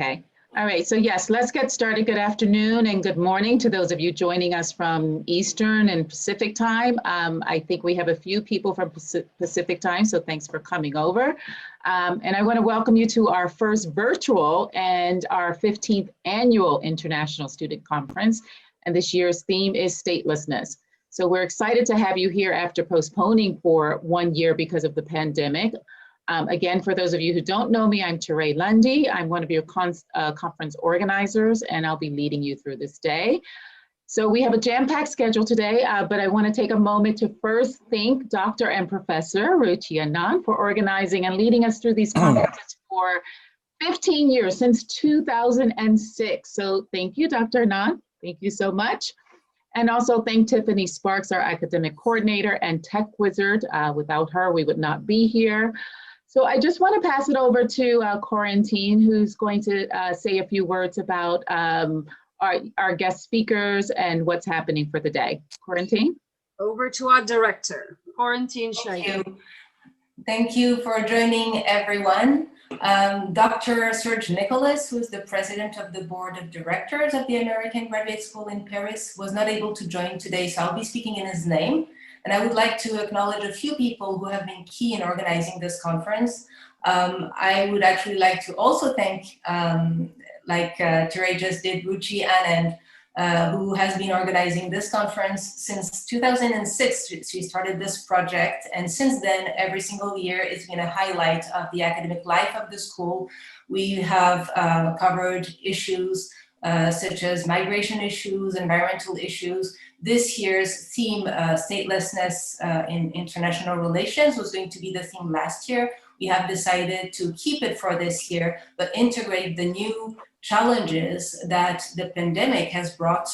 Okay. All right. So yes, let's get started. Good afternoon and good morning to those of you joining us from Eastern and Pacific time. I think we have a few people from Pacific time, so thanks for coming over. And I want to welcome you to our first virtual and our 15th annual International Student Conference. And this year's theme is statelessness. So we're excited to have you here after postponing for 1 year because of the pandemic. Again, for those of you who don't know me, I'm Teray Lundy. I'm one of your conference organizers, and I'll be leading you through this day. So we have a jam-packed schedule today, but I want to take a moment to first thank Dr. and Professor Ruchi Anand for organizing and leading us through these conferences for 15 years, since 2006. So thank you, Dr. Anand. Thank you so much. And also thank Tiffany Sparks, our academic coordinator and tech wizard. Without her, we would not be here. So I just want to pass it over to Corentin, who's going to say a few words about our guest speakers and what's happening for the day. Corentin? Over to our director, Corentin Shahid. Thank you for joining, everyone. Dr. Serge Nicholas, who is the president of the board of directors of the American Graduate School in Paris, was not able to join today, so I'll be speaking in his name. And I would like to acknowledge a few people who have been key in organizing this conference. I would actually like to also thank, like Teray just did, Ruchi Anand, who has been organizing this conference since 2006. She started this project, and since then, every single year, it's been a highlight of the academic life of the school. We have covered issues such as migration issues, environmental issues. This year's theme, statelessness in international relations, was going to be the theme last year. We have decided to keep it for this year, but integrate the new challenges that the pandemic has brought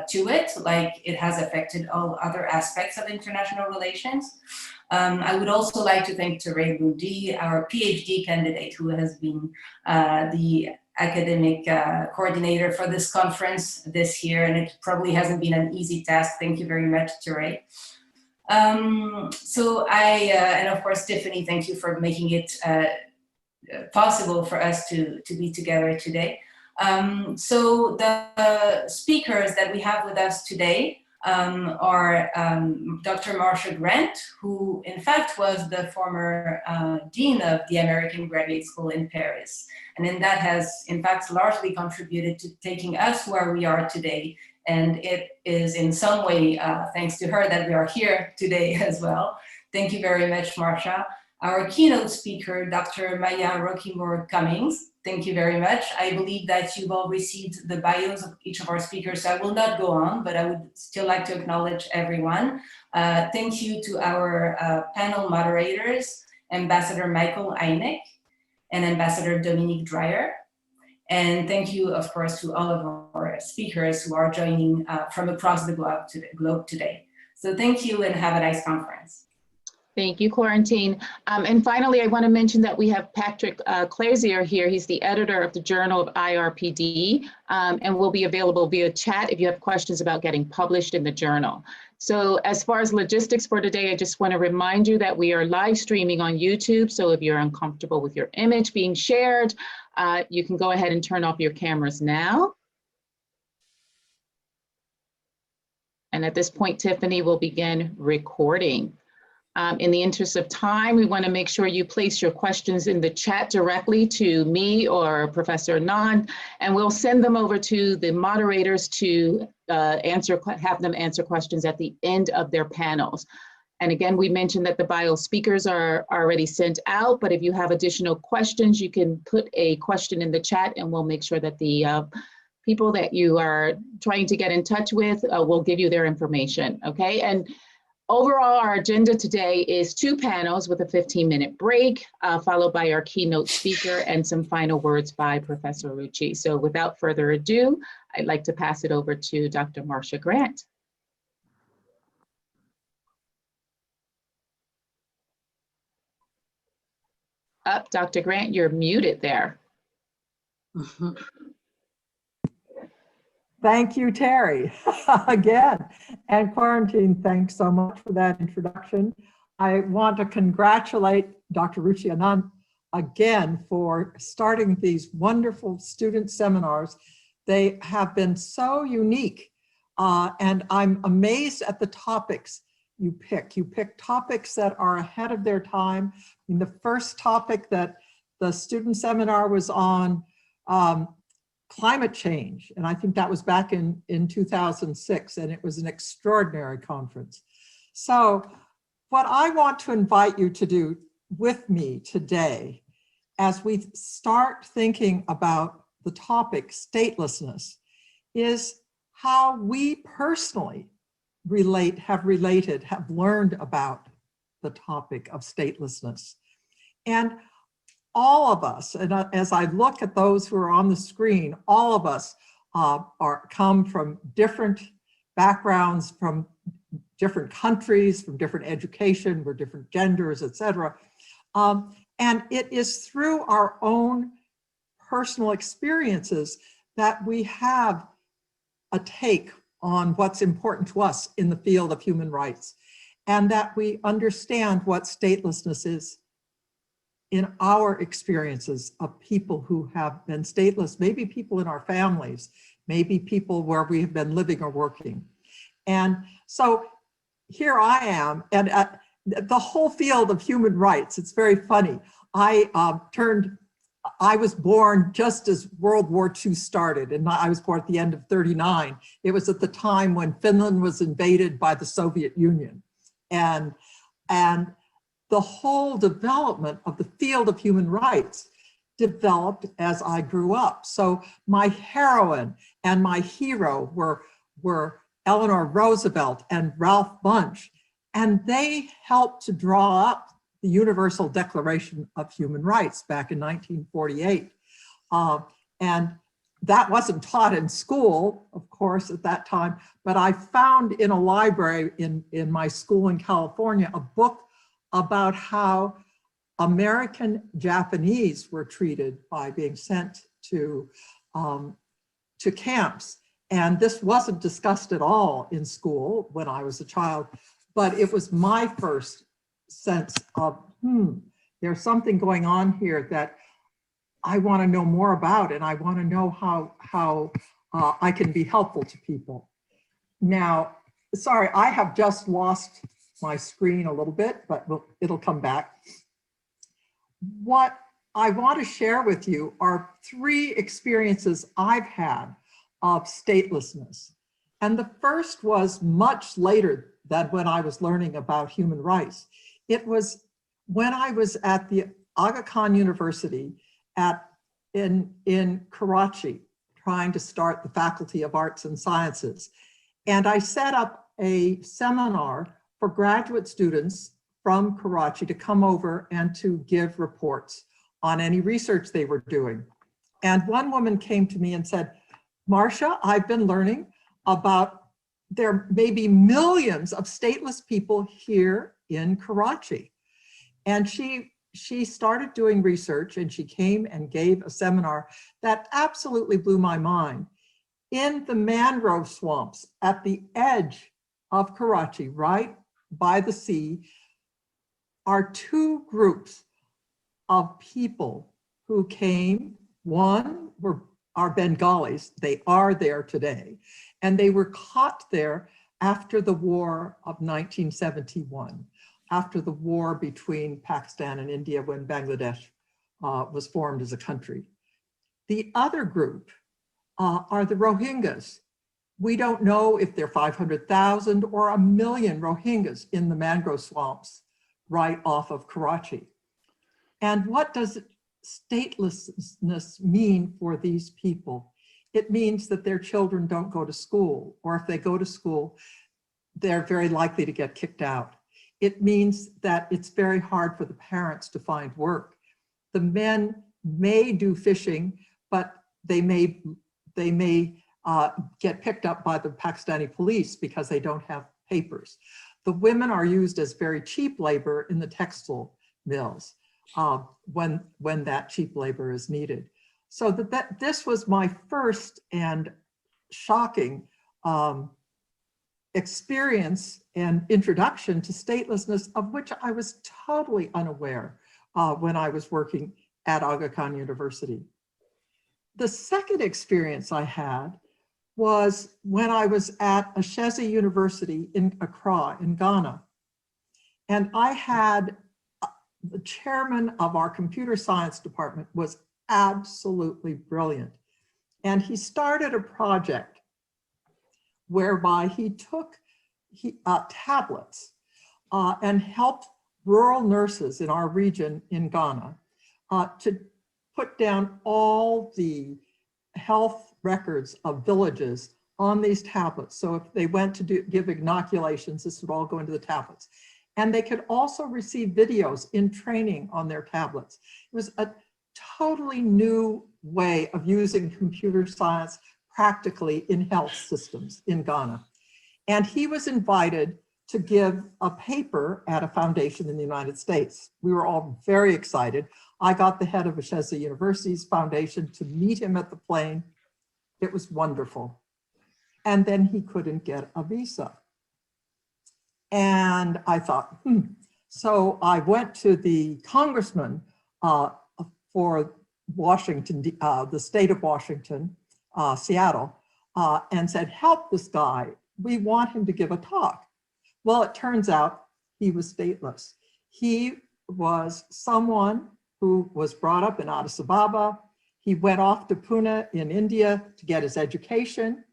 to it, like it has affected all other aspects of international relations. I would also like to thank Teray Lundy, our PhD candidate, who has been the academic coordinator for this conference this year, and it probably hasn't been an easy task. Thank you very much, Teray. And of course, Tiffany, thank you for making it possible for us to be together today. So the speakers that we have with us today are Dr. Marcia Grant, who in fact was the former dean of the American Graduate School in Paris. And then that has in fact largely contributed to taking us where we are today. And it is in some way thanks to her that we are here today as well. Thank you very much, Marcia. Our keynote speaker, Dr. Maya Rockymore-Cummings. Thank you very much. I believe that you've all received the bios of each of our speakers, so I will not go on, but I would still like to acknowledge everyone. Thank you to our panel moderators, Ambassador Michael Einek and Ambassador Dominique Dreyer. And thank you, of course, to all of our speakers who are joining from across the globe today. So thank you and have a nice conference. Thank you, Corentin. And finally, I want to mention that we have Patrick Awuah here. He's the editor of the Journal of IRPD, and will be available via chat if you have questions about getting published in the journal. So as far as logistics for today, I just want to remind you that we are live streaming on YouTube. So if you're uncomfortable with your image being shared, you can go ahead and turn off your cameras now. And at this point, Tiffany will begin recording. In the interest of time, we want to make sure you place your questions in the chat directly to me or Professor Anand, and we'll send them over to the moderators to have them answer questions at the end of their panels. And again, we mentioned that the bio speakers are already sent out, but if you have additional questions, you can put a question in the chat and we'll make sure that the people that you are trying to get in touch with will give you their information, okay? And overall, our agenda today is 2 panels with a 15-minute break, followed by our keynote speaker and some final words by Professor Ruchi. So without further ado, I'd like to pass it over to Dr. Marcia Grant. Dr. Grant, you're muted there. Thank you, Terry, again. And Corentin, thanks so much for that introduction. I want to congratulate Dr. Ruchi Anand again for starting these wonderful student seminars. They have been so unique, and I'm amazed at the topics you pick. You pick topics that are ahead of their time. I mean, the first topic that the student seminar was on climate change, and I think that was back in 2006, and it was an extraordinary conference. So what I want to invite you to do with me today, as we start thinking about the topic statelessness, is how we personally have learned about the topic of statelessness. And all of us, and as I look at those who are on the screen, all of us come from different backgrounds, from different countries, from different education, we're different genders, etc. And it is through our own personal experiences that we have a take on what's important to us in the field of human rights, and that we understand what statelessness is in our experiences of people who have been stateless, maybe people in our families, maybe people where we have been living or working. And so here I am, and the whole field of human rights, it's very funny. I was born just as World War II started, and I was born at the end of '39. It was at the time when Finland was invaded by the Soviet Union. And the whole development of the field of human rights developed as I grew up. So my heroine and my hero were Eleanor Roosevelt and Ralph Bunche, and they helped to draw up the Universal Declaration of Human Rights back in 1948. And that wasn't taught in school, of course, at that time, but I found in a library in my school in California a book about how American Japanese were treated by being sent to camps. And this wasn't discussed at all in school when I was a child, but it was my first sense of, there's something going on here that I want to know more about, and I want to know how I can be helpful to people. Now, sorry, I have just lost my screen a little bit, but it'll come back. What I want to share with you are 3 experiences I've had of statelessness. And the first was much later than when I was learning about human rights. It was when I was at the Aga Khan University in Karachi, trying to start the Faculty of Arts and Sciences. And I set up a seminar for graduate students from Karachi to come over and to give reports on any research they were doing. And one woman came to me and said, Marcia, I've been learning about there may be millions of stateless people here in Karachi. And she started doing research, and she came and gave a seminar that absolutely blew my mind. In the mangrove swamps at the edge of Karachi, right by the sea, are 2 groups of people who came. One are Bengalis, they are there today, and they were caught there after the war of 1971, after the war between Pakistan and India when Bangladesh was formed as a country. The other group are the Rohingyas. We don't know if there are 500,000 or 1 million Rohingyas in the mangrove swamps right off of Karachi. And what does statelessness mean for these people? It means that their children don't go to school, or if they go to school, they're very likely to get kicked out. It means that it's very hard for the parents to find work. The men may do fishing, but they may get picked up by the Pakistani police because they don't have papers. The women are used as very cheap labor in the textile mills when that cheap labor is needed. So this was my first and shocking experience and introduction to statelessness, of which I was totally unaware when I was working at Aga Khan University. The second experience I had was when I was at Ashesi University in Accra, in Ghana. And I had the chairman of our computer science department was absolutely brilliant. And he started a project whereby he took tablets and helped rural nurses in our region in Ghana to put down all the health records of villages on these tablets. So if they went to give inoculations, this would all go into the tablets. And they could also receive videos in training on their tablets. It was a totally new way of using computer science practically in health systems in Ghana. And he was invited to give a paper at a foundation in the United States. We were all very excited. I got the head of Ashesi University's foundation to meet him at the plane. It was wonderful. And then he couldn't get a visa. And I thought, So I went to the congressman for Washington, the state of Washington, Seattle, and said, help this guy. We want him to give a talk. Well, it turns out he was stateless. He was someone who was brought up in Addis Ababa. He went off to Pune in India to get his education.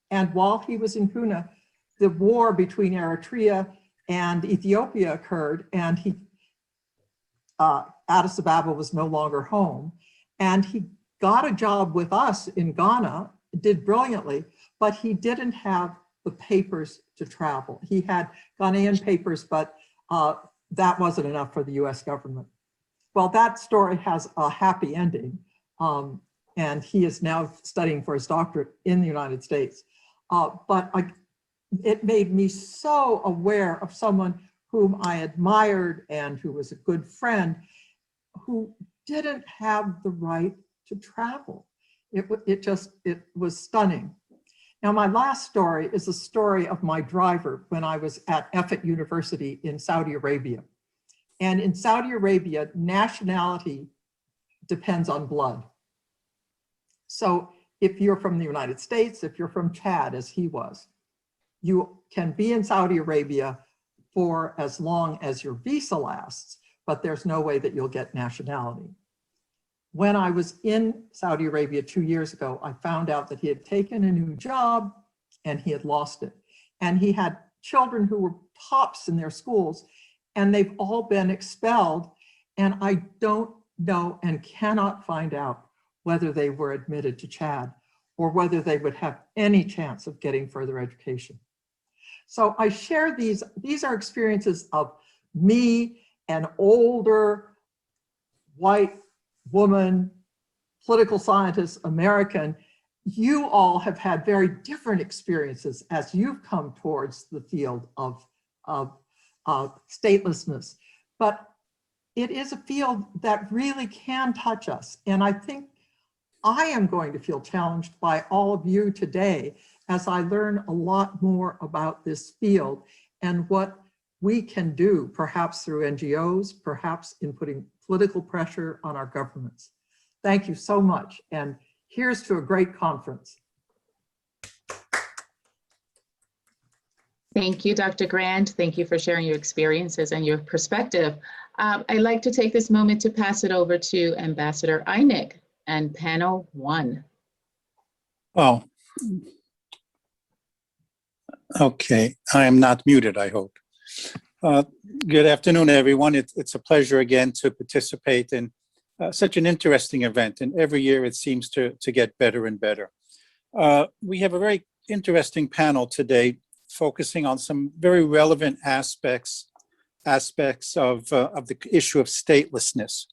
And while he was in Pune, the war between Eritrea and Ethiopia occurred, and Addis Ababa was no longer home. And he got a job with us in Ghana, did brilliantly, but he didn't have the papers to travel. He had Ghanaian papers, but that wasn't enough for the US government. Well, that story has a happy ending, and he is now studying for his doctorate in the United States. But it made me so aware of someone whom I admired and who was a good friend, who didn't have the right to travel. It was stunning. Now, my last story is a story of my driver when I was at Effat University in Saudi Arabia. And in Saudi Arabia, nationality depends on blood. So if you're from the United States, if you're from Chad, as he was, you can be in Saudi Arabia for as long as your visa lasts, but there's no way that you'll get nationality. When I was in Saudi Arabia 2 years ago, I found out that he had taken a new job and he had lost it. And he had children who were tops in their schools, and they've all been expelled. And I don't know and cannot find out whether they were admitted to Chad or whether they would have any chance of getting further education. So I share these are experiences of me, an older white woman, political scientist, American. You all have had very different experiences as you've come towards the field of statelessness. But it is a field that really can touch us. And I think I am going to feel challenged by all of you today as I learn a lot more about this field and what we can do, perhaps through NGOs, perhaps in putting political pressure on our governments. Thank you so much. And here's to a great conference. Thank you, Dr. Grant. Thank you for sharing your experiences and your perspective. I'd like to take this moment to pass it over to Ambassador Einig and panel 1. Oh, okay. I am not muted, I hope. Good afternoon, everyone. It's a pleasure again to participate in such an interesting event. And every year it seems to get better and better. We have a very interesting panel today focusing on some very relevant aspects of the issue of statelessness.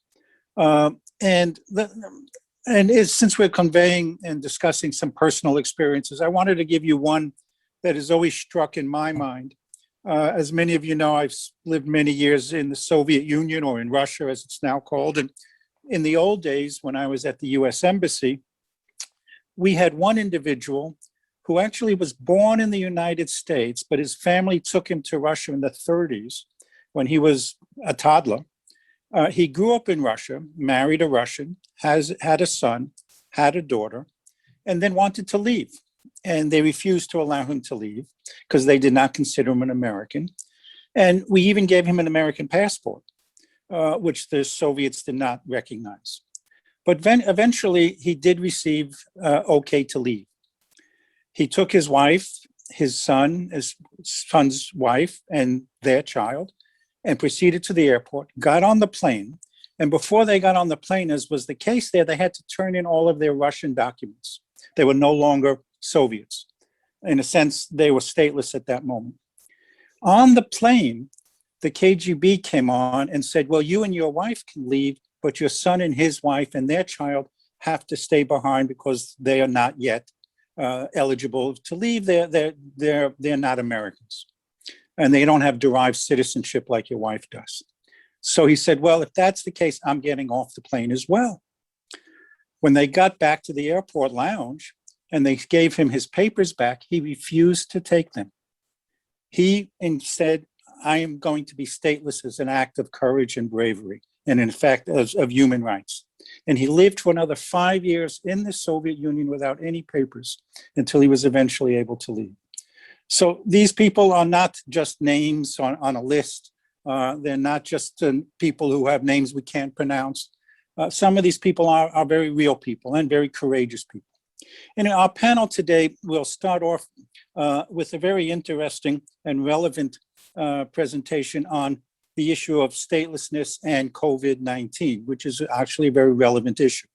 Since we're conveying and discussing some personal experiences, I wanted to give you one that has always struck in my mind. As many of you know, I've lived many years in the Soviet Union, or in Russia as it's now called. And in the old days, when I was at the US Embassy, we had one individual who actually was born in the United States, but his family took him to Russia in the 30s when he was a toddler. He grew up in Russia, married a Russian, had a son, had a daughter, and then wanted to leave. And they refused to allow him to leave because they did not consider him an American. And we even gave him an American passport, which the Soviets did not recognize. But eventually he did receive okay to leave. He took his wife, his son's wife and their child, and proceeded to the airport, got on the plane. And before they got on the plane, as was the case there, they had to turn in all of their Russian documents. They were no longer Soviets. In a sense, they were stateless at that moment. On the plane, the KGB came on and said, well, you and your wife can leave, but your son and his wife and their child have to stay behind because they are not yet eligible to leave. They're not Americans. And they don't have derived citizenship like your wife does. So he said, well, if that's the case, I'm getting off the plane as well. When they got back to the airport lounge and they gave him his papers back, he refused to take them. He instead, I am going to be stateless as an act of courage and bravery, and in fact, of human rights. And he lived for another 5 years in the Soviet Union without any papers until he was eventually able to leave. So these people are not just names on a list. They're not just people who have names we can't pronounce. Some of these people are very real people and very courageous people. And in our panel today, we'll start off with a very interesting and relevant presentation on the issue of statelessness and COVID-19, which is actually a very relevant issue.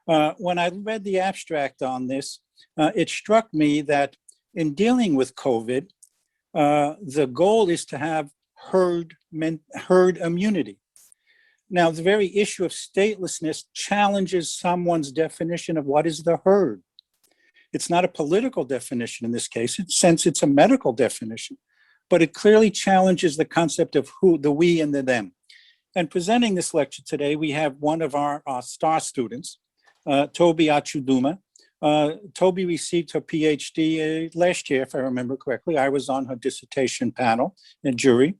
When I read the abstract on this, it struck me that in dealing with COVID, the goal is to have herd immunity. Now, the very issue of statelessness challenges someone's definition of what is the herd. It's not a political definition in this case, since it's a medical definition, but it clearly challenges the concept of who, the we and the them. And presenting this lecture today, we have one of our star students, Toby Achuduma. Toby received her PhD last year, if I remember correctly. I was on her dissertation panel and jury.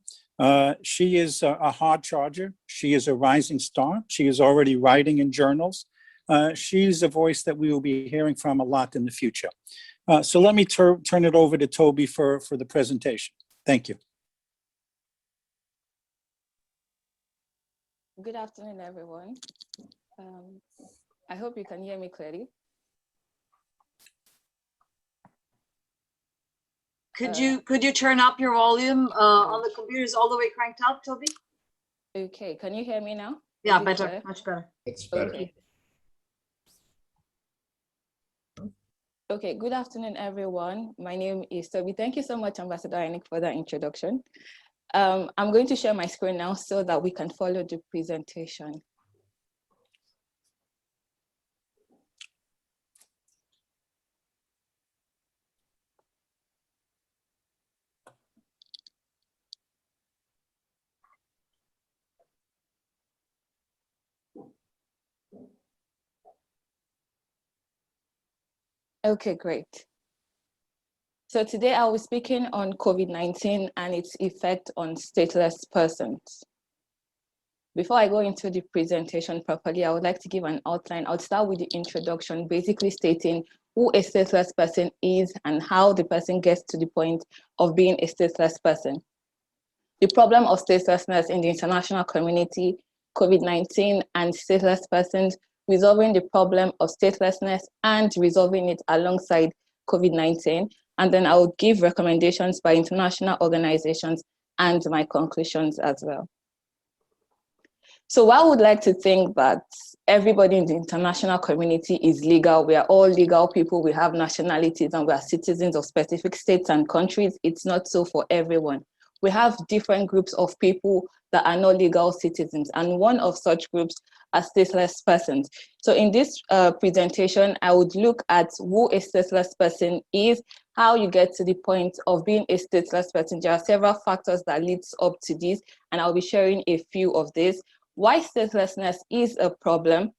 She is a hard charger. She is a rising star. She is already writing in journals. She's a voice that we will be hearing from a lot in the future. So let me turn it over to Toby for the presentation. Thank you. Good afternoon, everyone. I hope you can hear me clearly. Could you turn up your volume on the computers all the way cranked up, Toby? Okay, can you hear me now? Yeah, better, much better. It's better. Okay. Okay, good afternoon, everyone. My name is Toby. Thank you so much, Ambassador Ainik, for that introduction. I'm going to share my screen now so that we can follow the presentation. Okay, great. So today I'll be speaking on COVID-19 and its effect on stateless persons. Before I go into the presentation properly, I would like to give an outline. I'll start with the introduction, basically stating who a stateless person is and how the person gets to the point of being a stateless person. The problem of statelessness in the international community, COVID-19 and stateless persons, resolving the problem of statelessness and resolving it alongside COVID-19. And then I will give recommendations by international organizations and my conclusions as well. So I would like to think that everybody in the international community is legal. We are all legal people. We have nationalities and we are citizens of specific states and countries. It's not so for everyone. We have different groups of people that are not legal citizens, and one of such groups are stateless persons. So in this presentation, I would look at who a stateless person is, how you get to the point of being a stateless person. There are several factors that leads up to this, and I'll be sharing a few of these. Why statelessness is a problem.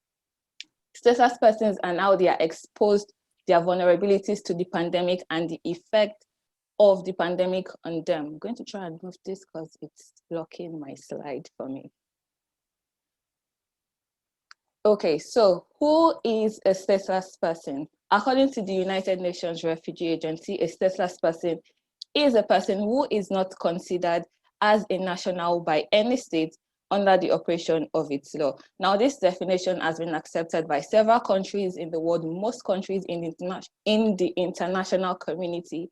Stateless persons and how they are exposed, their vulnerabilities to the pandemic and the effect of the pandemic on them. I'm going to try and move this because it's blocking my slide for me. Okay, so who is a stateless person? According to the United Nations Refugee Agency, a stateless person is a person who is not considered as a national by any state under the operation of its law. Now, this definition has been accepted by several countries in the world. Most countries in the international community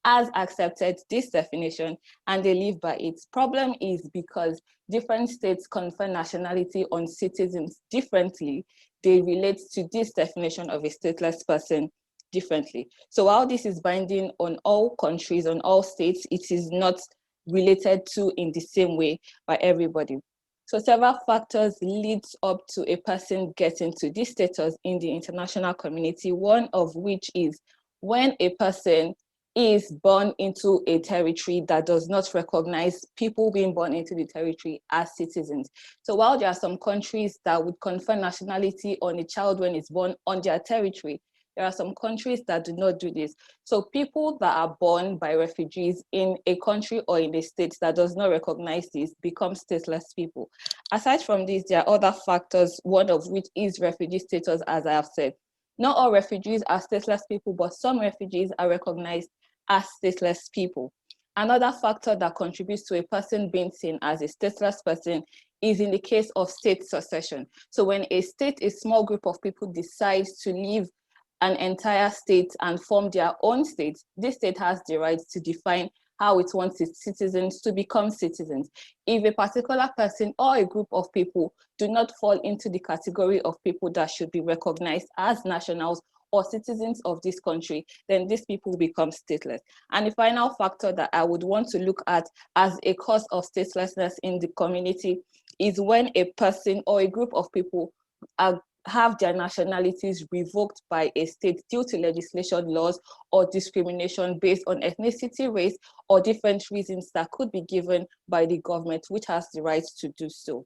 has accepted this definition and they live by it. Problem is because different states confer nationality on citizens differently, they relate to this definition of a stateless person differently. So while this is binding on all countries, on all states, it is not related to in the same way by everybody. So several factors leads up to a person getting to this status in the international community, one of which is when a person is born into a territory that does not recognize people being born into the territory as citizens. So while there are some countries that would confer nationality on a child when it's born on their territory, there are some countries that do not do this. So people that are born by refugees in a country or in a state that does not recognize this become stateless people. Aside from this, there are other factors, one of which is refugee status, as I have said. Not all refugees are stateless people, but some refugees are recognized as stateless people. Another factor that contributes to a person being seen as a stateless person is in the case of state succession. So when a state, a small group of people decides to leave an entire state and form their own state, this state has the right to define how it wants its citizens to become citizens. If a particular person or a group of people do not fall into the category of people that should be recognized as nationals or citizens of this country, then these people become stateless. And the final factor that I would want to look at as a cause of statelessness in the community is when a person or a group of people have their nationalities revoked by a state due to legislation, laws, or discrimination based on ethnicity, race, or different reasons that could be given by the government, which has the right to do so.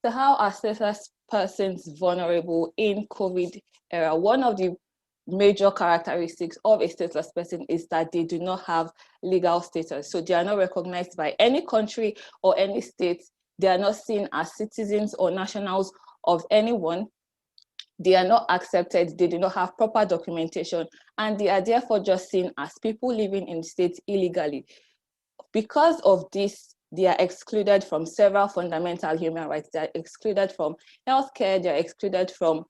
So how are stateless persons vulnerable in COVID era? One of the major characteristics of a stateless person is that they do not have legal status. So they are not recognized by any country or any state. They are not seen as citizens or nationals of anyone. They are not accepted. They do not have proper documentation, and they are therefore just seen as people living in the state illegally. Because of this, they are excluded from several fundamental human rights. They are excluded from healthcare. They are excluded from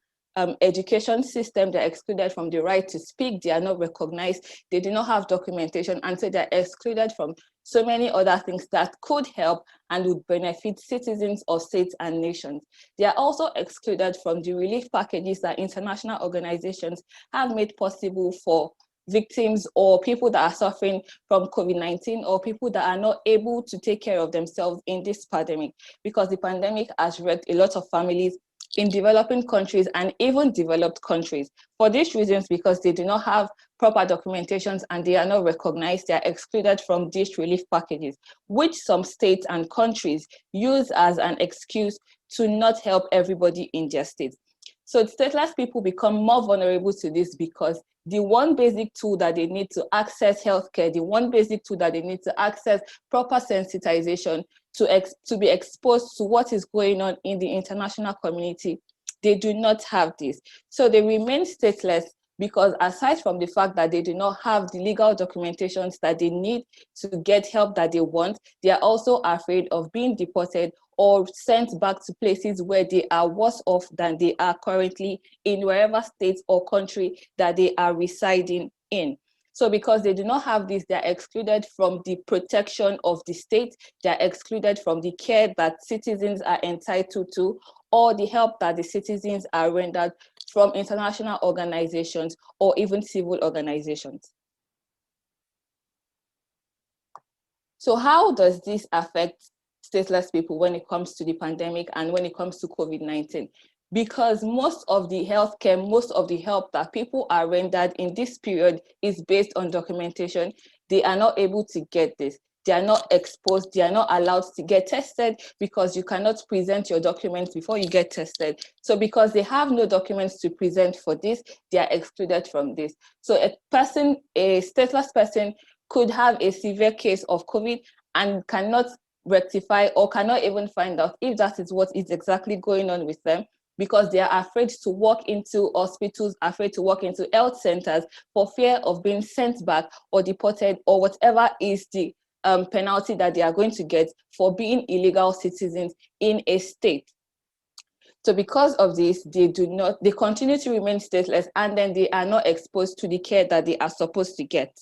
education system. They're excluded from the right to speak. They are not recognized. They do not have documentation, and so they're excluded from so many other things that could help and would benefit citizens of states and nations. They are also excluded from the relief packages that international organizations have made possible for victims or people that are suffering from COVID-19 or people that are not able to take care of themselves in this pandemic, because the pandemic has wrecked a lot of families in developing countries and even developed countries. For these reasons, because they do not have proper documentations and they are not recognized, they are excluded from these relief packages, which some states and countries use as an excuse to not help everybody in their states. So stateless people become more vulnerable to this because the one basic tool that they need to access healthcare, the one basic tool that they need to access proper sensitization, to be exposed to what is going on in the international community, they do not have this. So they remain stateless because aside from the fact that they do not have the legal documentations that they need to get help that they want, they are also afraid of being deported or sent back to places where they are worse off than they are currently in wherever state or country that they are residing in. So because they do not have this, they are excluded from the protection of the state, they are excluded from the care that citizens are entitled to, or the help that the citizens are rendered from international organizations or even civil organizations. So how does this affect stateless people when it comes to the pandemic and when it comes to COVID-19? Because most of the healthcare, most of the help that people are rendered in this period is based on documentation. They are not able to get this. They are not exposed. They are not allowed to get tested because you cannot present your documents before you get tested. So because they have no documents to present for this, they are excluded from this. So a stateless person could have a severe case of COVID and cannot rectify or cannot even find out if that is what is exactly going on with them, because they are afraid to walk into hospitals, afraid to walk into health centers for fear of being sent back or deported or whatever is the penalty that they are going to get for being illegal citizens in a state. So because of this, they continue to remain stateless, and then they are not exposed to the care that they are supposed to get.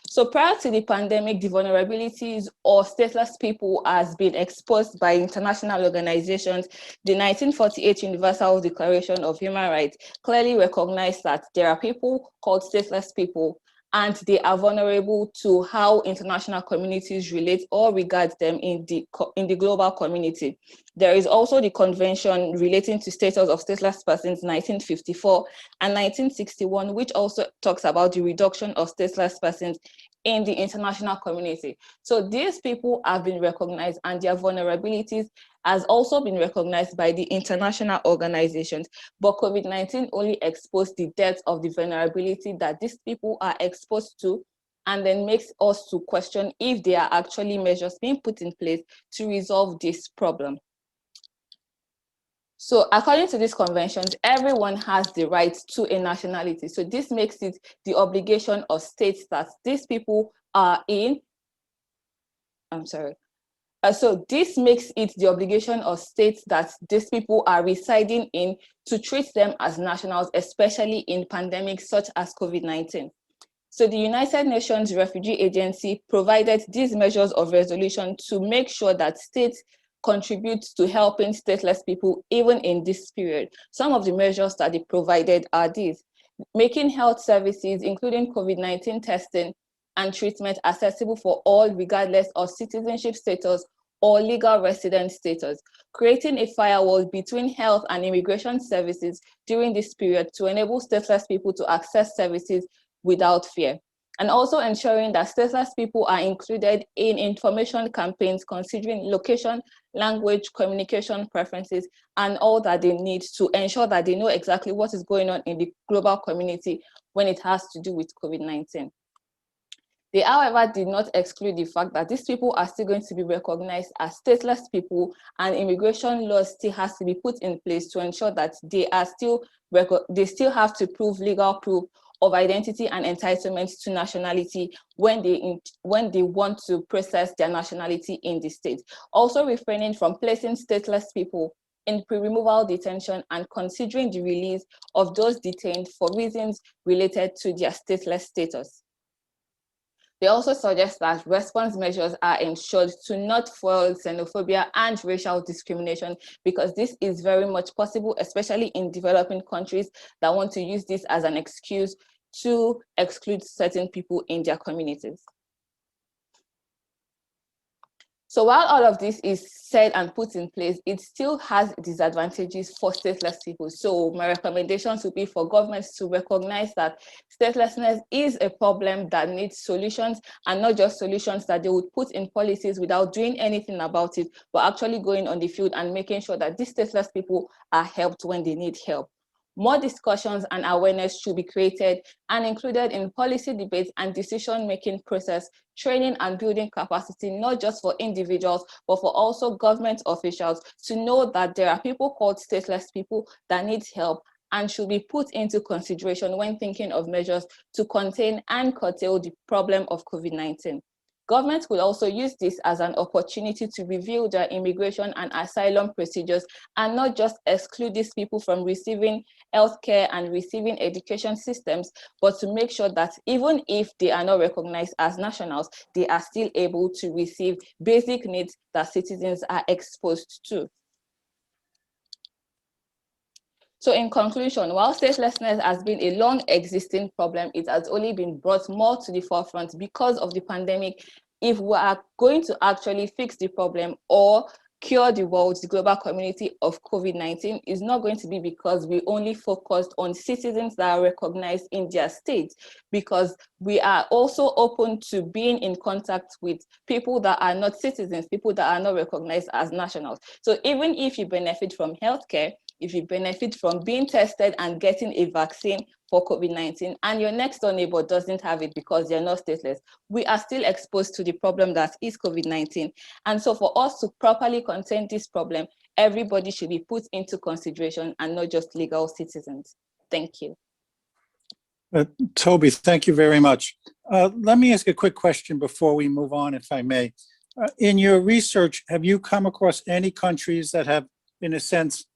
So prior to the pandemic, the vulnerabilities of stateless people has been exposed by international organizations. The 1948 Universal Declaration of Human Rights clearly recognized that there are people called stateless people, and they are vulnerable to how international communities relate or regard them in the global community. There is also the Convention relating to status of stateless persons, 1954 and 1961, which also talks about the reduction of stateless persons in the international community. So these people have been recognized, and their vulnerabilities has also been recognized by the international organizations. But COVID-19 only exposed the depth of the vulnerability that these people are exposed to, and then makes us to question if there are actually measures being put in place to resolve this problem. So according to these conventions, everyone has the right to a nationality. So this makes it the obligation of states that these people are in. So this makes it the obligation of states that these people are residing in to treat them as nationals, especially in pandemics such as COVID-19. So the United Nations Refugee Agency provided these measures of resolution to make sure that states contribute to helping stateless people even in this period. Some of the measures that they provided are these: making health services, including COVID-19 testing and treatment, accessible for all regardless of citizenship status or legal resident status, creating a firewall between health and immigration services during this period to enable stateless people to access services without fear, and also ensuring that stateless people are included in information campaigns considering location, language, communication preferences, and all that they need to ensure that they know exactly what is going on in the global community when it has to do with COVID-19. They, however, did not exclude the fact that these people are still going to be recognized as stateless people, and immigration laws still has to be put in place to ensure that they still have to prove legal proof of identity and entitlement to nationality when they want to process their nationality in the state. Also refraining from placing stateless people in pre-removal detention and considering the release of those detained for reasons related to their stateless status. They also suggest that response measures are ensured to not fuel xenophobia and racial discrimination, because this is very much possible, especially in developing countries that want to use this as an excuse to exclude certain people in their communities. So while all of this is said and put in place, it still has disadvantages for stateless people. So my recommendations would be for governments to recognize that statelessness is a problem that needs solutions, and not just solutions that they would put in policies without doing anything about it, but actually going on the field and making sure that these stateless people are helped when they need help. More discussions and awareness should be created and included in policy debates and decision-making process, training and building capacity, not just for individuals, but for also government officials to know that there are people called stateless people that need help and should be put into consideration when thinking of measures to contain and curtail the problem of COVID-19. Governments will also use this as an opportunity to review their immigration and asylum procedures and not just exclude these people from receiving healthcare and receiving education systems, but to make sure that even if they are not recognized as nationals, they are still able to receive basic needs that citizens are exposed to. So in conclusion, while statelessness has been a long existing problem, it has only been brought more to the forefront because of the pandemic. If we are going to actually fix the problem or cure the world, the global community of COVID-19, is not going to be because we only focused on citizens that are recognized in their states, because we are also open to being in contact with people that are not citizens, people that are not recognized as nationals. So even if you benefit from healthcare, if you benefit from being tested and getting a vaccine for COVID-19 and your next door neighbor doesn't have it because they're not stateless, we are still exposed to the problem that is COVID-19. And so for us to properly contain this problem, everybody should be put into consideration and not just legal citizens. Thank you. Toby, thank you very much. Let me ask a quick question before we move on, if I may. In your research, have you come across any countries that have, in a sense,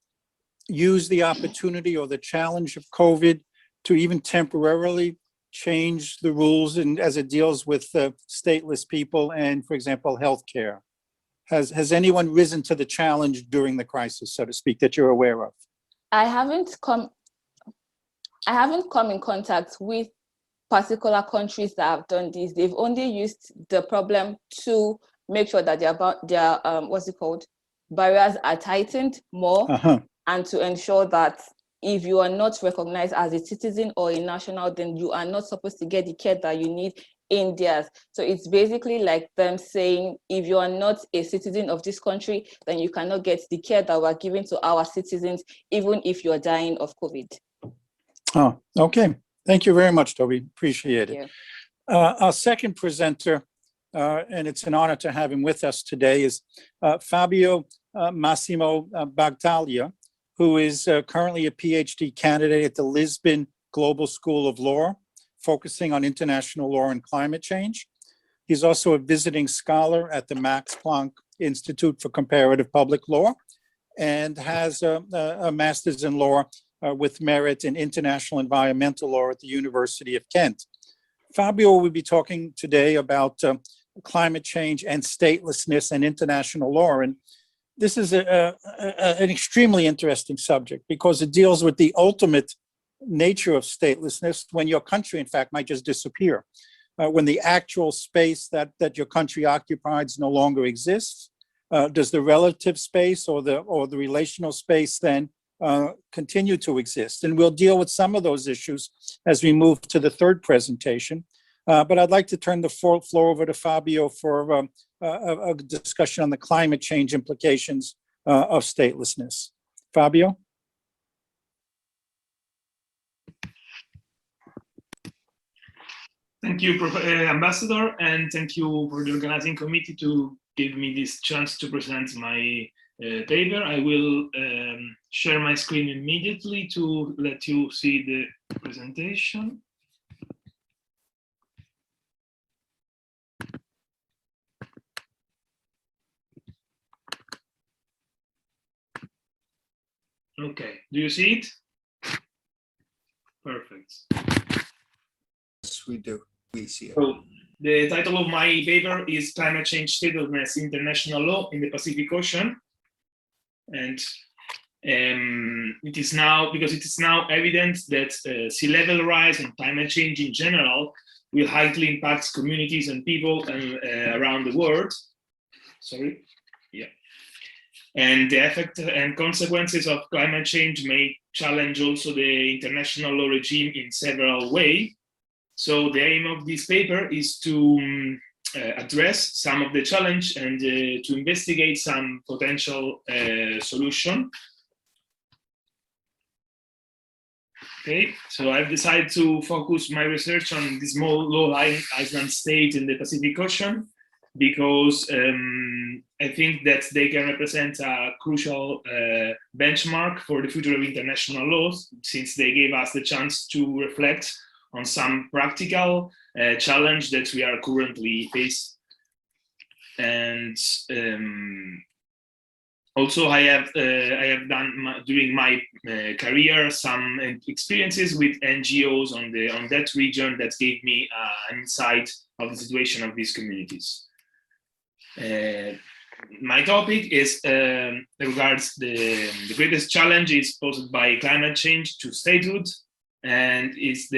used the opportunity or the challenge of COVID to even temporarily change the rules and as it deals with stateless people and, for example, healthcare? Has anyone risen to the challenge during the crisis, so to speak, that you're aware of? I haven't come in contact with particular countries that have done this. They've only used the problem to make sure that their barriers are tightened more, and to ensure that if you are not recognized as a citizen or a national, then you are not supposed to get the care that you need in theirs. So it's basically like them saying, if you are not a citizen of this country, then you cannot get the care that we're giving to our citizens, even if you're dying of COVID. Oh, okay. Thank you very much, Toby. Appreciate it. Our second presenter, and it's an honor to have him with us today, is Fabio Massimo Bagtaglia, who is currently a PhD candidate at the Lisbon Global School of Law, focusing on international law and climate change. He's also a visiting scholar at the Max Planck Institute for Comparative Public Law and has a master's in law with merit in international environmental law at the University of Kent. Fabio will be talking today about climate change and statelessness and international law. And this is an extremely interesting subject because it deals with the ultimate nature of statelessness when your country, in fact, might just disappear. When the actual space that your country occupies no longer exists, does the relative space or the relational space then continue to exist? And we'll deal with some of those issues as we move to the third presentation. But I'd like to turn the floor over to Fabio for a discussion on the climate change implications of statelessness. Fabio? Thank you, Ambassador, and thank you for the organizing committee to give me this chance to present my paper. I will share my screen immediately to let you see the presentation. Okay, do you see it? Perfect. Yes, we do. We see it. So, the title of my paper is Climate Change Statelessness, International Law in the Pacific Ocean. And it is now evident that sea level rise and climate change in general will highly impact communities and people around the world. Sorry. Yeah. And the effect and consequences of climate change may challenge also the international law regime in several ways. So the aim of this paper is to address some of the challenge and to investigate some potential solution. Okay, so I've decided to focus my research on the small low-lying island state in the Pacific Ocean because I think that they can represent a crucial benchmark for the future of international laws, since they gave us the chance to reflect on some practical challenge that we are currently facing. And also, I have done during my career some experiences with NGOs on that region that gave me an insight of the situation of these communities. My topic is regards the greatest challenges posed by climate change to statehood, and it's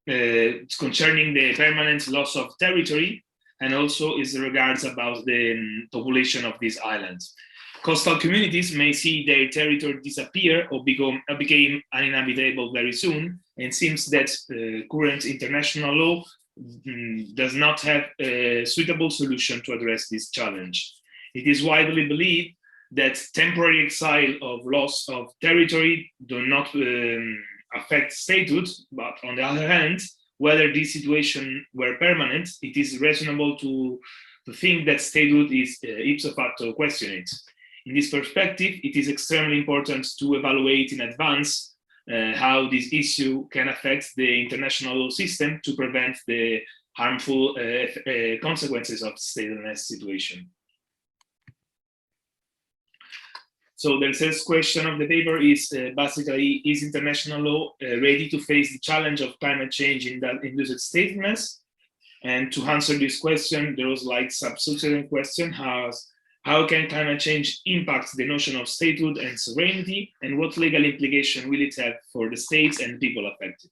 it's concerning the permanent loss of territory, and also is regards about the population of these islands. Coastal communities may see their territory disappear or become uninhabitable very soon, and seems that current international law does not have a suitable solution to address this challenge. It is widely believed that temporary exile of loss of territory do not affect statehood, but on the other hand, whether this situation were permanent, it is reasonable to think that statehood is ipso facto questioned. In this perspective, it is extremely important to evaluate in advance how this issue can affect the international law system to prevent the harmful consequences of statelessness situation. So the first question of the paper is basically, is international law ready to face the challenge of climate change in that induced statelessness? And to answer this question, there was like subsidiary question: how can climate change impact the notion of statehood and sovereignty, and what legal implication will it have for the states and people affected?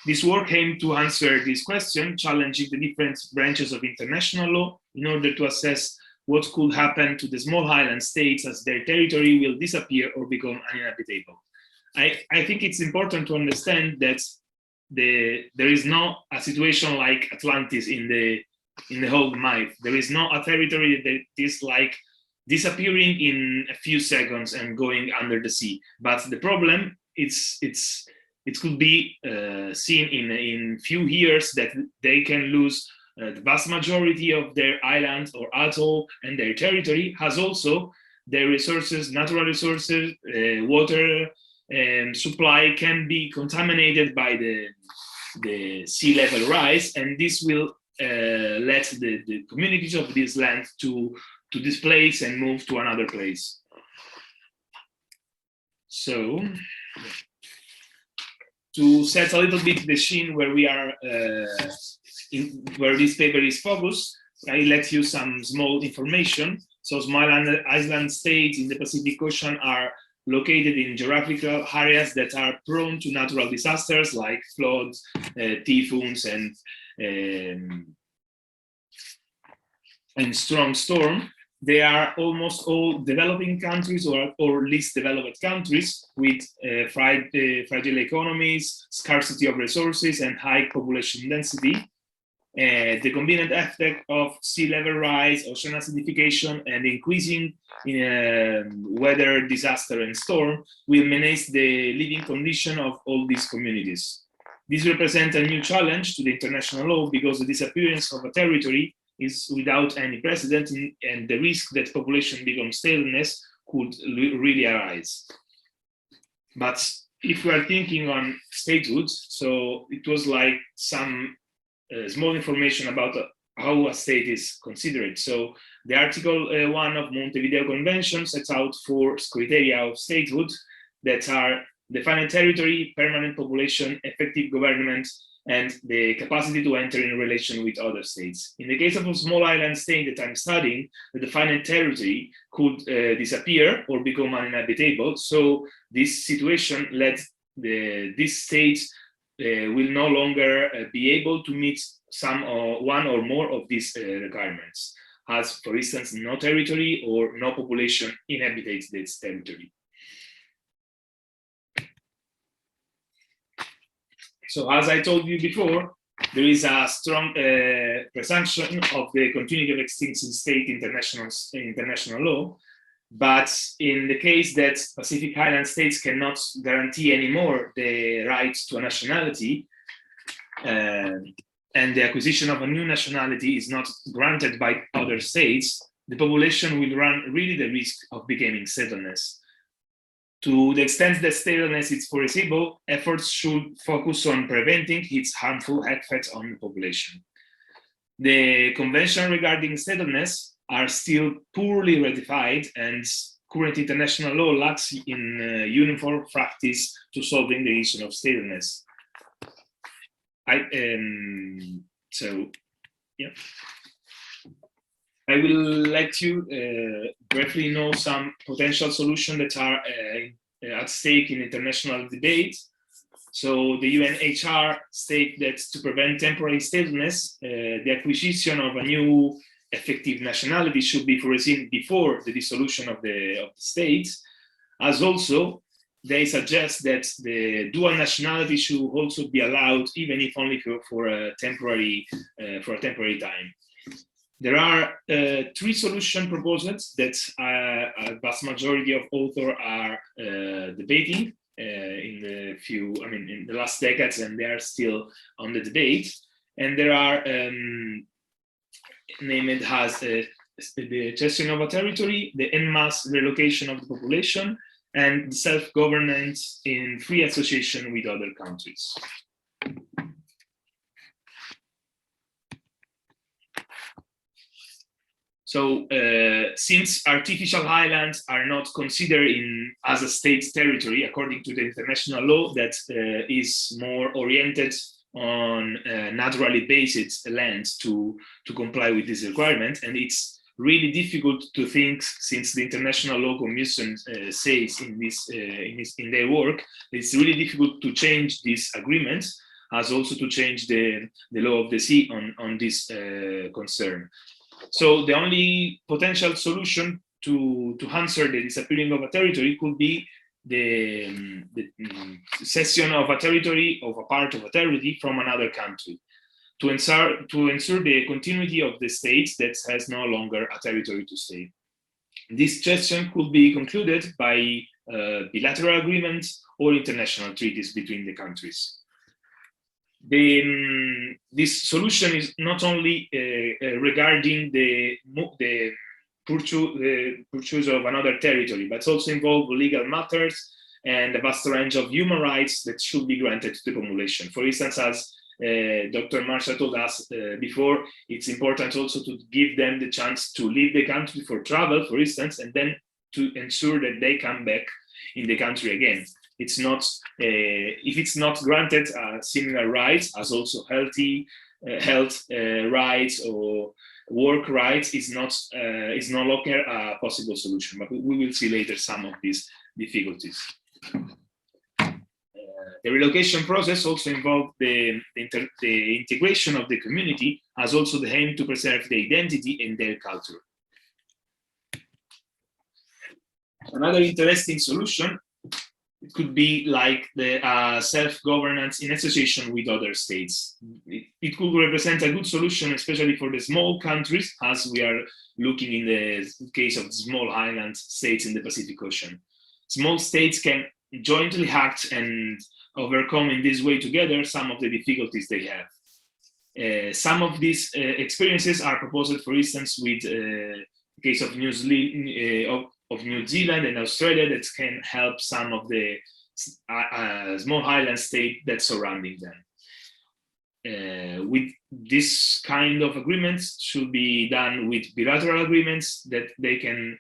This work aimed to answer this question, challenging the different branches of international law in order to assess what could happen to the small island states as their territory will disappear or become uninhabitable. I think it's important to understand that there is not a situation like Atlantis in the whole myth. There is not a territory that is like disappearing in a few seconds and going under the sea. But the problem, it could be seen in few years that they can lose the vast majority of their island or atoll, and their territory has also their resources, natural resources, water and supply can be contaminated by the sea level rise, and this will let the communities of this land to displace and move to another place. So, to set a little bit the scene where we are, where this paper is focused, I let you some small information. So small island states in the Pacific Ocean are located in geographical areas that are prone to natural disasters like floods, typhoons, and strong storm. They are almost all developing countries or least developed countries with fragile economies, scarcity of resources, and high population density. The combined effect of sea level rise, ocean acidification, and increasing weather, disaster, and storm will menace the living condition of all these communities. This represents a new challenge to the international law because the disappearance of a territory is without any precedent, and the risk that population becomes stateless could really arise. But if we are thinking on statehood, so it was like some small information about how a state is considered. So the Article 1 of Montevideo Convention sets out 4 criteria of statehood that are defined territory, permanent population, effective government, and the capacity to enter in relation with other states. In the case of a small island state that I'm studying, the defined territory could disappear or become uninhabitable. So this situation led these states will no longer be able to meet one or more of these requirements, as for instance, no territory or no population inhabits this territory. So as I told you before, there is a strong presumption of the continuity of extinction state international law. But in the case that Pacific Island states cannot guarantee anymore the right to a nationality, and the acquisition of a new nationality is not granted by other states, the population will run really the risk of becoming stateless. To the extent that statelessness is foreseeable, efforts should focus on preventing its harmful effects on the population. The convention regarding statelessness are still poorly ratified, and current international law lacks in uniform practice to solving the issue of statelessness. I will let you briefly know some potential solutions that are at stake in international debate. So the UNHCR state that to prevent temporary statelessness, the acquisition of a new effective nationality should be foreseen before the dissolution of the states, as also they suggest that the dual nationality should also be allowed, even if only for a temporary time. There are 3 solution proposals that a vast majority of authors are debating in the last decades, and they are still on the debate. And there are named as the cession of a territory, the en masse relocation of the population, and self-governance in free association with other countries. So since artificial islands are not considered as a state's territory, according to the international law that is more oriented on naturally based lands to comply with this requirement, and it's really difficult to think, since the International Law Commission says in their work, it's really difficult to change this agreement, as also to change the law of the sea on this concern. So the only potential solution to answer the disappearing of a territory could be the cession of a territory, of a part of a territory, from another country, to ensure the continuity of the state that has no longer a territory to stay. This cession could be concluded by bilateral agreements or international treaties between the countries. This solution is not only regarding the purchase of another territory, but also involve legal matters and a vast range of human rights that should be granted to the population. For instance, as Dr. Marcia told us before, it's important also to give them the chance to leave the country for travel, for instance, and then to ensure that they come back in the country again. It's not, if it's not granted similar rights as also health rights or work rights, is no longer a possible solution. But we will see later some of these difficulties. The relocation process also involved the integration of the community, as also the aim to preserve the identity and their culture. Another interesting solution, it could be like the self-governance in association with other states. It could represent a good solution, especially for the small countries, as we are looking in the case of small island states in the Pacific Ocean. Small states can jointly act and overcome in this way together some of the difficulties they have. Some of these experiences are proposed, for instance, with the case of New Zealand and Australia, that can help some of the small island states that surrounding them. With this kind of agreements should be done with bilateral agreements that they can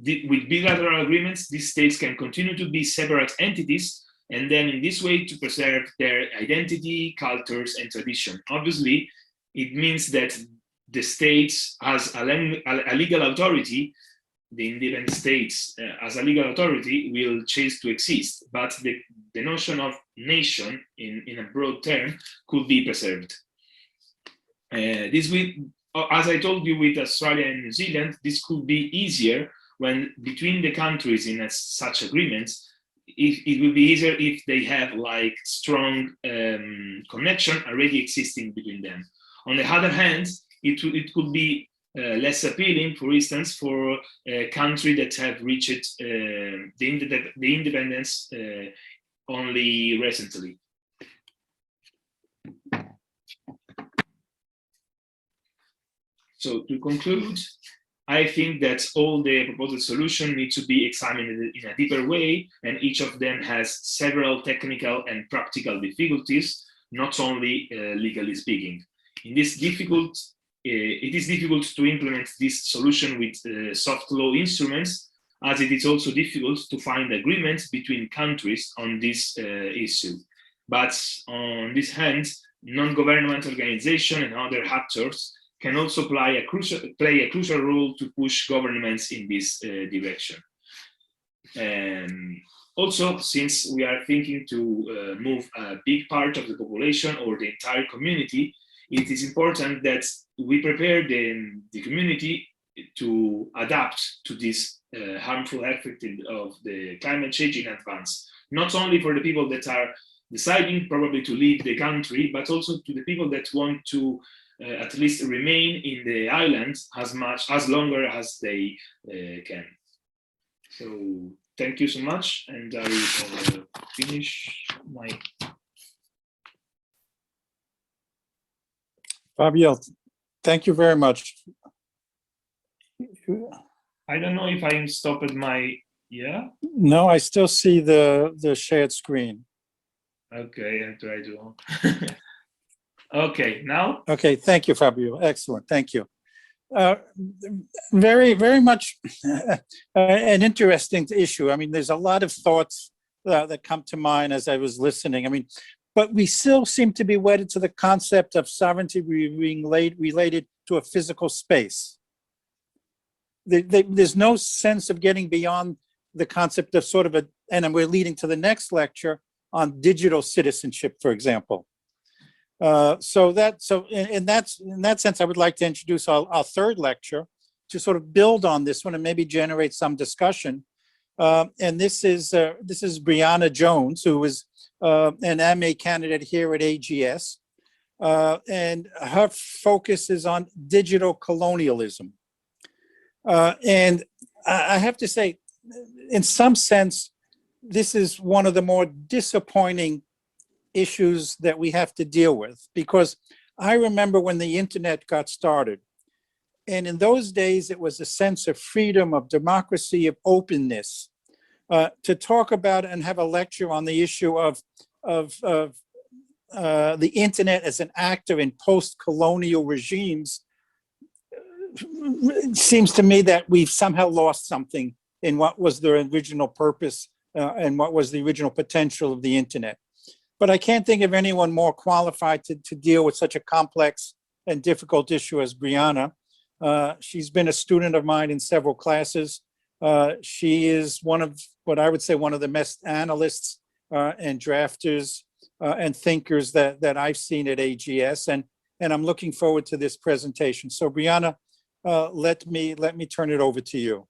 with bilateral agreements, these states can continue to be separate entities, and then in this way to preserve their identity, cultures, and tradition. Obviously, it means that the states as a legal authority, the independent states as a legal authority will cease to exist, but the notion of nation in a broad term could be preserved. This will, as I told you, with Australia and New Zealand, this could be easier when between the countries in such agreements. It will be easier if they have like strong connection already existing between them. On the other hand, it could be less appealing, for instance, for a country that have reached the independence only recently. So to conclude, I think that all the proposed solutions need to be examined in a deeper way, and each of them has several technical and practical difficulties, not only legally speaking. It is difficult to implement this solution with soft law instruments, as it is also difficult to find agreements between countries on this issue. But on this hand, non-governmental organizations and other actors can also play a crucial role to push governments in this direction. Also, since we are thinking to move a big part of the population or the entire community, it is important that we prepare the community to adapt to this harmful effect of the climate change in advance, not only for the people that are deciding probably to leave the country, but also to the people that want to at least remain in the islands as longer as they can. So thank you so much, and I finish my. Fabio, thank you very much. I don't know if I stopped my, yeah? No, I still see the shared screen. Okay, I try to. Okay, now? Okay, thank you, Fabio. Excellent, thank you. Very, very much an interesting issue. I mean, there's a lot of thoughts that come to mind as I was listening. I mean, but we still seem to be wedded to the concept of sovereignty being related to a physical space. There's no sense of getting beyond the concept of sort of a, and we're leading to the next lecture on digital citizenship, for example. So in that sense, I would like to introduce our third lecture to sort of build on this one and maybe generate some discussion. And this is Brianna Jones, who is an MA candidate here at AGS. And her focus is on digital colonialism. And I have to say, in some sense, this is one of the more disappointing issues that we have to deal with, because I remember when the internet got started, and in those days, it was a sense of freedom, of democracy, of openness. To talk about and have a lecture on the issue of the internet as an actor in post-colonial regimes, it seems to me that we've somehow lost something in what was the original purpose and what was the original potential of the internet. But I can't think of anyone more qualified to deal with such a complex and difficult issue as Brianna. She's been a student of mine in several classes. She is one of what I would say one of the best analysts and drafters and thinkers that I've seen at AGS, and I'm looking forward to this presentation. So Brianna, let me turn it over to you.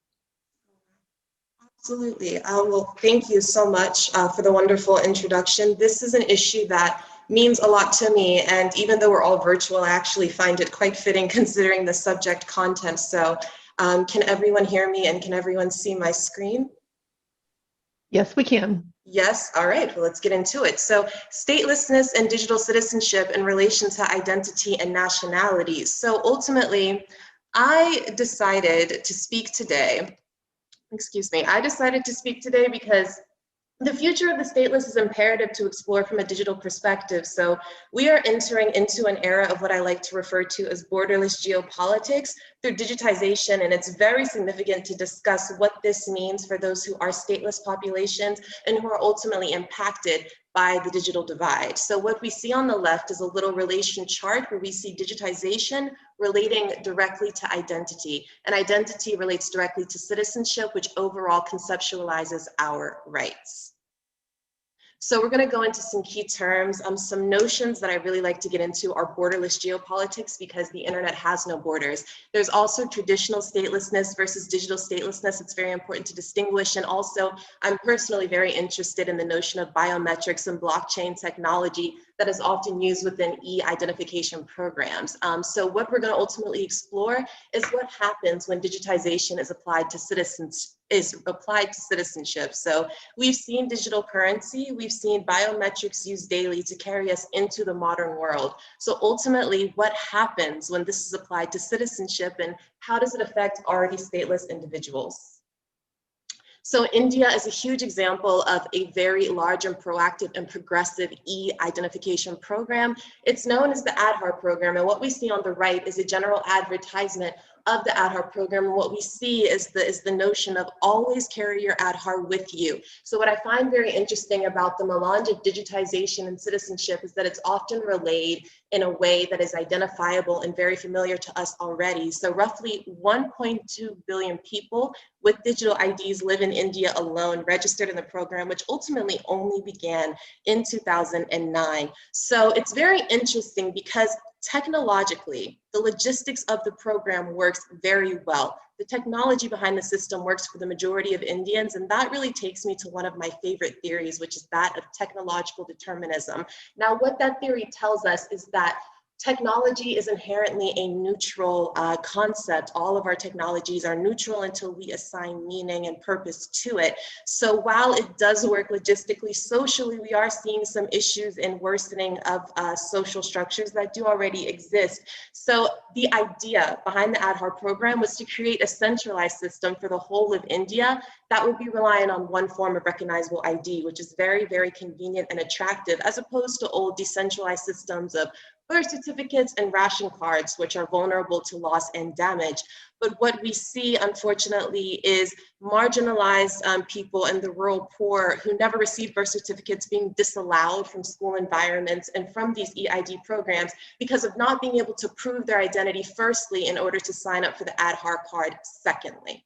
Absolutely. Well, thank you so much for the wonderful introduction. This is an issue that means a lot to me, and even though we're all virtual, I actually find it quite fitting considering the subject content. So can everyone hear me, and can everyone see my screen? Yes, we can. Yes, all right, well, let's get into it. So statelessness and digital citizenship in relation to identity and nationality. So ultimately, I decided to speak today. I decided to speak today because the future of the stateless is imperative to explore from a digital perspective. So we are entering into an era of what I like to refer to as borderless geopolitics through digitization, and it's very significant to discuss what this means for those who are stateless populations and who are ultimately impacted by the digital divide. So what we see on the left is a little relation chart where we see digitization relating directly to identity, and identity relates directly to citizenship, which overall conceptualizes our rights. So we're going to go into some key terms. Some notions that I really like to get into are borderless geopolitics, because the internet has no borders. There's also traditional statelessness versus digital statelessness. It's very important to distinguish. And also, I'm personally very interested in the notion of biometrics and blockchain technology that is often used within e-identification programs. So what we're going to ultimately explore is what happens when digitization is applied to citizenship. So we've seen digital currency, we've seen biometrics used daily to carry us into the modern world. So ultimately, what happens when this is applied to citizenship, and how does it affect already stateless individuals? So India is a huge example of a very large and proactive and progressive e-identification program. It's known as the Adhaar Program, and what we see on the right is a general advertisement of the Adhaar Program. And what we see is the notion of always carry your Adhaar with you. So what I find very interesting about the melange of digitization and citizenship is that it's often relayed in a way that is identifiable and very familiar to us already. So roughly 1.2 billion people with digital IDs live in India alone, registered in the program, which ultimately only began in 2009. So it's very interesting because technologically, the logistics of the program works very well. The technology behind the system works for the majority of Indians, and that really takes me to one of my favorite theories, which is that of technological determinism. Now, what that theory tells us is that technology is inherently a neutral concept. All of our technologies are neutral until we assign meaning and purpose to it. So while it does work logistically, socially, we are seeing some issues in worsening of social structures that do already exist. So the idea behind the Adhaar program was to create a centralized system for the whole of India that would be reliant on one form of recognizable ID, which is very, very convenient and attractive, as opposed to old decentralized systems of birth certificates and ration cards, which are vulnerable to loss and damage. But what we see, unfortunately, is marginalized people and the rural poor who never received birth certificates being disallowed from school environments and from these EID programs because of not being able to prove their identity, firstly, in order to sign up for the Adhaar card, secondly.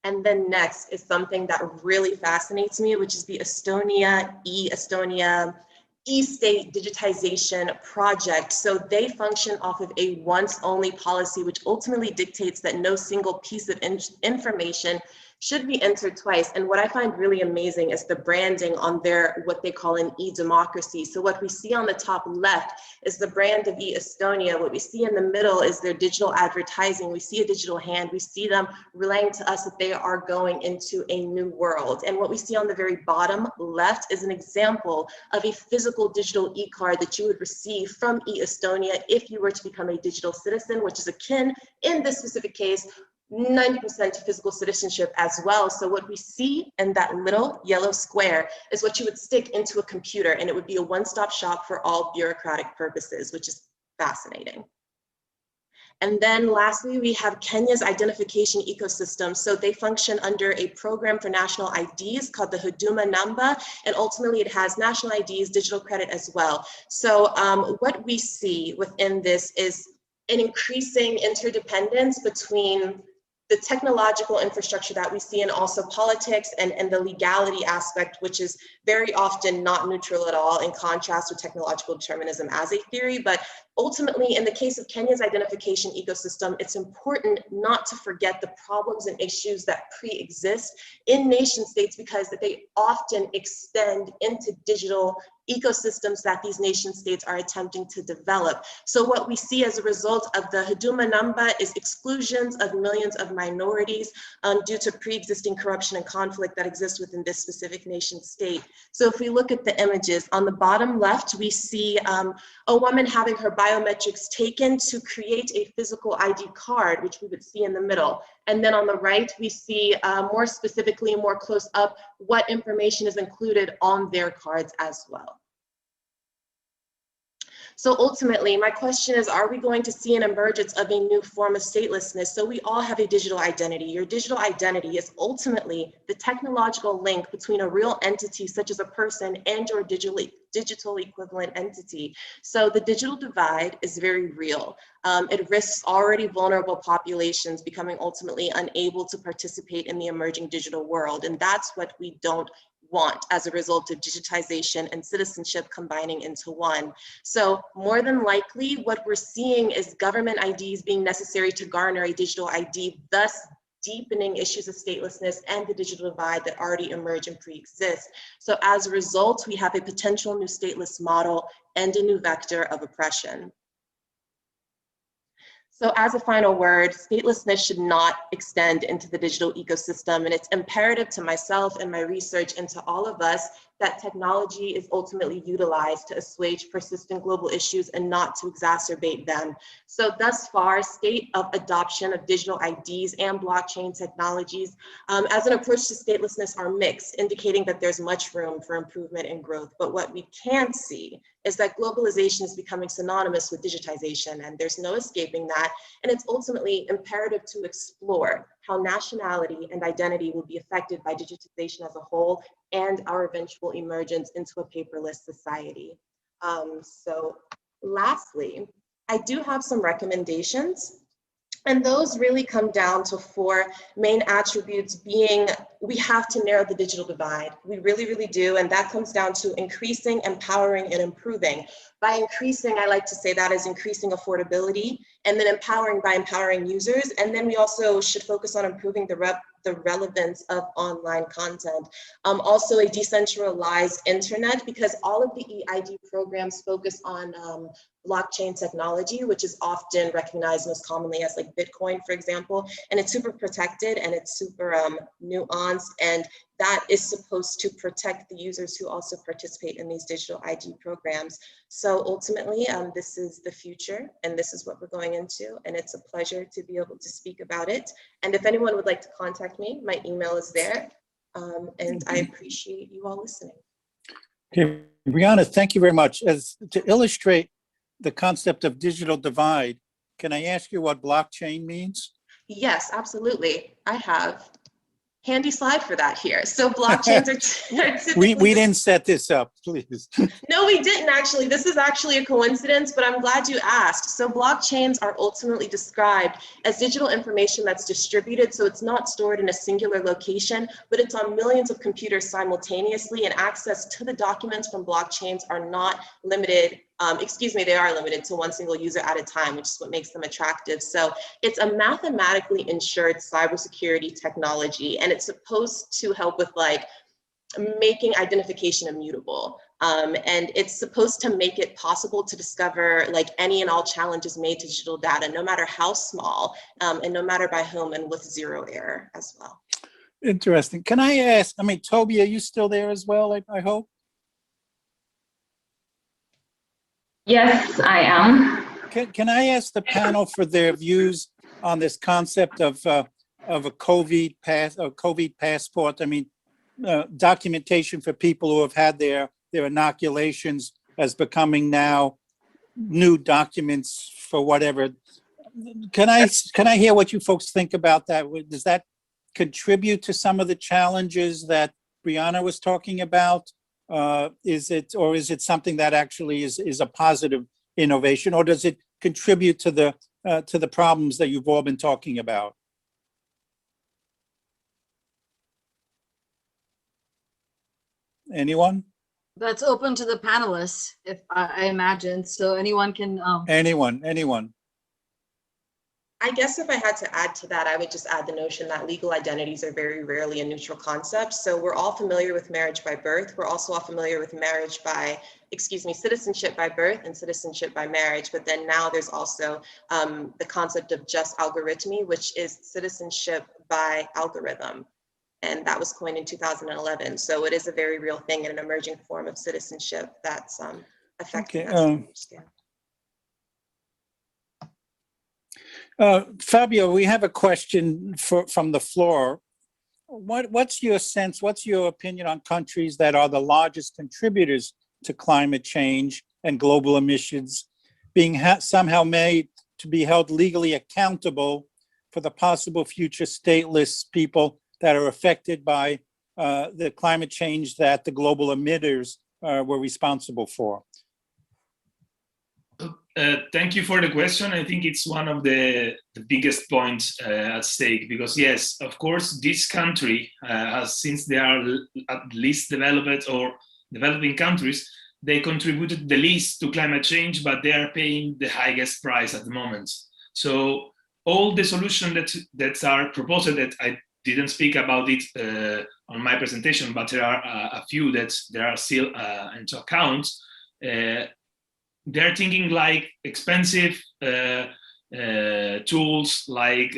And then next is something that really fascinates me, which is the Estonia e-state digitization project. So they function off of a once-only policy, which ultimately dictates that no single piece of information should be entered twice. And what I find really amazing is the branding on their, what they call an e-democracy. So what we see on the top left is the brand of e-Estonia. What we see in the middle is their digital advertising. We see a digital hand. We see them relaying to us that they are going into a new world. And what we see on the very bottom left is an example of a physical digital e-card that you would receive from e-Estonia if you were to become a digital citizen, which is akin, in this specific case, 90% to physical citizenship as well. So what we see in that little yellow square is what you would stick into a computer, and it would be a one-stop shop for all bureaucratic purposes, which is fascinating. And then lastly, we have Kenya's identification ecosystem. So they function under a program for national IDs called the Huduma Namba, and ultimately it has national IDs, digital credit as well. So what we see within this is an increasing interdependence between the technological infrastructure that we see, and also politics and the legality aspect, which is very often not neutral at all, in contrast with technological determinism as a theory. But ultimately, in the case of Kenya's identification ecosystem, it's important not to forget the problems and issues that pre-exist in nation states, because they often extend into digital ecosystems that these nation states are attempting to develop. So what we see as a result of the Huduma Namba is exclusions of millions of minorities due to pre-existing corruption and conflict that exists within this specific nation state. So if we look at the images, on the bottom left, we see a woman having her biometrics taken to create a physical ID card, which we would see in the middle. And then on the right, we see more specifically, more close up, what information is included on their cards as well. So ultimately, my question is, are we going to see an emergence of a new form of statelessness? So we all have a digital identity. Your digital identity is ultimately the technological link between a real entity, such as a person, and your digital equivalent entity. So the digital divide is very real. It risks already vulnerable populations becoming ultimately unable to participate in the emerging digital world. And that's what we don't want as a result of digitization and citizenship combining into one. So more than likely, what we're seeing is government IDs being necessary to garner a digital ID, thus deepening issues of statelessness and the digital divide that already emerge and pre-exist. So as a result, we have a potential new stateless model and a new vector of oppression. So as a final word, statelessness should not extend into the digital ecosystem, and it's imperative to myself and my research and to all of us that technology is ultimately utilized to assuage persistent global issues and not to exacerbate them. So thus far, state of adoption of digital IDs and blockchain technologies as an approach to statelessness are mixed, indicating that there's much room for improvement and growth. But what we can see is that globalization is becoming synonymous with digitization, and there's no escaping that. And it's ultimately imperative to explore how nationality and identity will be affected by digitization as a whole and our eventual emergence into a paperless society. So lastly, I do have some recommendations And those really come down to four main attributes being, we have to narrow the digital divide. We really, really do. And that comes down to increasing, empowering, and improving. By increasing, I like to say that is increasing affordability, and then empowering by empowering users. And then we also should focus on improving the relevance of online content. Also a decentralized internet, because all of the EID programs focus on blockchain technology, which is often recognized most commonly as like Bitcoin, for example, and it's super protected and it's super nuanced, and that is supposed to protect the users who also participate in these digital ID programs. So ultimately, this is the future, and this is what we're going into, and it's a pleasure to be able to speak about it. And if anyone would like to contact me, my email is there, and I appreciate you all listening. Okay, Brianna, thank you very much. As to illustrate the concept of digital divide, can I ask you what blockchain means? Yes, absolutely. I have handy slide for that here. So blockchains are typically... We didn't set this up, please. No, we didn't actually. This is actually a coincidence, but I'm glad you asked. So blockchains are ultimately described as digital information that's distributed. So it's not stored in a singular location, but it's on millions of computers simultaneously, and access to the documents from blockchains are not limited. They are limited to one single user at a time, which is what makes them attractive. So it's a mathematically ensured cybersecurity technology, and it's supposed to help with like making identification immutable. And it's supposed to make it possible to discover like any and all challenges made to digital data, no matter how small, and no matter by whom, and with zero error as well. Interesting. Can I ask, Toby, are you still there as well, I hope? Yes, I am. Can I ask the panel for their views on this concept of a COVID passport? Documentation for people who have had their inoculations as becoming now new documents for whatever. Can I hear what you folks think about that? Does that contribute to some of the challenges that Brianna was talking about? Is it something that actually is a positive innovation, or does it contribute to the problems that you've all been talking about? Anyone? That's open to the panelists, if I imagine. So anyone can. Anyone. I guess if I had to add to that, I would just add the notion that legal identities are very rarely a neutral concept. So we're all familiar with marriage by birth. We're also all familiar with citizenship by birth and citizenship by marriage. But then now there's also the concept of just algorithmy, which is citizenship by algorithm. And that was coined in 2011. So it is a very real thing and an emerging form of citizenship that's affecting us to understand. Fabio, we have a question from the floor. What's your sense, what's your opinion on countries that are the largest contributors to climate change and global emissions being somehow made to be held legally accountable for the possible future stateless people that are affected by the climate change that the global emitters were responsible for? Thank you for the question. I think it's one of the biggest points at stake, because yes, of course, this country has, since they are at least developed or developing countries, they contributed the least to climate change, but they are paying the highest price at the moment. So all the solutions that are proposed, that I didn't speak about it on my presentation, but there are a few that there are still into account. They're thinking like expensive tools, like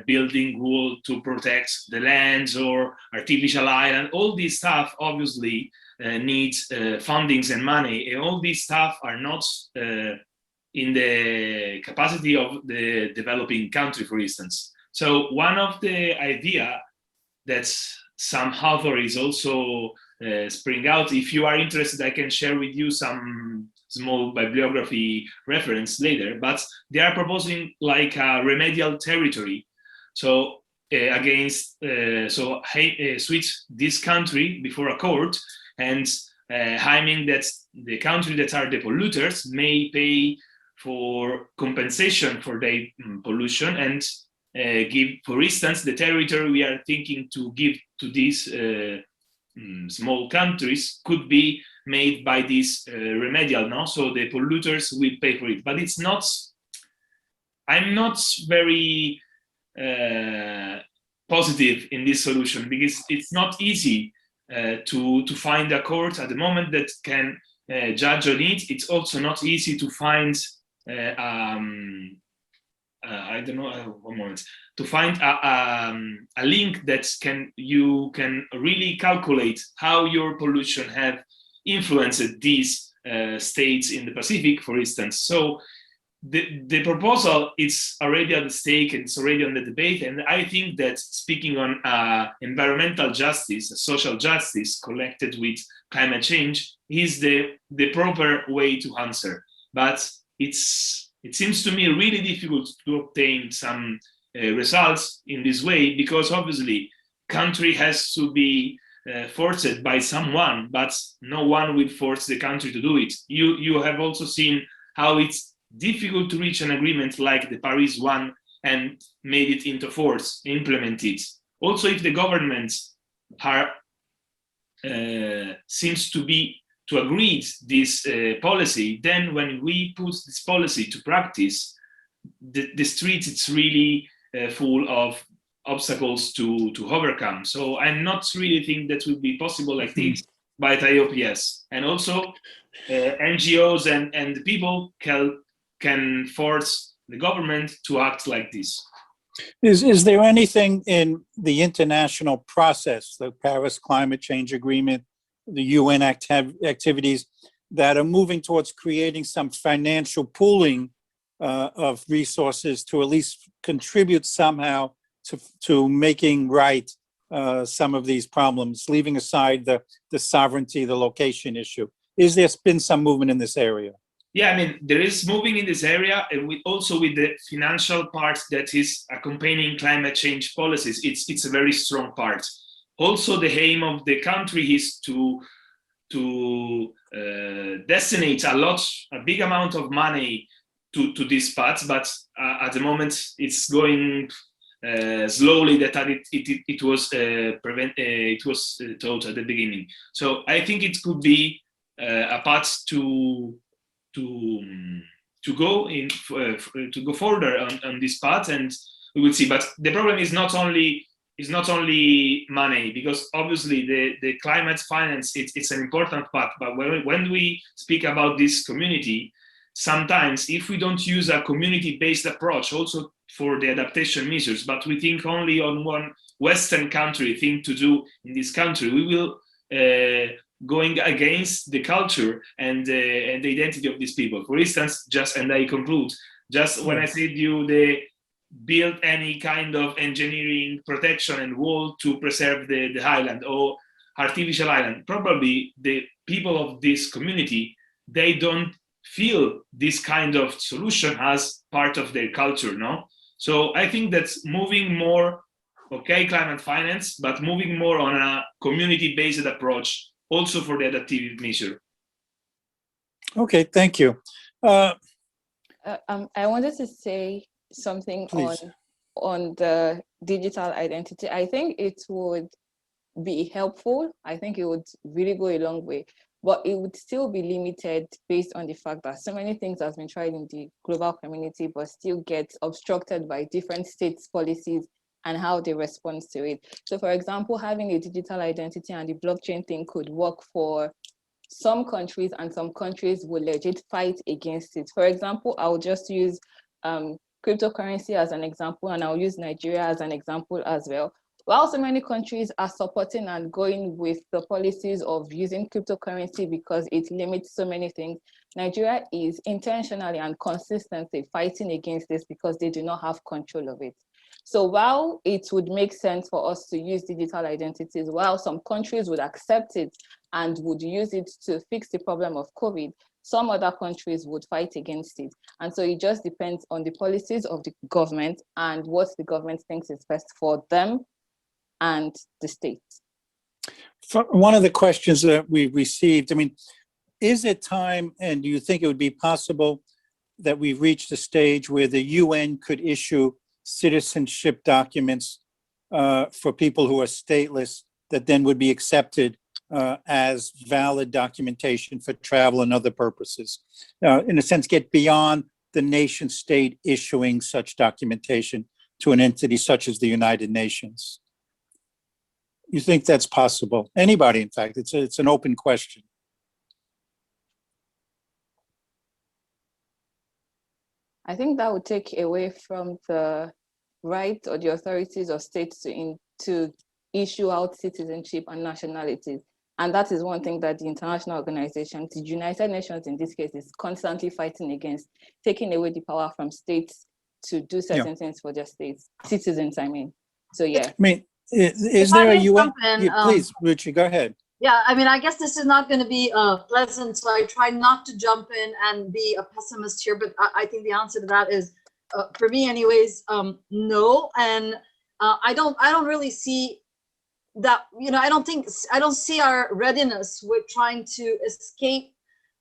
building wall to protect the lands or artificial island. All this stuff obviously needs fundings and money, and all these stuff are not in the capacity of the developing country, for instance. So one of the idea that some author is also spring out, if you are interested, I can share with you some small bibliography reference later, but they are proposing like a remedial territory. So switch this country before a court, and I mean that the country that are the polluters may pay for compensation for their pollution and give, for instance, the territory we are thinking to give to these small countries could be made by this remedial, no? So the polluters will pay for it. But it's not, I'm not very positive in this solution, because it's not easy to find a court at the moment that can judge on it. It's also not easy to find I don't know, one moment, to find a link that you can really calculate how your pollution have influenced these states in the Pacific, for instance. So the proposal is already at the stake and it's already on the debate. And I think that speaking on environmental justice, social justice connected with climate change is the proper way to answer. But it seems to me really difficult to obtain some results in this way, because obviously country has to be forced by someone, but no one will force the country to do it. You have also seen how it's difficult to reach an agreement like the Paris one and made it into force, implement it. Also, if the governments are seems to agree this policy, then when we put this policy to practice, the streets, it's really full of obstacles to overcome. So I'm not really think that will be possible like this, but I hope yes. And also NGOs and the people can force the government to act like this. Is there anything in the international process, the Paris Climate Change Agreement, the UN activities that are moving towards creating some financial pooling of resources to at least contribute somehow to making right some of these problems, leaving aside the sovereignty, the location issue? Is there been some movement in this area? Yeah, I mean, there is moving in this area, and also with the financial part that is accompanying climate change policies, it's a very strong part. Also, the aim of the country is to destinate a big amount of money to these parts, but at the moment it's going slowly. That it was told at the beginning. So I think it could be a path to go further on this path, and we will see. But the problem is not only money, because obviously the climate finance it's an important part. But when we speak about this community, sometimes if we don't use a community-based approach also for the adaptation measures, but we think only on one Western country thing to do in this country, we will going against the culture and the identity of these people. For instance, and I conclude, when I said they build any kind of engineering protection and wall to preserve the island or artificial island, probably the people of this community, they don't feel this kind of solution as part of their culture, no? So I think that's moving more, okay, climate finance, but moving more on a community-based approach also for the adaptive measure. Okay, thank you. I wanted to say something on the digital identity. I think it would be helpful. I think it would really go a long way, but it would still be limited based on the fact that so many things have been tried in the global community, but still get obstructed by different states' policies and how they respond to it. So for example, having a digital identity and the blockchain thing could work for some countries, and some countries will legit fight against it. For example, I'll just use cryptocurrency as an example, and I'll use Nigeria as an example as well. While so many countries are supporting and going with the policies of using cryptocurrency because it limits so many things, Nigeria is intentionally and consistently fighting against this because they do not have control of it. So while it would make sense for us to use digital identities, while some countries would accept it and would use it to fix the problem of COVID, some other countries would fight against it. And so it just depends on the policies of the government and what the government thinks is best for them and the state. One of the questions that we received, I mean, is it time, and do you think it would be possible that we've reached a stage where the UN could issue citizenship documents for people who are stateless that then would be accepted as valid documentation for travel and other purposes. In a sense, get beyond the nation state issuing such documentation to an entity such as the United Nations. You think that's possible? Anybody, in fact, it's an open question. I think that would take away from the right or the authorities of states to issue out citizenship and nationalities. And that is one thing that the international organization, the United Nations in this case, is constantly fighting against, taking away the power from states to do certain things for their states, citizens, I mean. So yeah. I mean, is there a UN? Please, Ruchi, go ahead. Yeah, I mean, I guess this is not going to be pleasant, so I try not to jump in and be a pessimist here, but I think the answer to that is, for me anyways, no. And I don't really see that, you know, I don't see our readiness with trying to escape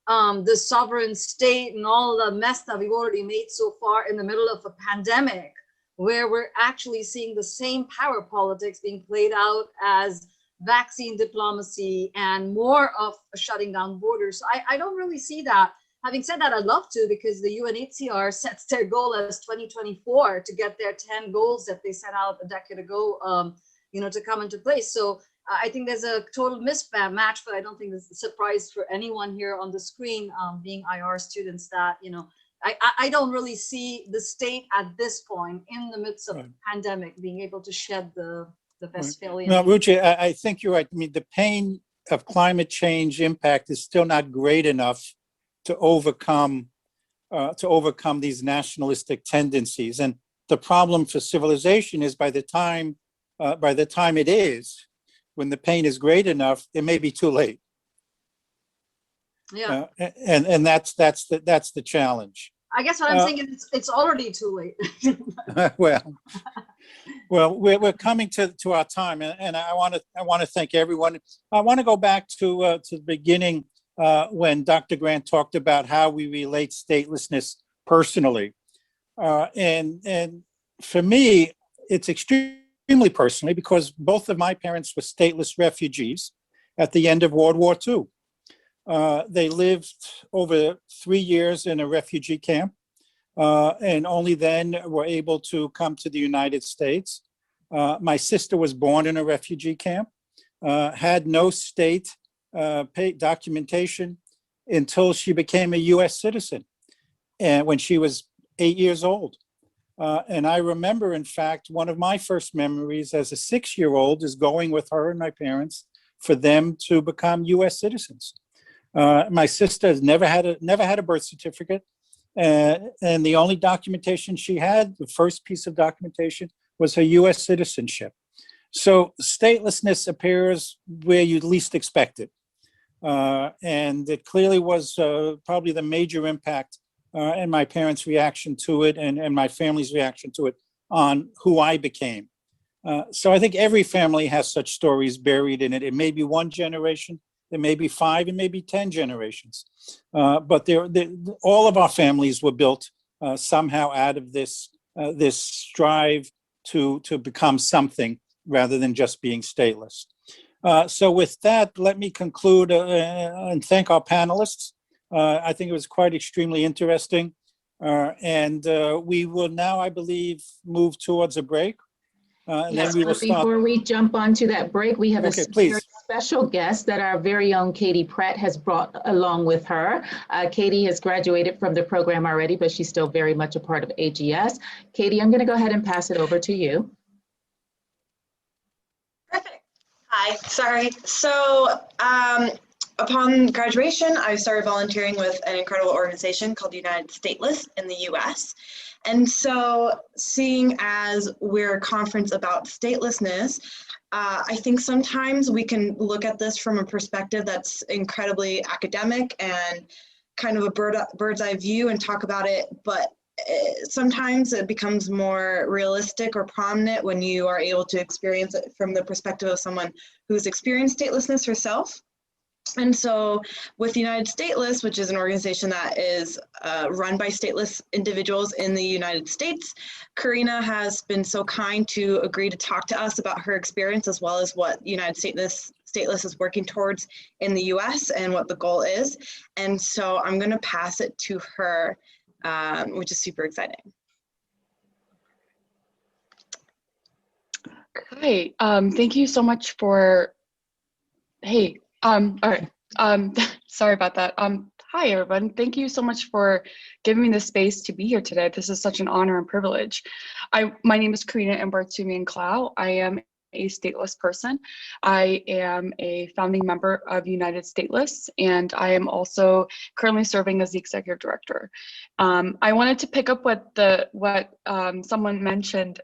the sovereign state and all the mess that we've already made so far in the middle of a pandemic, where we're actually seeing the same power politics being played out as vaccine diplomacy and more of shutting down borders. So I don't really see that. Having said that, I'd love to, because the UNHCR sets their goal as 2024 to get their 10 goals that they set out a decade ago, you know, to come into place. So I think there's a total mismatch, but I don't think it's a surprise for anyone here on the screen, being IR students, that, you know, I don't really see the state at this point in the midst of a pandemic being able to shed the Westphalian. No, Ruchi, I think you're right. I mean, the pain of climate change impact is still not great enough to overcome these nationalistic tendencies. And the problem for civilization is by the time it is, when the pain is great enough, it may be too late. Yeah. And that's the challenge. I guess what I'm saying is it's already too late. Well, we're coming to our time, and I want to thank everyone. I want to go back to the beginning when Dr. Grant talked about how we relate statelessness personally, and for me, it's extremely personally, because both of my parents were stateless refugees at the end of World War II. They lived over 3 years in a refugee camp, and only then were able to come to the United States. My sister was born in a refugee camp, had no state documentation until she became a US citizen, and when she was 8 years old. And I remember, in fact, one of my first memories as a 6-year-old is going with her and my parents for them to become US citizens. My sister has never had a birth certificate, and the only documentation she had, the first piece of documentation, was her US citizenship. So statelessness appears where you'd least expect it. And it clearly was probably the major impact in my parents' reaction to it, and my family's reaction to it on who I became. So I think every family has such stories buried in it. It may be one generation, it may be 5, it may be 10 generations. But all of our families were built somehow out of this strive to become something rather than just being stateless. So with that, let me conclude and thank our panelists. I think it was quite extremely interesting. And we will now, I believe, move towards a break. And yes, then we will but before we jump onto that break, we have a very special guest that our very own Katie Pratt has brought along with her. Katie has graduated from the program already, but she's still very much a part of AGS. Katie, I'm going to go ahead and pass it over to you. Perfect. Hi, sorry. So upon graduation, I started volunteering with an incredible organization called United Stateless in the US. And so seeing as we're a conference about statelessness, I think sometimes we can look at this from a perspective that's incredibly academic and kind of a bird's eye view and talk about it, but sometimes it becomes more realistic or prominent when you are able to experience it from the perspective of someone who's experienced statelessness herself. And so with United Stateless, which is an organization that is run by stateless individuals in the United States, Karina has been so kind to agree to talk to us about her experience, as well as what United Stateless is working towards in the US and what the goal is. And so I'm going to pass it to her, which is super exciting. Hi, thank you so much for, hey, all right, sorry about that. Hi everyone, thank you so much for giving me the space to be here today. This is such an honor and privilege. My name is Karina Mbartsumian-Clow. I am a stateless person. I am a founding member of United Stateless, and I am also currently serving as the executive director. I wanted to pick up what someone mentioned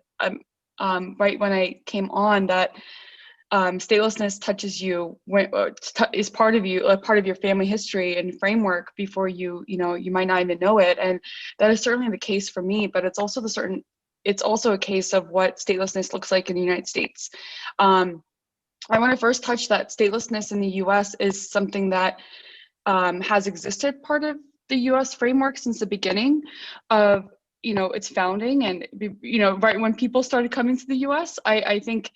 right when I came on, that statelessness touches you, is part of you, part of your family history and framework before you might not even know it. And that is certainly the case for me, but it's also a case of what statelessness looks like in the United States. I want to first touch that statelessness in the US is something that has existed part of the US framework since the beginning of its founding, and right when people started coming to the US. I think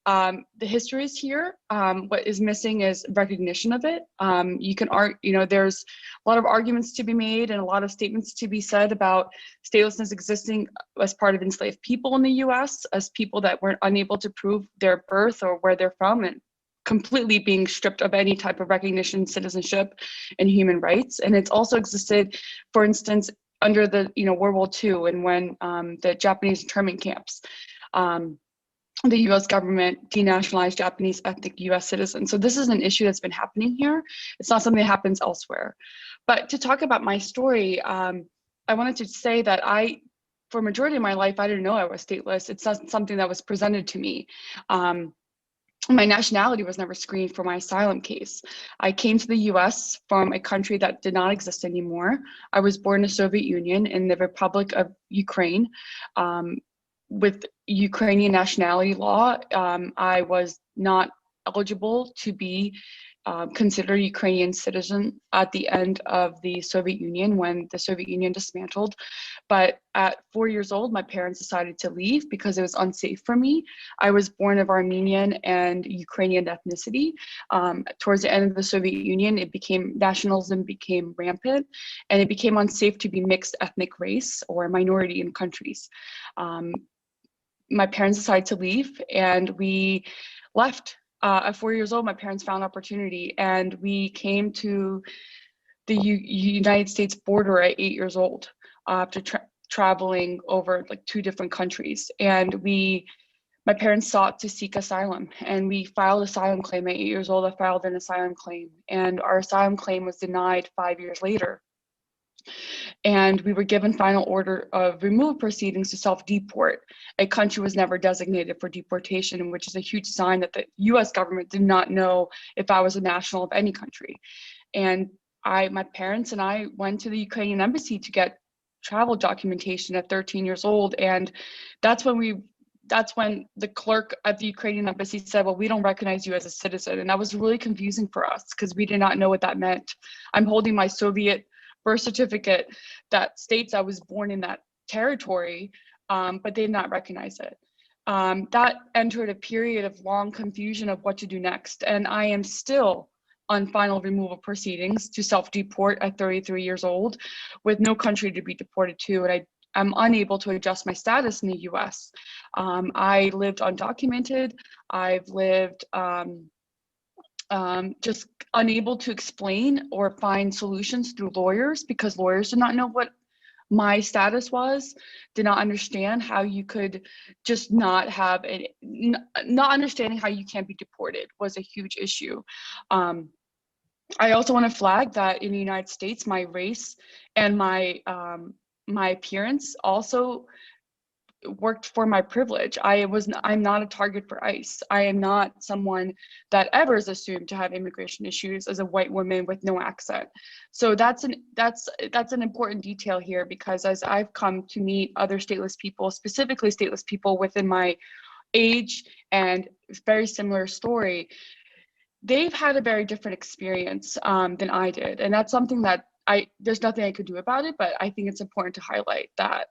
the history is here. What is missing is recognition of it. There's a lot of arguments to be made and a lot of statements to be said about statelessness existing as part of enslaved people in the US, as people that were unable to prove their birth or where they're from, and completely being stripped of any type of recognition, citizenship, and human rights. And it's also existed, for instance, under the World War II, and when the Japanese internment camps, the US government denationalized Japanese ethnic US citizens. So this is an issue that's been happening here. It's not something that happens elsewhere. But to talk about my story, I wanted to say that for a majority of my life, I didn't know I was stateless. It's not something that was presented to me. My nationality was never screened for my asylum case. I came to the US from a country that did not exist anymore. I was born in the Soviet Union in the Republic of Ukraine. With Ukrainian nationality law, I was not eligible to be considered a Ukrainian citizen at the end of the Soviet Union, when the Soviet Union dismantled. But at 4 years old, my parents decided to leave because it was unsafe for me. I was born of Armenian and Ukrainian ethnicity. Towards the end of the Soviet Union, nationalism became rampant, and it became unsafe to be mixed ethnic race or minority in countries. My parents decided to leave, and we left. At 4 years old, my parents found opportunity, and we came to the United States border at 8 years old after traveling over like 2 different countries. And my parents sought to seek asylum, and we filed an asylum claim at 8 years old. I filed an asylum claim, and our asylum claim was denied 5 years later. And we were given final order of removal proceedings to self-deport. A country was never designated for deportation, which is a huge sign that the US government did not know if I was a national of any country. And my parents and I went to the Ukrainian embassy to get travel documentation at 13 years old. And that's when the clerk at the Ukrainian embassy said, well, we don't recognize you as a citizen. And that was really confusing for us because we did not know what that meant. I'm holding my Soviet birth certificate that states I was born in that territory, but they did not recognize it. That entered a period of long confusion of what to do next. And I am still on final removal proceedings to self-deport at 33 years old with no country to be deported to. And I'm unable to adjust my status in the US. I lived undocumented. I've lived just unable to explain or find solutions through lawyers, because lawyers did not know what my status was, did not understand how you could just not understanding how you can't be deported was a huge issue. I also want to flag that in the United States, my race and my appearance also worked for my privilege. I'm not a target for ICE. I am not someone that ever is assumed to have immigration issues as a white woman with no accent. So that's an important detail here, because as I've come to meet other stateless people, specifically stateless people within my age and very similar story, they've had a very different experience than I did. And that's something that there's nothing I could do about it, but I think it's important to highlight that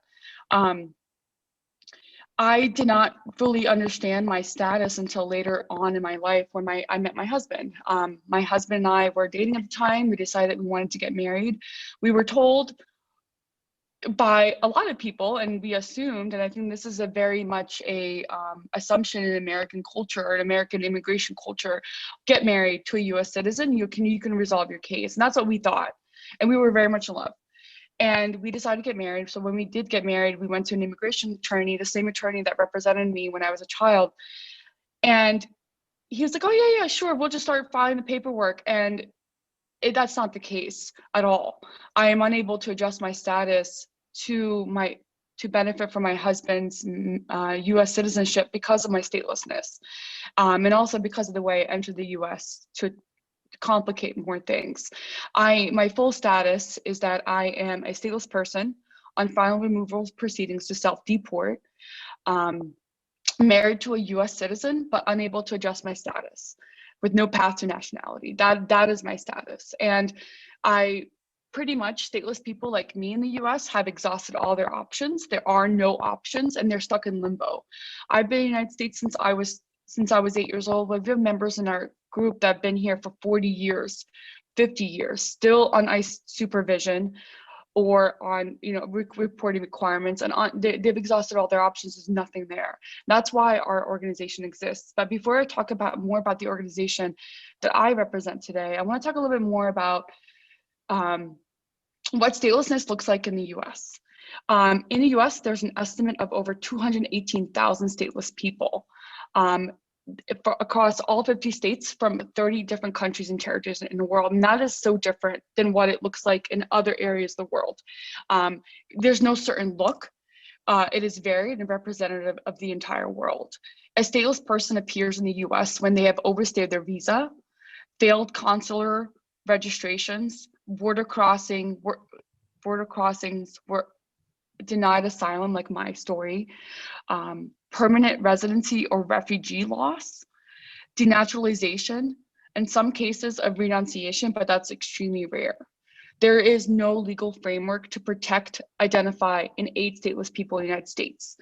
I did not fully understand my status until later on in my life when I met my husband. My husband and I were dating at the time. We decided we wanted to get married. We were told by a lot of people, and we assumed, and I think this is a very much a assumption in American culture or American immigration culture, get married to a US citizen, you can resolve your case. And that's what we thought. And we were very much in love. And we decided to get married. So when we did get married, we went to an immigration attorney, the same attorney that represented me when I was a child. And he was like, oh yeah, sure, we'll just start filing the paperwork. And that's not the case at all. I am unable to adjust my status to benefit from my husband's US citizenship because of my statelessness. And also because of the way I entered the US to complicate more things. My full status is that I am a stateless person on final removal proceedings to self-deport, married to a US citizen, but unable to adjust my status with no path to nationality. That is my status. And pretty much stateless people like me in the US have exhausted all their options. There are no options and they're stuck in limbo. I've been in the United States since I was 8 years old. We have members in our group that have been here for 40 years, 50 years, still on ICE supervision or on reporting requirements, and they've exhausted all their options. There's nothing there. That's why our organization exists. But before I talk more about the organization that I represent today, I want to talk a little bit more about what statelessness looks like in the US. In the US, there's an estimate of over 218,000 stateless people across all 50 states from 30 different countries and territories in the world. And that is so different than what it looks like in other areas of the world. There's no certain look. It is varied and representative of the entire world. A stateless person appears in the US when they have overstayed their visa, failed consular registrations, border crossings, were denied asylum, like my story, permanent residency or refugee loss, denaturalization, and some cases of renunciation, but that's extremely rare. There is no legal framework to protect, identify, and aid stateless people in the United States.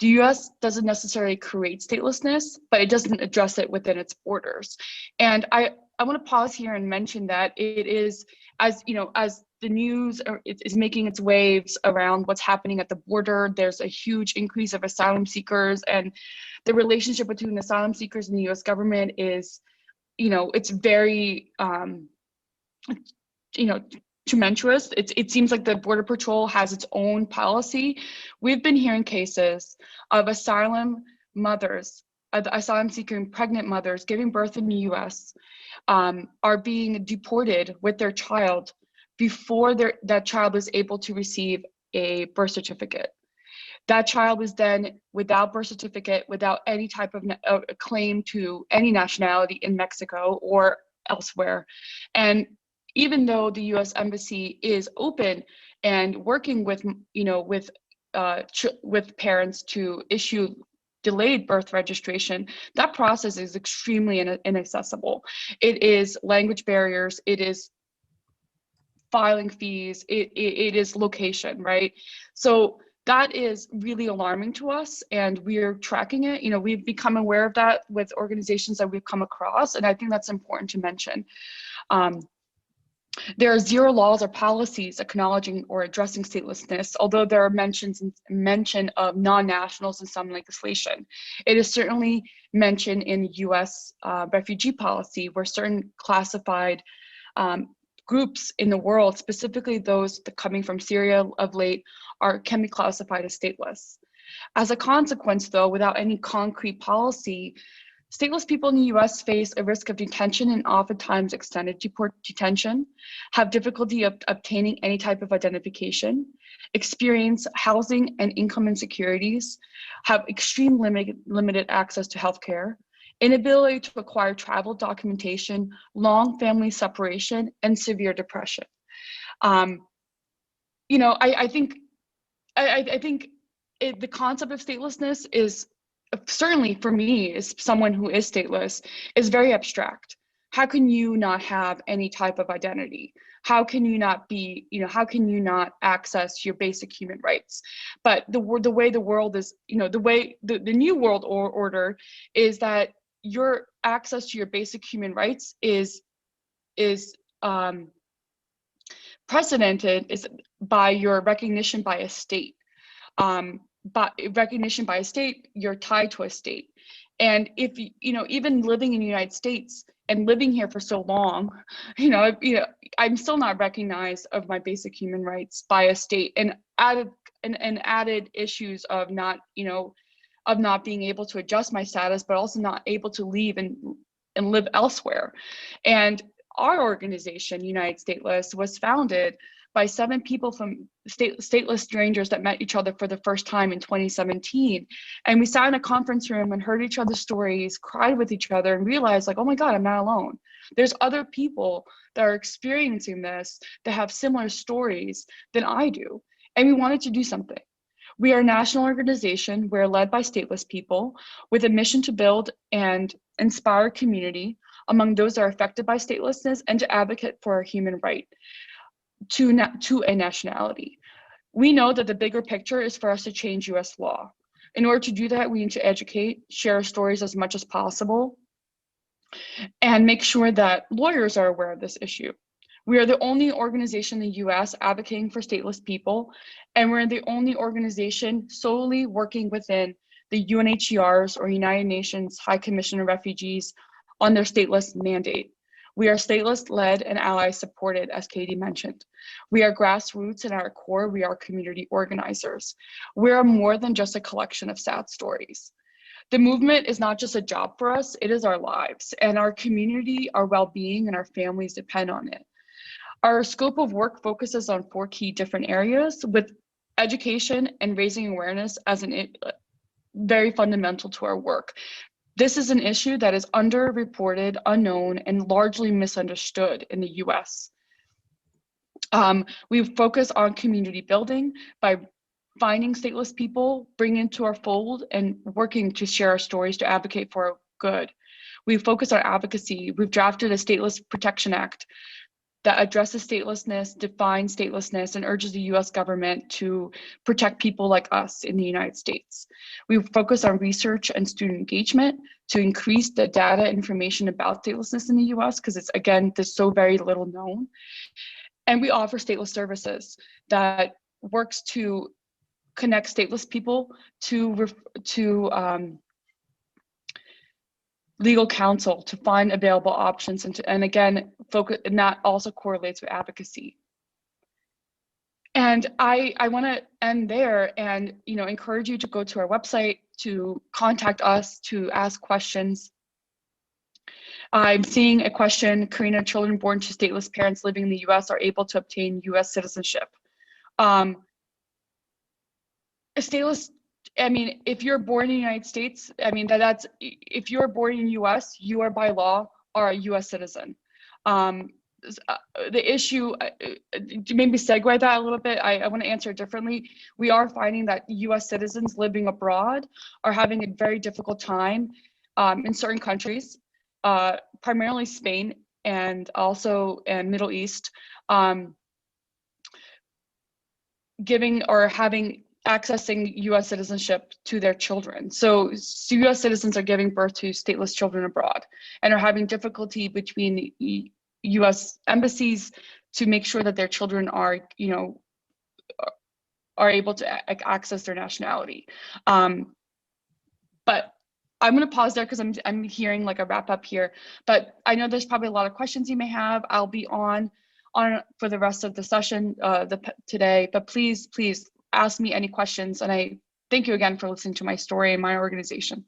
The US doesn't necessarily create statelessness, but it doesn't address it within its borders. And I want to pause here and mention that it is, as the news is making its waves around what's happening at the border, there's a huge increase of asylum seekers, and the relationship between asylum seekers and the US government is, it's very, tumultuous. It seems like the Border Patrol has its own policy. We've been hearing cases of asylum mothers, asylum seeking pregnant mothers giving birth in the US are being deported with their child before that child is able to receive a birth certificate. That child was then without birth certificate, without any type of claim to any nationality in Mexico or elsewhere. And even though the US Embassy is open and working with parents to issue delayed birth registration, that process is extremely inaccessible. It is language barriers, it is filing fees, it is location, right? So that is really alarming to us, and we're tracking it. We've become aware of that with organizations that we've come across, and I think that's important to mention. There are zero laws or policies acknowledging or addressing statelessness, although there are mention of non-nationals in some legislation. It is certainly mentioned in US refugee policy, where certain classified groups in the world, specifically those coming from Syria of late, can be classified as stateless. As a consequence, though, without any concrete policy, stateless people in the US face a risk of detention and oftentimes extended detention, have difficulty obtaining any type of identification, experience housing and income insecurities, have extreme limited access to healthcare, inability to acquire travel documentation, long family separation, and severe depression. I think the concept of statelessness is, certainly for me, as someone who is stateless, is very abstract. how can you not have any type of identity? How can you not be, how can you not access your basic human rights? But the way the world is, the way the new world order is that your access to your basic human rights is precedented is by your recognition by a state. But recognition by a state, you're tied to a state. And if even living in the United States and living here for so long, I'm still not recognized of my basic human rights by a state, and added issues of not being able to adjust my status, but also not able to leave and live elsewhere. And our organization, United Stateless, was founded by 7 people from stateless strangers that met each other for the first time in 2017. And we sat in a conference room and heard each other's stories, cried with each other, and realized, like, oh my God, I'm not alone. There's other people that are experiencing this, that have similar stories than I do. And we wanted to do something. We are a national organization. We're led by stateless people with a mission to build and inspire community among those that are affected by statelessness, and to advocate for a human right to a nationality. We know that the bigger picture is for us to change US law. In order to do that, we need to educate, share our stories as much as possible, and make sure that lawyers are aware of this issue. We are the only organization in the US advocating for stateless people, and we're the only organization solely working within the UNHCR's, or United Nations High Commission on Refugees, on their stateless mandate. We are stateless led and ally supported, as Katie mentioned. We are grassroots in our core. We are community organizers. We are more than just a collection of sad stories. The movement is not just a job for us, it is our lives, and our community, our well-being, and our families depend on it. Our scope of work focuses on 4 key different areas, with education and raising awareness as very fundamental to our work. This is an issue that is underreported, unknown, and largely misunderstood in the US. We focus on community building by finding stateless people, bringing into our fold, and working to share our stories to advocate for our good. We focus on advocacy. We've drafted a Stateless Protection Act that addresses statelessness, defines statelessness, and urges the US government to protect people like us in the United States. We focus on research and student engagement to increase the data information about statelessness in the US, because it's, again, there's so very little known. And we offer stateless services that works to connect stateless people to legal counsel to find available options, and again, focus, and that also correlates with advocacy. And I want to end there and encourage you to go to our website, to contact us, to ask questions. I'm seeing a question: Karina, children born to stateless parents living in the US are able to obtain US citizenship. Stateless, I mean, if you're born in the United States, I mean, if you're born in the US, you are by law are a US citizen. The issue, to maybe segue that a little bit, I want to answer it differently. We are finding that US citizens living abroad are having a very difficult time in certain countries, primarily Spain and also in Middle East, accessing US citizenship to their children. So US citizens are giving birth to stateless children abroad and are having difficulty between US embassies to make sure that their children are able to access their nationality. But I'm going to pause there because I'm hearing like a wrap up here, but I know there's probably a lot of questions you may have. I'll be on for the rest of the session today, but please ask me any questions. And I thank you again for listening to my story and my organization.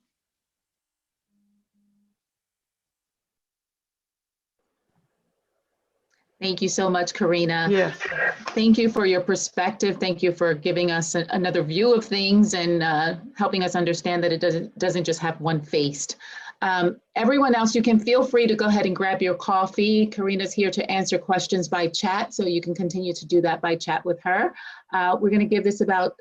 Thank you so much, Karina. Yes. Thank you for your perspective. Thank you for giving us another view of things and helping us understand that it doesn't just have one face. Everyone else, you can feel free to go ahead and grab your coffee. Karina's here to answer questions by chat, so you can continue to do that by chat with her. We're going to give this about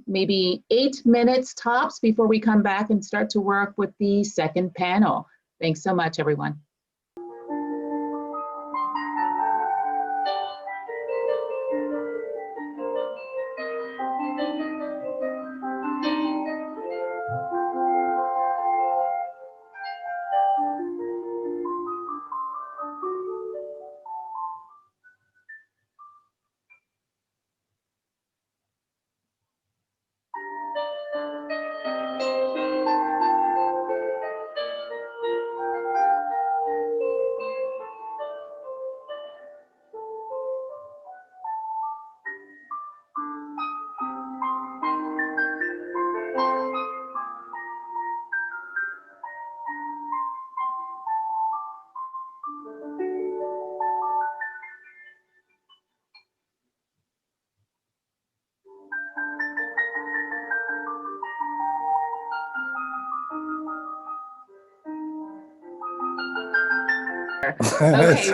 maybe 8 minutes tops before we come back and start to work with the second panel. Thanks so much, everyone. Okay,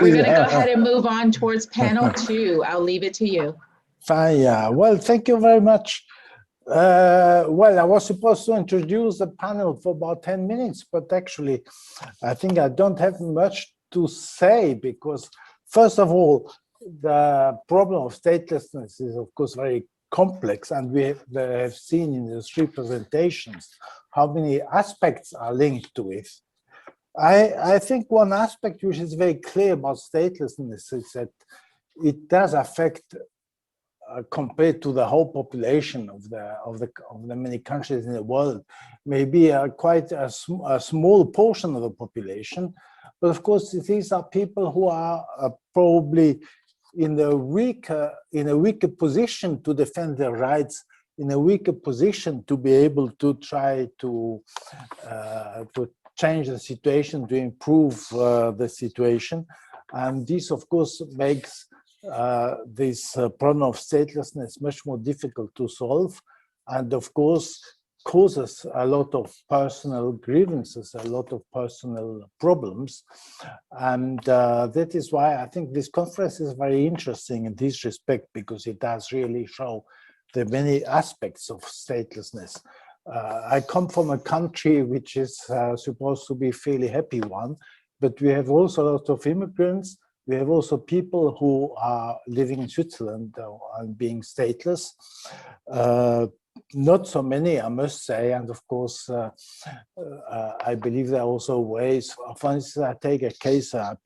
we're going to go ahead and move on towards panel 2. I'll leave it to you. Fine, yeah. Well, thank you very much. Well, I was supposed to introduce the panel for about 10 minutes, but actually, I think I don't have much to say because, first of all, the problem of statelessness is, of course, very complex, and we have seen in the 3 presentations how many aspects are linked to it. I think one aspect which is very clear about statelessness is that it does affect, compared to the whole population of the many countries in the world, maybe quite a small portion of the population. But of course, these are people who are probably in a weaker position to defend their rights, in a weaker position to be able to try to change the situation, to improve the situation. And this, of course, makes this problem of statelessness much more difficult to solve, and of course causes a lot of personal grievances, a lot of personal problems. And that is why I think this conference is very interesting in this respect, because it does really show the many aspects of statelessness. I come from a country which is supposed to be a fairly happy one, but we have also a lot of immigrants. We have also people who are living in Switzerland and being stateless. Not so many, I must say, and of course, I believe there are also ways. For instance, I take a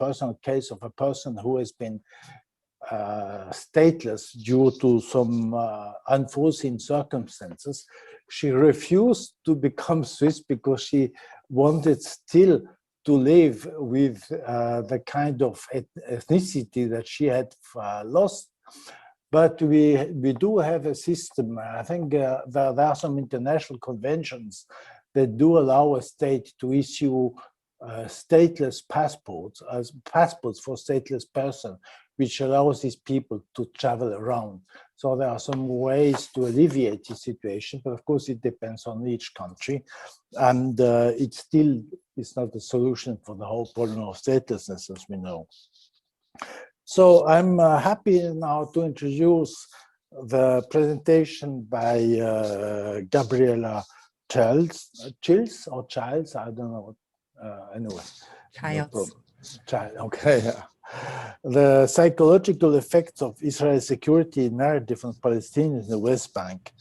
personal case of a person who has been stateless due to some unforeseen circumstances. She refused to become Swiss because she wanted still to live with the kind of ethnicity that she had lost. But we do have a system. I think there are some international conventions that do allow a state to issue stateless passports, as passports for stateless person, which allows these people to travel around. So there are some ways to alleviate the situation, but of course it depends on each country. And it still is not a solution for the whole problem of statelessness, as we know. So I'm happy now to introduce the presentation by Gabriela Childs, I don't know. Anyway. Childs. Child, okay. The psychological effects of Israel's security narrative on Palestinians in the West Bank.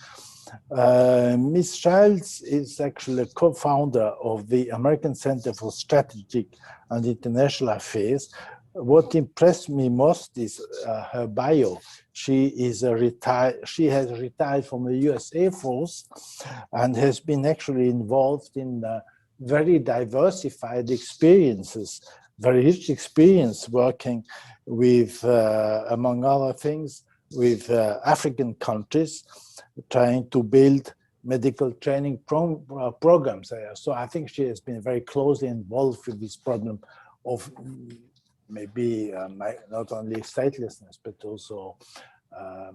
Ms. Childs is actually a co-founder of the American Center for Strategic and International Affairs. What impressed me most is her bio. She has retired from the US Air Force and has been actually involved in very diversified experiences, very rich experience working with, among other things, with African countries, trying to build medical training programs there. So I think she has been very closely involved with this problem of maybe not only statelessness, but also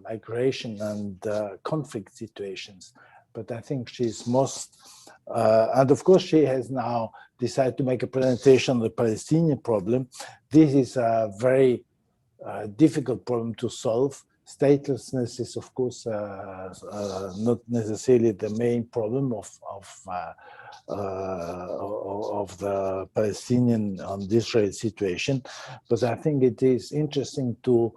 migration and conflict situations. But I think she's most, and of course she has now decided to make a presentation on the Palestinian problem. This is a very difficult problem to solve. Statelessness is, of course, not necessarily the main problem of the Palestinian and Israeli situation, but I think it is interesting to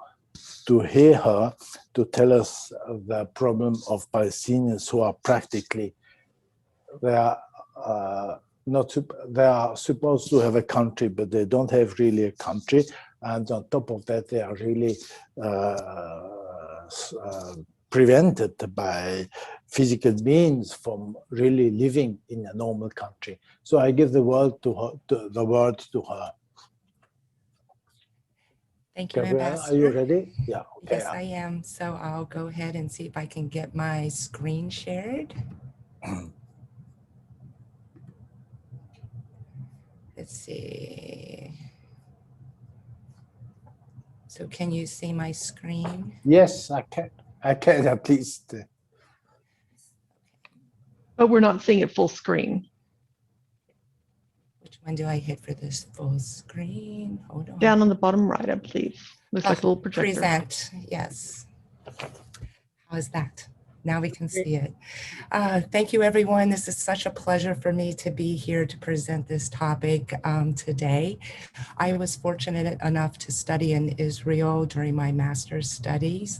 hear her to tell us the problem of Palestinians who are practically, they are supposed to have a country, but they don't have really a country, and on top of that, they are really prevented by physical means from really living in a normal country. So I give the word to her. Thank you, Gabriela, Ambassador. are you ready? Yeah. Okay. Yes, I am. So I'll go ahead and see if I can get my screen shared. Let's see. So can you see my screen? Yes, I can. I can at least. But we're not seeing it full screen. Which one do I hit for this full screen? Hold on. Down on the bottom right, I believe. Looks like a little projector. Present, yes. How is that? Now we can see it. Thank you, everyone. This is such a pleasure for me to be here to present this topic today. I was fortunate enough to study in Israel during my master's studies.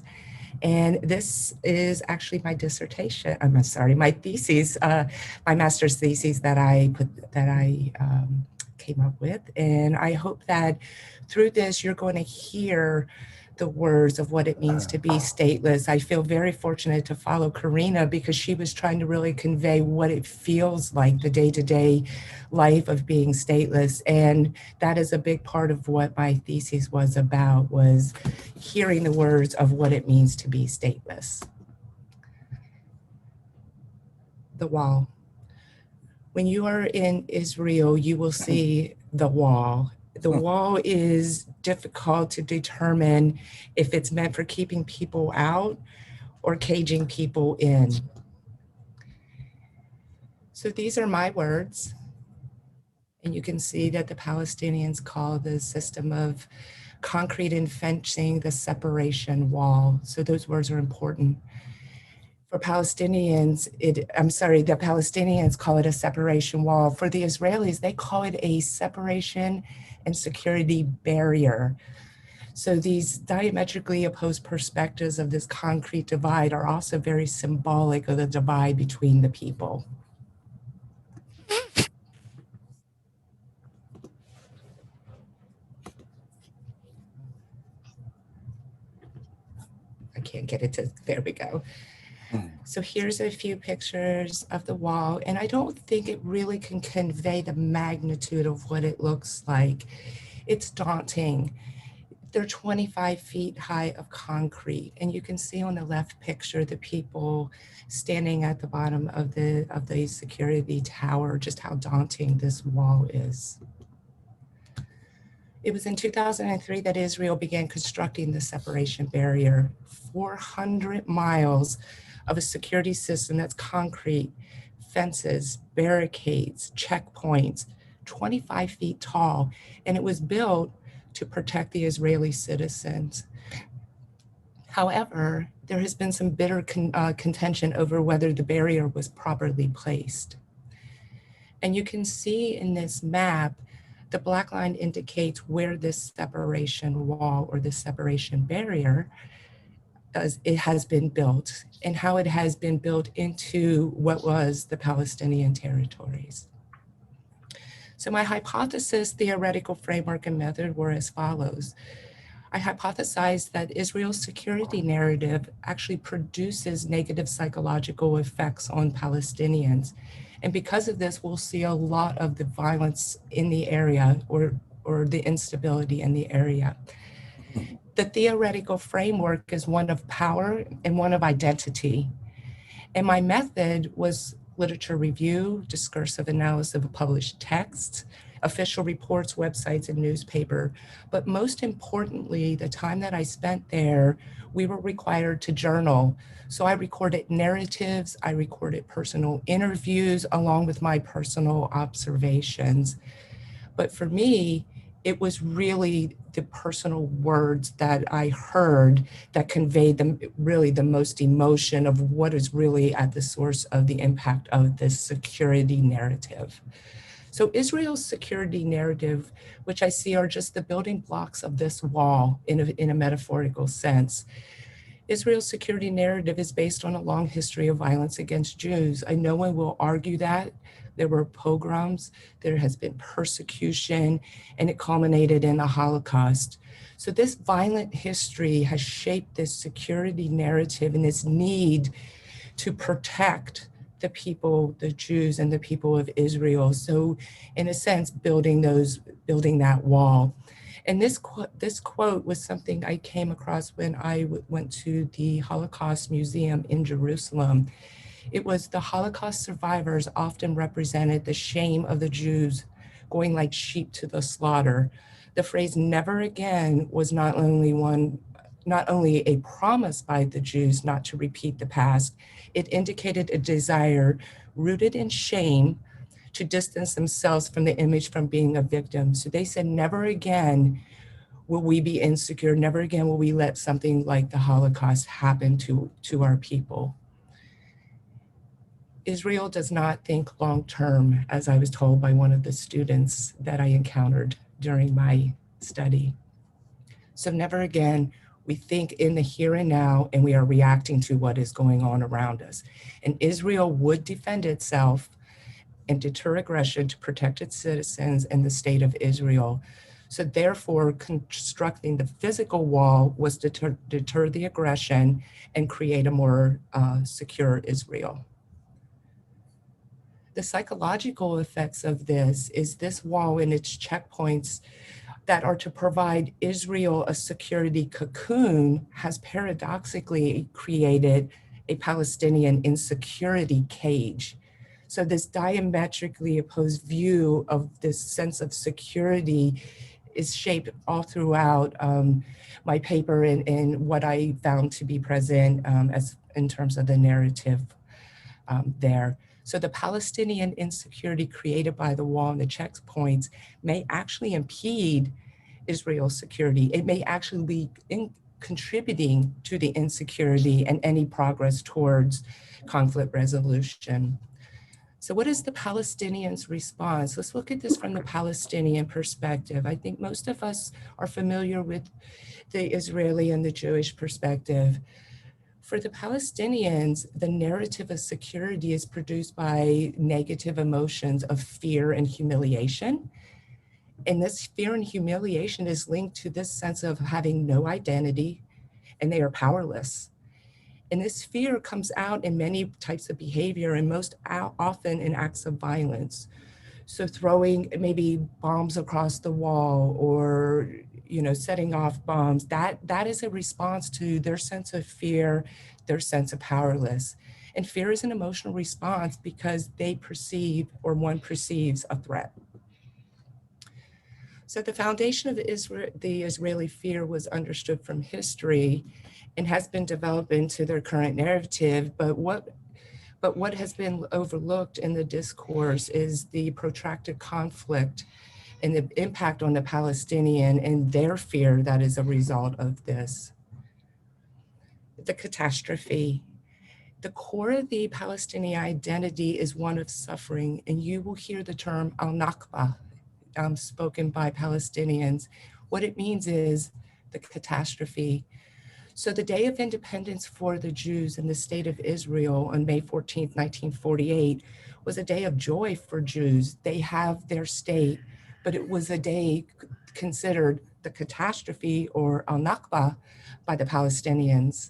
And this is actually my dissertation, my thesis, my master's thesis that I came up with. And I hope that through this, you're going to hear the words of what it means to be stateless. I feel very fortunate to follow Karina because she was trying to really convey what it feels like, the day-to-day life of being stateless. And that is a big part of what my thesis was about, was hearing the words of what it means to be stateless. The wall. When you are in Israel, you will see the wall. The wall is difficult to determine if it's meant for keeping people out or caging people in. So these are my words. And you can see that the Palestinians call the system of concrete and fencing the separation wall. So those words are important. For Palestinians, the Palestinians call it a separation wall. For the Israelis, they call it a separation and security barrier. So these diametrically opposed perspectives of this concrete divide are also very symbolic of the divide between the people. I can't get it to, there we go. So here's a few pictures of the wall, and I don't think it really can convey the magnitude of what it looks like. It's daunting. They're 25 feet high of concrete, and you can see on the left picture the people standing at the bottom of the security tower, just how daunting this wall is. It was in 2003 that Israel began constructing the separation barrier. 400 miles of a security system that's concrete, fences, barricades, checkpoints, 25 feet tall, and it was built to protect the Israeli citizens. However, there has been some bitter contention over whether the barrier was properly placed. And you can see in this map, the black line indicates where this separation wall or this separation barrier it has been built and how it has been built into what was the Palestinian territories. So my hypothesis, theoretical framework, and method were as follows. I hypothesized that Israel's security narrative actually produces negative psychological effects on Palestinians. And because of this, we'll see a lot of the violence in the area or the instability in the area. The theoretical framework is one of power and one of identity. And my method was literature review, discursive analysis of published texts, official reports, websites, and newspaper. But most importantly, the time that I spent there, we were required to journal. So I recorded narratives, I recorded personal interviews along with my personal observations. But for me, it was really the personal words that I heard that conveyed really the most emotion of what is really at the source of the impact of this security narrative. So Israel's security narrative, which I see are just the building blocks of this wall in a metaphorical sense. Israel's security narrative is based on a long history of violence against Jews. No one will argue that. There were pogroms, there has been persecution, and it culminated in the Holocaust. So this violent history has shaped this security narrative and this need to protect the people, the Jews and the people of Israel. So in a sense, building that wall. And this quote was something I came across when I went to the Holocaust Museum in Jerusalem. It was the Holocaust survivors often represented the shame of the Jews going like sheep to the slaughter. The phrase never again was not only a promise by the Jews not to repeat the past, it indicated a desire rooted in shame to distance themselves from the image from being a victim. So they said, never again will we be insecure, never again will we let something like the Holocaust happen to our people. Israel does not think long-term, as I was told by one of the students that I encountered during my study. So never again, we think in the here and now, and we are reacting to what is going on around us. And Israel would defend itself and deter aggression to protect its citizens and the state of Israel. So therefore, constructing the physical wall was to deter the aggression and create a more secure Israel. The psychological effects of this is this wall and its checkpoints that are to provide Israel a security cocoon has paradoxically created a Palestinian insecurity cage. So this diametrically opposed view of this sense of security is shaped all throughout my paper and what I found to be present as in terms of the narrative there. So the Palestinian insecurity created by the wall and the checkpoints may actually impede Israel's security. It may actually be contributing to the insecurity and any progress towards conflict resolution. So what is the Palestinians' response? Let's look at this from the Palestinian perspective. I think most of us are familiar with the Israeli and the Jewish perspective. For the Palestinians, the narrative of security is produced by negative emotions of fear and humiliation. And this fear and humiliation is linked to this sense of having no identity and they are powerless. And this fear comes out in many types of behavior and most often in acts of violence. So throwing maybe bombs across the wall or setting off bombs, that is a response to their sense of fear, their sense of powerless. And fear is an emotional response because they perceive, or one perceives, a threat. So the foundation of the Israeli fear was understood from history and has been developed into their current narrative, but what has been overlooked in the discourse is the protracted conflict and the impact on the Palestinian and their fear that is a result of this. The catastrophe. The core of the Palestinian identity is one of suffering, and you will hear the term al-Nakba spoken by Palestinians. What it means is the catastrophe. So the Day of Independence for the Jews in the state of Israel on May 14th, 1948 was a day of joy for Jews. They have their state, but it was a day considered the catastrophe or al-Nakba by the Palestinians.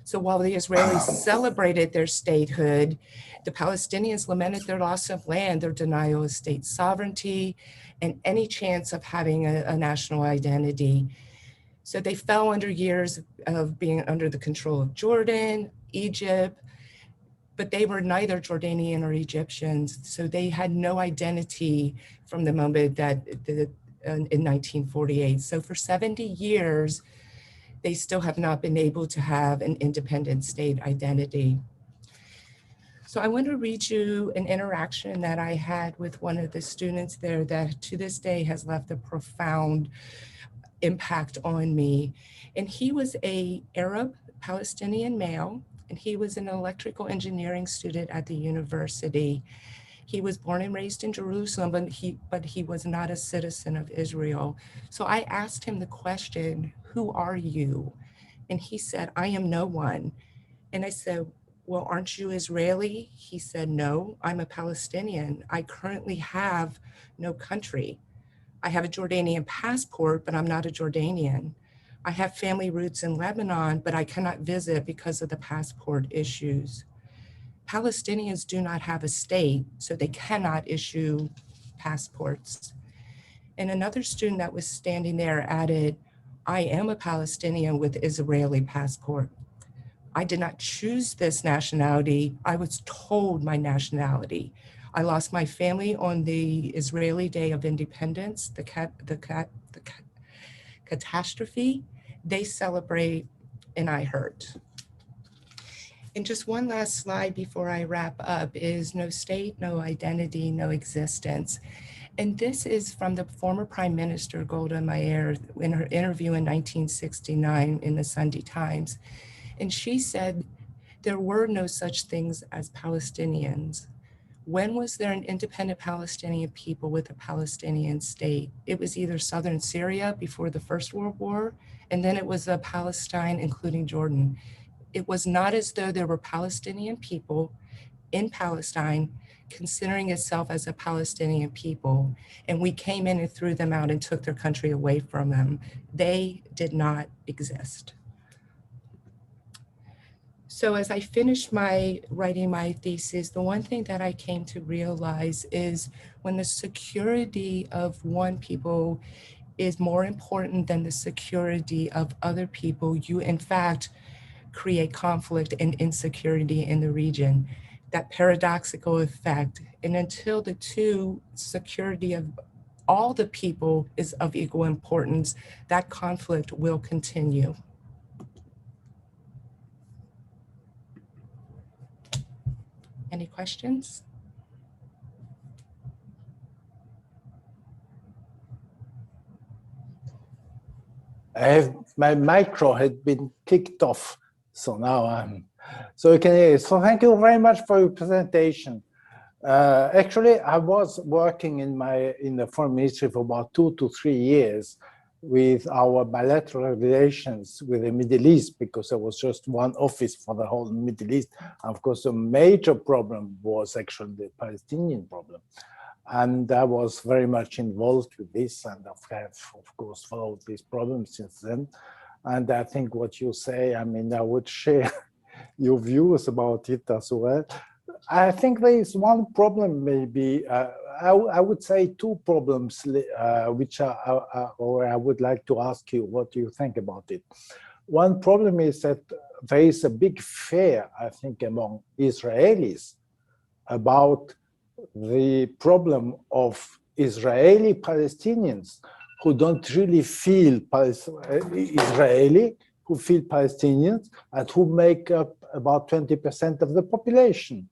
So while the Israelis celebrated their statehood, the Palestinians lamented their loss of land, their denial of state sovereignty, and any chance of having a national identity. So they fell under years of being under the control of Jordan, Egypt, but they were neither Jordanian or Egyptians. So they had no identity from the moment that in 1948. So for 70 years, they still have not been able to have an independent state identity. So I want to read you an interaction that I had with one of the students there that to this day has left a profound impact on me. And he was an Arab Palestinian male, and he was an electrical engineering student at the university. He was born and raised in Jerusalem, but he was not a citizen of Israel. So I asked him the question, who are you? And he said, I am no one. And I said, well, aren't you Israeli? He said, no, I'm a Palestinian. I currently have no country. I have a Jordanian passport, but I'm not a Jordanian. I have family roots in Lebanon, but I cannot visit because of the passport issues. Palestinians do not have a state, so they cannot issue passports. And another student that was standing there added, I am a Palestinian with Israeli passport. I did not choose this nationality. I was told my nationality. I lost my family on the Israeli Day of Independence, the catastrophe. They celebrate and I hurt. And just one last slide before I wrap up is no state, no identity, no existence. And this is from the former Prime Minister Golda Meir in her interview in 1969 in the Sunday Times. And she said, there were no such things as Palestinians. When was there an independent Palestinian people with a Palestinian state? It was either southern Syria before the First World War, and then it was Palestine, including Jordan. It was not as though there were Palestinian people in Palestine considering itself as a Palestinian people, and we came in and threw them out and took their country away from them. They did not exist. So as I finished writing my thesis, the one thing that I came to realize is when the security of one people is more important than the security of other people, you in fact create conflict and insecurity in the region. That paradoxical effect. And until the security of all the people is of equal importance, that conflict will continue. Any questions? My micro had been kicked off, so now so you can hear. So thank you very much for your presentation. Actually, I was working in the Foreign Ministry for about 2 to 3 years with our bilateral relations with the Middle East, because there was just one office for the whole Middle East. And of course, the major problem was actually the Palestinian problem. And I was very much involved with this, and I have, of course, followed this problem since then. And I think what you say, I mean, I would share your views about it as well. I think there is one problem, maybe, I would say 2 problems, which or I would like to ask you what you think about it. One problem is that there is a big fear, I think, among Israelis about the problem of Israeli Palestinians who don't really feel Israeli, who feel Palestinians, and who make up about 20% of the population.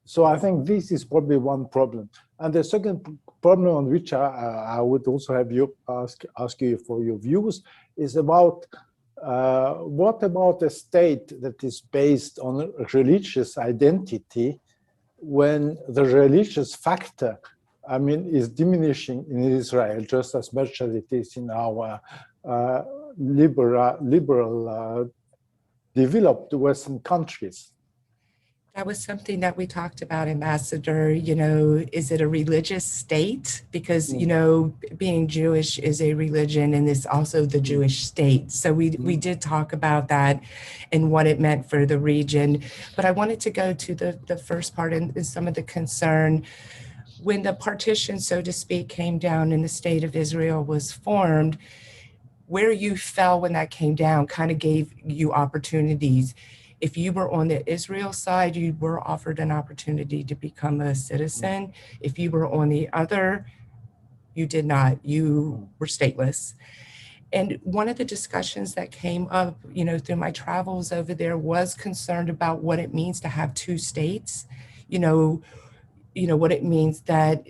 So I think this is probably one problem. And the second problem on which I would also have you ask you for your views is about what about a state that is based on religious identity when the religious factor, I mean, is diminishing in Israel just as much as it is in our liberal developed Western countries. That was something that we talked about, Ambassador. You know, is it a religious state? Because, you know, being Jewish is a religion, and it's also the Jewish state. So we did talk about that and what it meant for the region. But I wanted to go to the first part and some of the concern. When the partition, so to speak, came down and the state of Israel was formed, where you fell when that came down kind of gave you opportunities. If you were on the Israel side, you were offered an opportunity to become a citizen. If you were on the other, you did not. You were stateless. And one of the discussions that came up, you know, through my travels over there was concerned about what it means to have 2 states. You know what it means that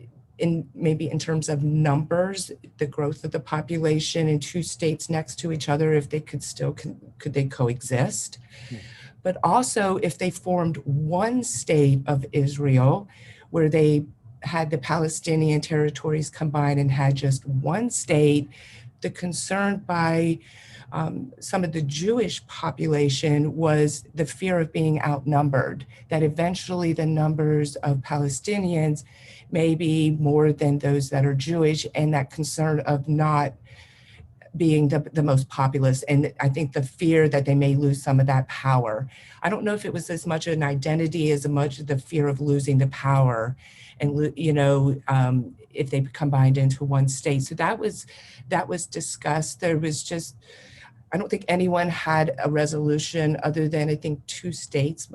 maybe in terms of numbers, the growth of the population in 2 states next to each other, if they could they coexist? But also if they formed one state of Israel where they had the Palestinian territories combined and had just one state, the concern by some of the Jewish population was the fear of being outnumbered, that eventually the numbers of Palestinians may be more than those that are Jewish, and that concern of not being the most populous. And I think the fear that they may lose some of that power. I don't know if it was as much an identity as much the fear of losing the power and, you know, if they combined into one state. So that was discussed. There was just, I don't think anyone had a resolution other than I think 2 states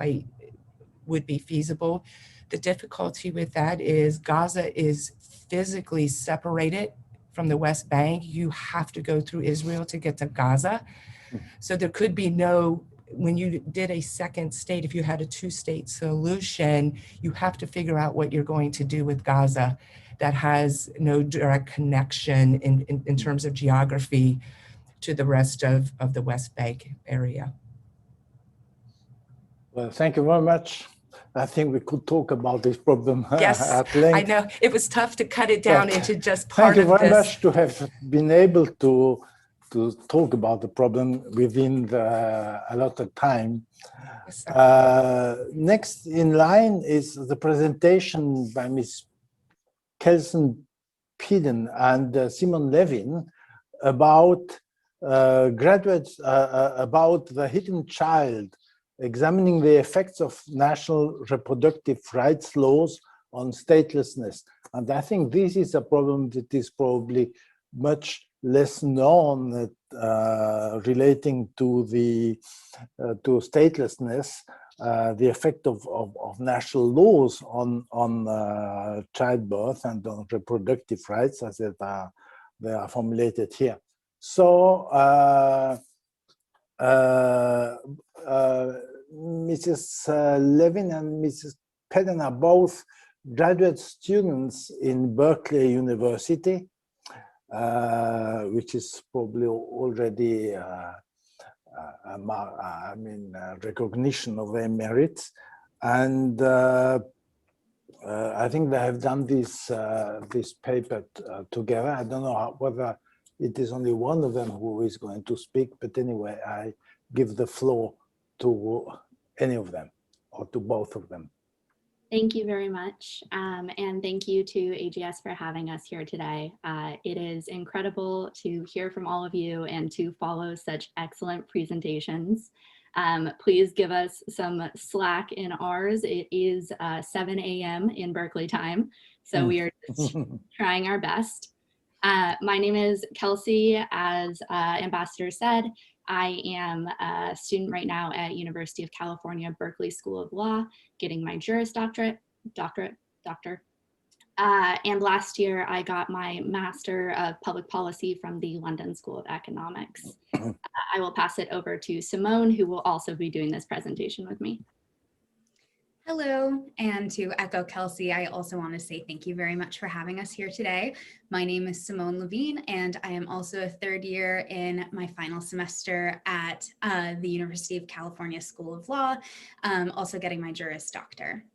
would be feasible. The difficulty with that is Gaza is physically separated from the West Bank. You have to go through Israel to get to Gaza. So there could be no, when you did a second state, if you had a two-state solution, you have to figure out what you're going to do with Gaza that has no direct connection in terms of geography to the rest of the West Bank area. Well, thank you very much. I think we could talk about this problem Yes, at length. I know. It was tough to cut it down But into just part of this. Thank you very much to have been able to talk about the problem within the allotted time. Yes, next in line is the presentation by Ms. Kelson Peden and Simon Levin about graduates, about the hidden child, examining the effects of national reproductive rights laws on statelessness. And I think this is a problem that is probably much less known relating to the to statelessness, the effect of national laws on childbirth and on reproductive rights as they are formulated here. So Mrs. Levin and Mrs. Peden are both graduate students in Berkeley University, which is probably already recognition of their merits. And I think they have done this paper together. I don't know whether it is only one of them who is going to speak, but anyway, I give the floor to any of them or to both of them. Thank you very much. And thank you to AGS for having us here today. It is incredible to hear from all of you and to follow such excellent presentations. Please give us some slack in ours. It is 7 a.m. in Berkeley time, so we are just trying our best. My name is Kelsey. As Ambassador said, I am a student right now at University of California, Berkeley School of Law, getting my Juris Doctorate. And last year I got my Master of Public Policy from the London School of Economics. I will pass it over to Simone, who will also be doing this presentation with me. Hello, and to echo Kelsey, I also want to say thank you very much for having us here today. My name is Simone Levine, and I am also a third year in my final semester at the University of California School of Law, also getting my Juris Doctor.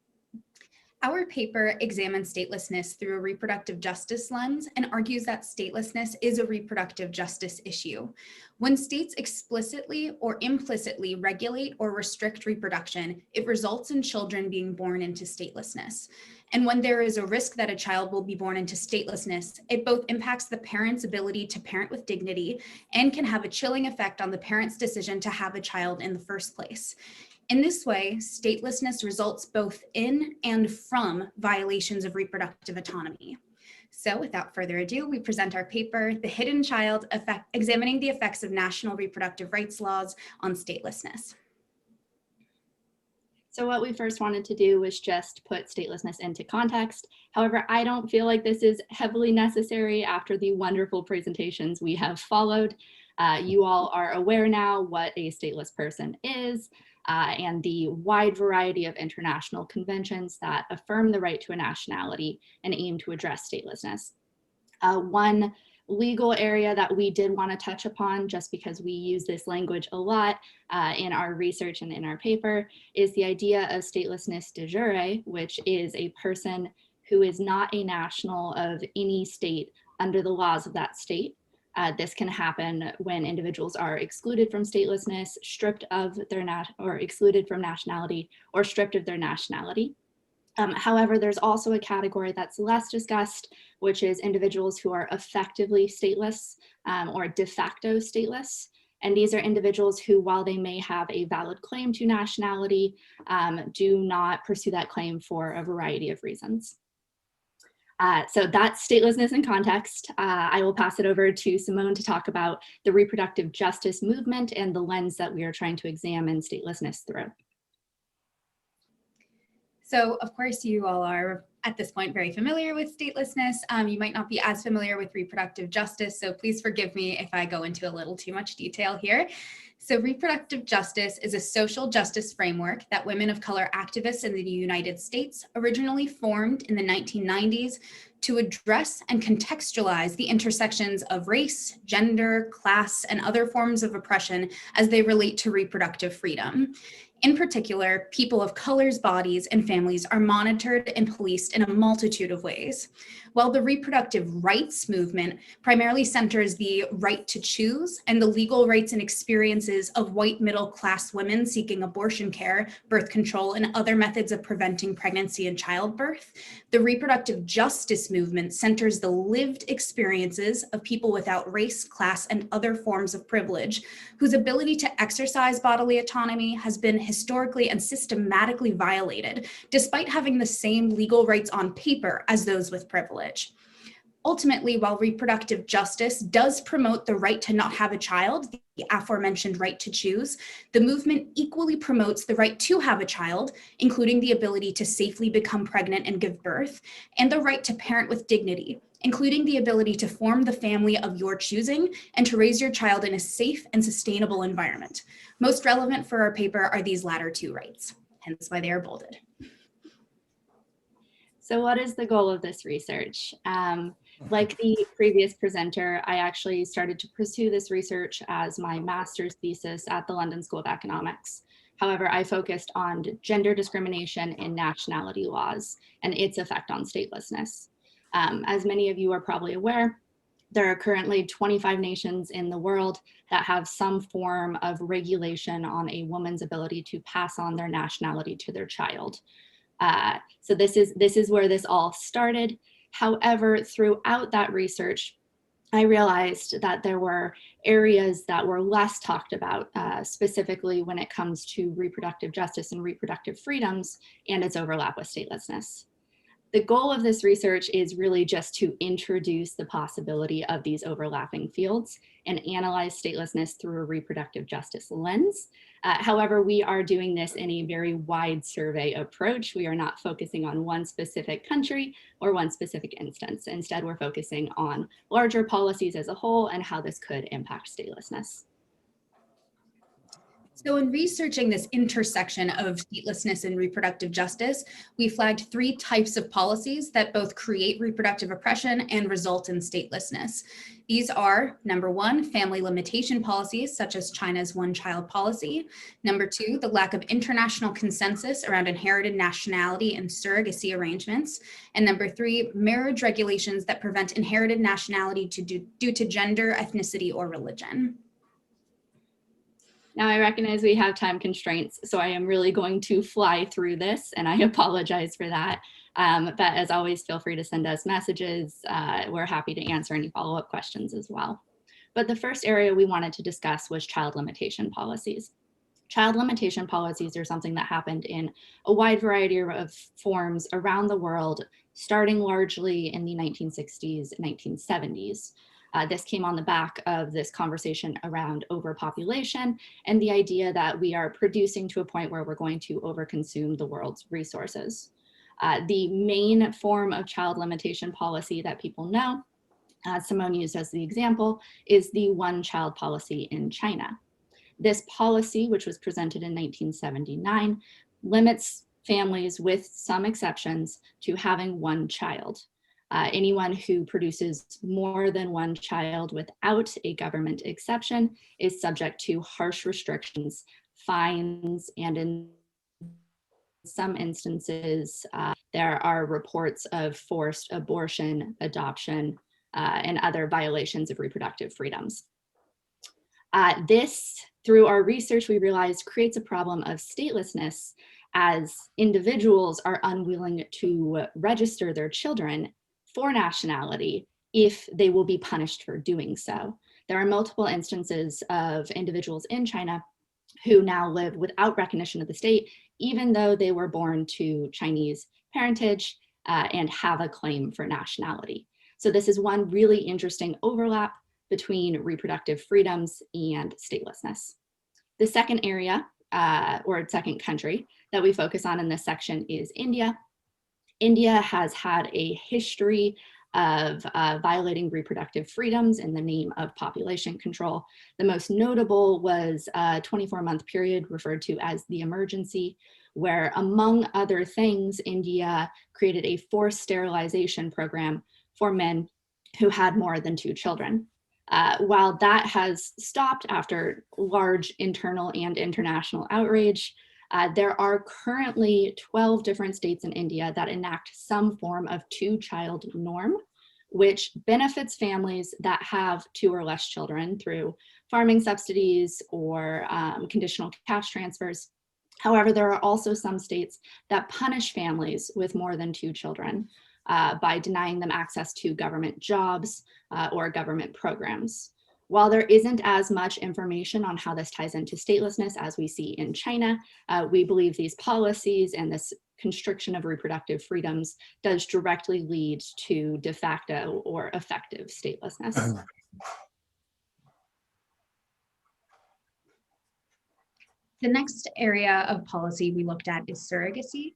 Our paper examines statelessness through a reproductive justice lens and argues that statelessness is a reproductive justice issue. When states explicitly or implicitly regulate or restrict reproduction, it results in children being born into statelessness. And when there is a risk that a child will be born into statelessness, it both impacts the parent's ability to parent with dignity and can have a chilling effect on the parent's decision to have a child in the first place. In this way, statelessness results both in and from violations of reproductive autonomy. So without further ado, we present our paper, The Hidden Child, Examining the Effects of National Reproductive Rights Laws on Statelessness. So what we first wanted to do was just put statelessness into context. However, I don't feel like this is heavily necessary after the wonderful presentations we have followed. You all are aware now what a stateless person is, and the wide variety of international conventions that affirm the right to a nationality and aim to address statelessness. One legal area that we did want to touch upon, just because we use this language a lot in our research and in our paper, is the idea of statelessness de jure, which is a person who is not a national of any state under the laws of that state. This can happen when individuals are excluded from statelessness, stripped of their or excluded from nationality, or stripped of their nationality. However, there's also a category that's less discussed, which is individuals who are effectively stateless or de facto stateless. And these are individuals who, while they may have a valid claim to nationality, do not pursue that claim for a variety of reasons. So that's statelessness in context. I will pass it over to Simone to talk about the reproductive justice movement and the lens that we are trying to examine statelessness through. So of course you all are at this point very familiar with statelessness. You might not be as familiar with reproductive justice, so please forgive me if I go into a little too much detail here. So reproductive justice is a social justice framework that women of color activists in the United States originally formed in the 1990s to address and contextualize the intersections of race, gender, class, and other forms of oppression as they relate to reproductive freedom. In particular, people of color's bodies and families are monitored and policed in a multitude of ways. While the reproductive rights movement primarily centers the right to choose and the legal rights and experiences of white middle-class women seeking abortion care, birth control, and other methods of preventing pregnancy and childbirth, the reproductive justice movement centers the lived experiences of people without race, class, and other forms of privilege, whose ability to exercise bodily autonomy has been historically and systematically violated, despite having the same legal rights on paper as those with privilege. Ultimately, while reproductive justice does promote the right to not have a child, the aforementioned right to choose, the movement equally promotes the right to have a child, including the ability to safely become pregnant and give birth, and the right to parent with dignity, including the ability to form the family of your choosing and to raise your child in a safe and sustainable environment. Most relevant for our paper are these latter two rights, hence why they are bolded. So what is the goal of this research? Like the previous presenter, I actually started to pursue this research as my master's thesis at the London School of Economics. However, I focused on gender discrimination in nationality laws and its effect on statelessness. As many of you are probably aware, there are currently 25 nations in the world that have some form of regulation on a woman's ability to pass on their nationality to their child. So this is where this all started. However, throughout that research, I realized that there were areas that were less talked about, specifically when it comes to reproductive justice and reproductive freedoms and its overlap with statelessness. The goal of this research is really just to introduce the possibility of these overlapping fields and analyze statelessness through a reproductive justice lens. However, we are doing this in a very wide survey approach. We are not focusing on one specific country or one specific instance. Instead, we're focusing on larger policies as a whole and how this could impact statelessness. So in researching this intersection of statelessness and reproductive justice, we flagged 3 types of policies that both create reproductive oppression and result in statelessness. These are, number 1, family limitation policies, such as China's one-child policy. Number 2, the lack of international consensus around inherited nationality and surrogacy arrangements. And number 3, marriage regulations that prevent inherited nationality due to gender, ethnicity, or religion. Now I recognize we have time constraints, so I am really going to fly through this, and I apologize for that. But as always, feel free to send us messages. We're happy to answer any follow-up questions as well. But the first area we wanted to discuss was child limitation policies. Child limitation policies are something that happened in a wide variety of forms around the world, starting largely in the 1960s, 1970s. This came on the back of this conversation around overpopulation and the idea that we are producing to a point where we're going to overconsume the world's resources. The main form of child limitation policy that people know, Simone used as the example, is the one-child policy in China. This policy, which was presented in 1979, limits families, with some exceptions, to having one child. Anyone who produces more than one child without a government exception is subject to harsh restrictions, fines, and in some instances, there are reports of forced abortion, adoption, and other violations of reproductive freedoms. This, through our research, we realized creates a problem of statelessness as individuals are unwilling to register their children for nationality if they will be punished for doing so. There are multiple instances of individuals in China who now live without recognition of the state, even though they were born to Chinese parentage and have a claim for nationality. So this is one really interesting overlap between reproductive freedoms and statelessness. The second area or second country that we focus on in this section is India. India has had a history of violating reproductive freedoms in the name of population control. The most notable was a 24-month period referred to as the emergency, where among other things, India created a forced sterilization program for men who had more than 2 children. While that has stopped after large internal and international outrage, there are currently 12 different states in India that enact some form of 2-child norm, which benefits families that have 2 or less children through farming subsidies or conditional cash transfers. However, there are also some states that punish families with more than 2 children by denying them access to government jobs or government programs. While there isn't as much information on how this ties into statelessness as we see in China, we believe these policies and this constriction of reproductive freedoms does directly lead to de facto or effective statelessness. The next area of policy we looked at is surrogacy.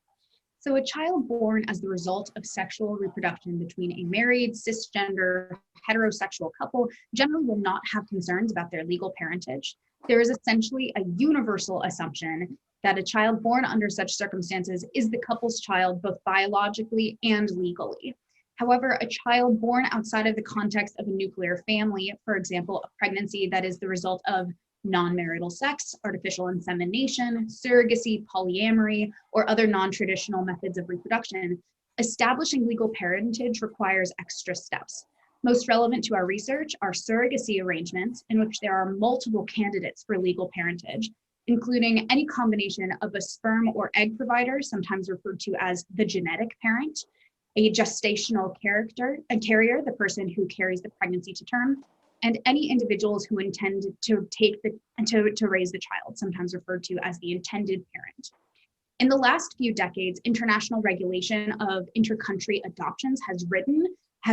So a child born as the result of sexual reproduction between a married, cisgender, heterosexual couple generally will not have concerns about their legal parentage. There is essentially a universal assumption that a child born under such circumstances is the couple's child both biologically and legally. However, a child born outside of the context of a nuclear family, for example, a pregnancy that is the result of non-marital sex, artificial insemination, surrogacy, polyamory, or other non-traditional methods of reproduction, establishing legal parentage requires extra steps. Most relevant to our research are surrogacy arrangements in which there are multiple candidates for legal parentage, including any combination of a sperm or egg provider, sometimes referred to as the genetic parent, a gestational carrier, the person who carries the pregnancy to term, and any individuals who intend to raise the child, sometimes referred to as the intended parent. In the last few decades, international regulation of inter-country adoptions has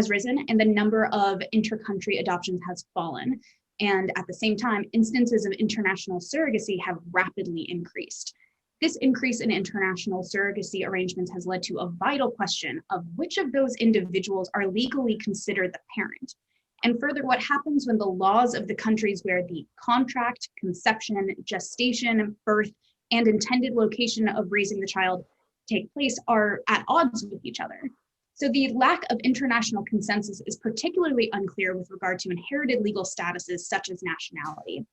risen, and the number of inter-country adoptions has fallen. And at the same time, instances of international surrogacy have rapidly increased. This increase in international surrogacy arrangements has led to a vital question of which of those individuals are legally considered the parent. And further, what happens when the laws of the countries where the contract, conception, gestation, birth, and intended location of raising the child take place are at odds with each other? So the lack of international consensus is particularly unclear with regard to inherited legal statuses such as nationality.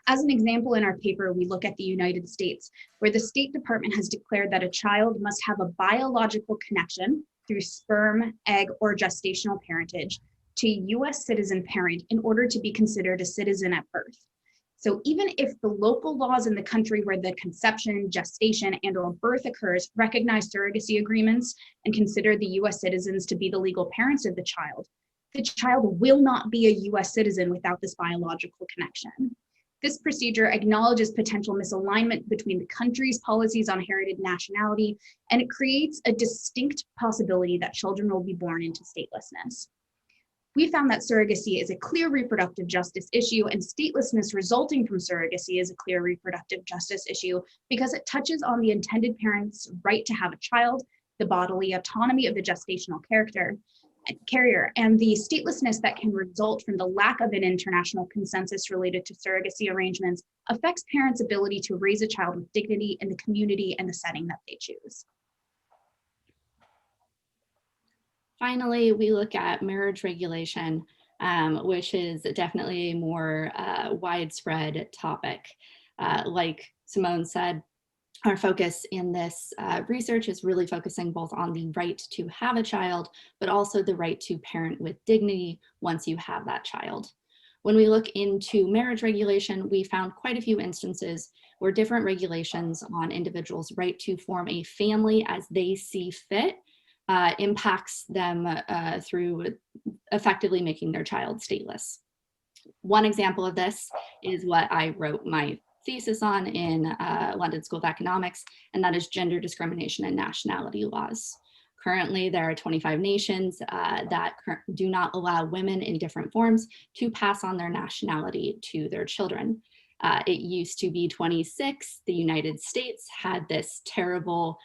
As an example, in our paper, we look at the United States, where the State Department has declared that a child must have a biological connection through sperm, egg, or gestational parentage to a US citizen parent in order to be considered a citizen at birth. So even if the local laws in the country where the conception, gestation, and or birth occurs recognize surrogacy agreements and consider the US citizens to be the legal parents of the child will not be a US citizen without this biological connection. This procedure acknowledges potential misalignment between the country's policies on inherited nationality, and it creates a distinct possibility that children will be born into statelessness. We found that surrogacy is a clear reproductive justice issue, and statelessness resulting from surrogacy is a clear reproductive justice issue because it touches on the intended parent's right to have a child, the bodily autonomy of the gestational carrier, and the statelessness that can result from the lack of an international consensus related to surrogacy arrangements affects parents' ability to raise a child with dignity in the community and the setting that they choose. Finally, we look at marriage regulation, which is definitely a more widespread topic. Like Simone said, our focus in this research is really focusing both on the right to have a child, but also the right to parent with dignity once you have that child. When we look into marriage regulation, we found quite a few instances where different regulations on individuals' right to form a family as they see fit impacts them through effectively making their child stateless. One example of this is what I wrote my thesis on in London School of Economics, and that is gender discrimination and nationality laws. Currently, there are 25 nations that do not allow women in different forms to pass on their nationality to their children. It used to be 26. The United States had this terrible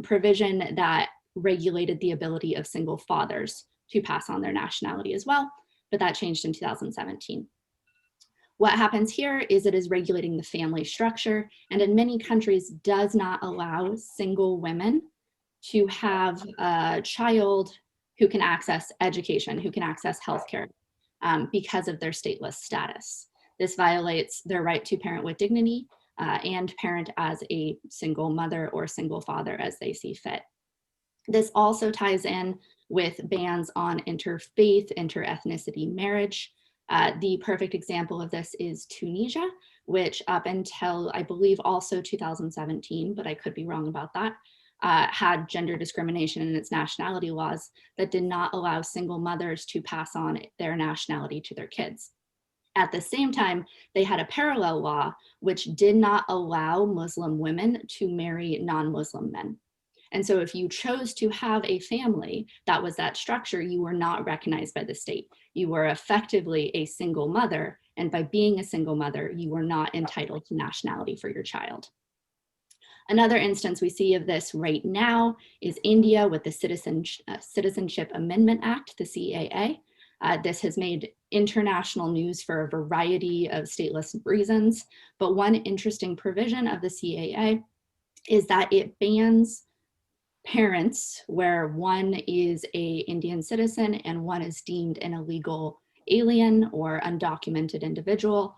provision that regulated the ability of single fathers to pass on their nationality as well, but that changed in 2017. What happens here is it is regulating the family structure, and in many countries does not allow single women to have a child who can access education, who can access healthcare because of their stateless status. This violates their right to parent with dignity and parent as a single mother or single father as they see fit. This also ties in with bans on interfaith, interethnicity marriage. The perfect example of this is Tunisia, which up until, I believe, also 2017, but I could be wrong about that, had gender discrimination in its nationality laws that did not allow single mothers to pass on their nationality to their kids. At the same time, they had a parallel law which did not allow Muslim women to marry non-Muslim men. And so if you chose to have a family that was that structure, you were not recognized by the state. You were effectively a single mother, and by being a single mother, you were not entitled to nationality for your child. Another instance we see of this right now is India with the Citizenship Amendment Act, the CAA. This has made international news for a variety of stateless reasons, but one interesting provision of the CAA is that it bans parents where one is an Indian citizen and one is deemed an illegal alien or undocumented individual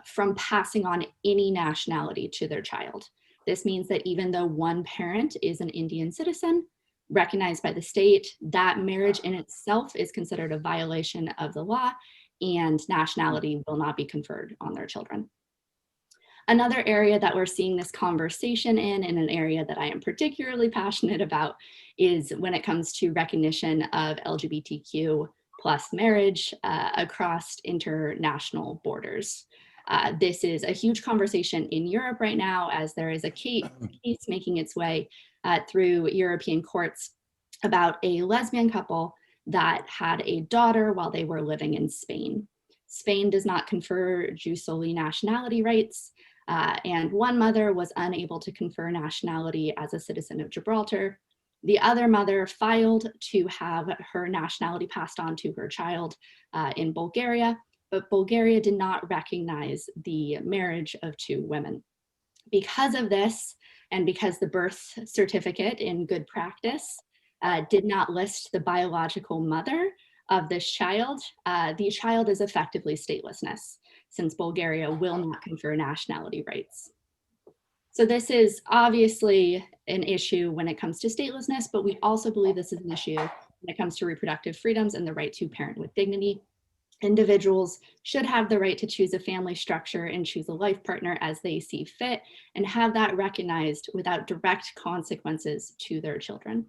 from passing on any nationality to their child. This means that even though one parent is an Indian citizen recognized by the state, that marriage in itself is considered a violation of the law and nationality will not be conferred on their children. Another area that we're seeing this conversation in an area that I am particularly passionate about, is when it comes to recognition of LGBTQ plus marriage across international borders. This is a huge conversation in Europe right now, as there is a case making its way through European courts about a lesbian couple that had a daughter while they were living in Spain. Spain does not confer jus soli nationality rights, and one mother was unable to confer nationality as a citizen of Gibraltar. The other mother filed to have her nationality passed on to her child in Bulgaria, but Bulgaria did not recognize the marriage of two women. Because of this, and because the birth certificate in good practice did not list the biological mother of this child, the child is effectively statelessness, since Bulgaria will not confer nationality rights. So this is obviously an issue when it comes to statelessness, but we also believe this is an issue when it comes to reproductive freedoms and the right to parent with dignity. Individuals should have the right to choose a family structure and choose a life partner as they see fit, and have that recognized without direct consequences to their children.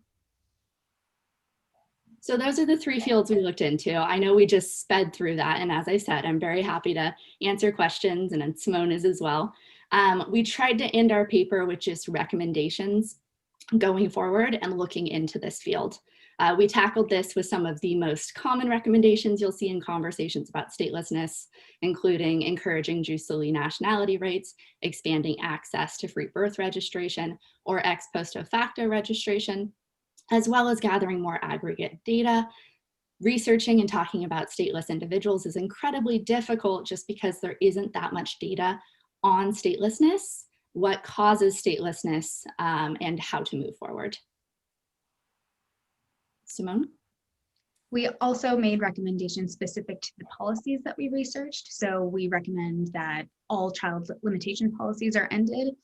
So those are the three fields we looked into. I know we just sped through that, and as I said, I'm very happy to answer questions, and Simone is as well. We tried to end our paper with just recommendations going forward and looking into this field. We tackled this with some of the most common recommendations you'll see in conversations about statelessness, including encouraging jus soli nationality rights, expanding access to free birth registration or ex post facto registration, as well as gathering more aggregate data. Researching and talking about stateless individuals is incredibly difficult just because there isn't that much data on statelessness, what causes statelessness, and how to move forward. Simone? We also made recommendations specific to the policies that we researched. So we recommend that all child limitation policies are ended.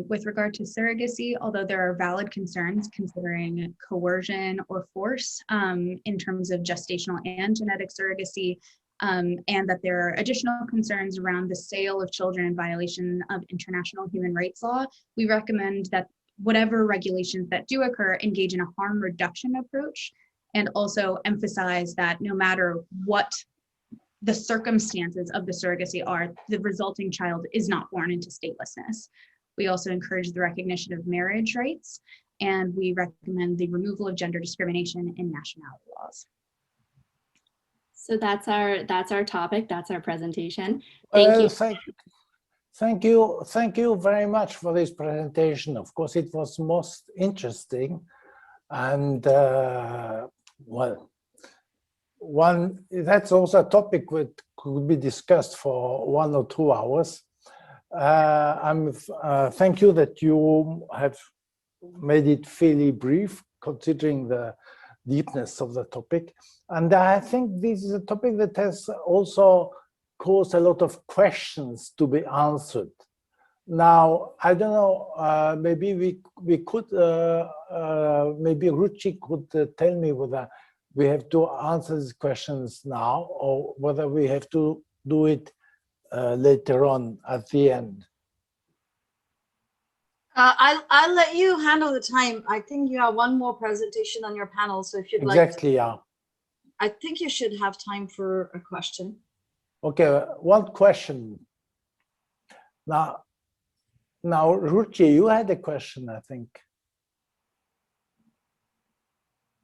With regard to surrogacy, although there are valid concerns considering coercion or force in terms of gestational and genetic surrogacy, and that there are additional concerns around the sale of children in violation of international human rights law, we recommend that whatever regulations that do occur engage in a harm reduction approach, and also emphasize that no matter what the circumstances of the surrogacy are, the resulting child is not born into statelessness. We also encourage the recognition of marriage rights, and we recommend the removal of gender discrimination in nationality laws. So that's our topic. That's our presentation. Thank you. Thank you very much for this presentation. Of course, it was most interesting, and well, that's also a topic that could be discussed for 1 or 2 hours. Thank you that you have made it fairly brief, considering the deepness of the topic. And I think this is a topic that has also caused a lot of questions to be answered. Now, I don't know, maybe we could, maybe Ruchi could tell me whether we have to answer these questions now or whether we have to do it later on at the end. I'll let you handle the time. I think you have one more presentation on your panel, so if you'd like. Exactly, yeah. I think you should have time for a question. Okay, one question. Now, Ruchi, you had a question, I think.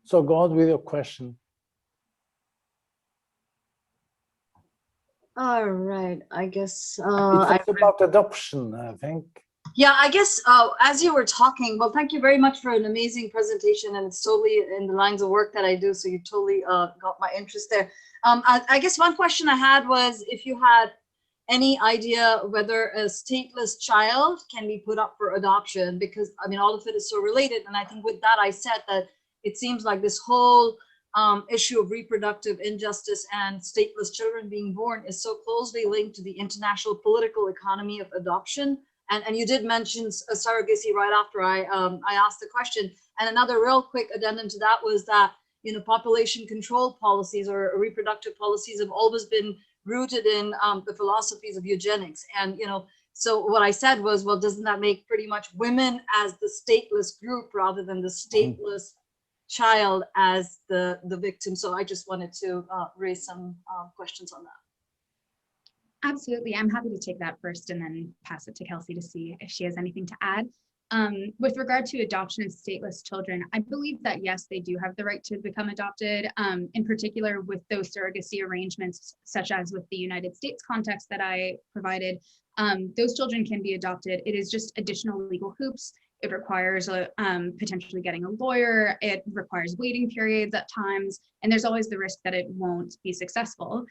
So go on with your question. All right, I guess. It was about adoption, I think. Yeah, I guess as you were talking, well, thank you very much for an amazing presentation, and it's totally in the lines of work that I do, so you totally got my interest there. I guess one question I had was if you had any idea whether a stateless child can be put up for adoption, because I mean, all of it is so related. And I think with that, I said that it seems like this whole issue of reproductive injustice and stateless children being born is so closely linked to the international political economy of adoption. And you did mention surrogacy right after I asked the question. And another real quick addendum to that was that, you know, population control policies or reproductive policies have always been rooted in the philosophies of eugenics. And, you know, so what I said was, well, doesn't that make pretty much women as the stateless group rather than the stateless child as the victim? So I just wanted to raise some questions on that. Absolutely. I'm happy to take that first and then pass it to Kelsey to see if she has anything to add. With regard to adoption of stateless children, I believe that yes, they do have the right to become adopted, in particular with those surrogacy arrangements, such as with the United States context that I provided. Those children can be adopted. It is just additional legal hoops. It requires potentially getting a lawyer. It requires waiting periods at times, and there's always the risk that it won't be successful.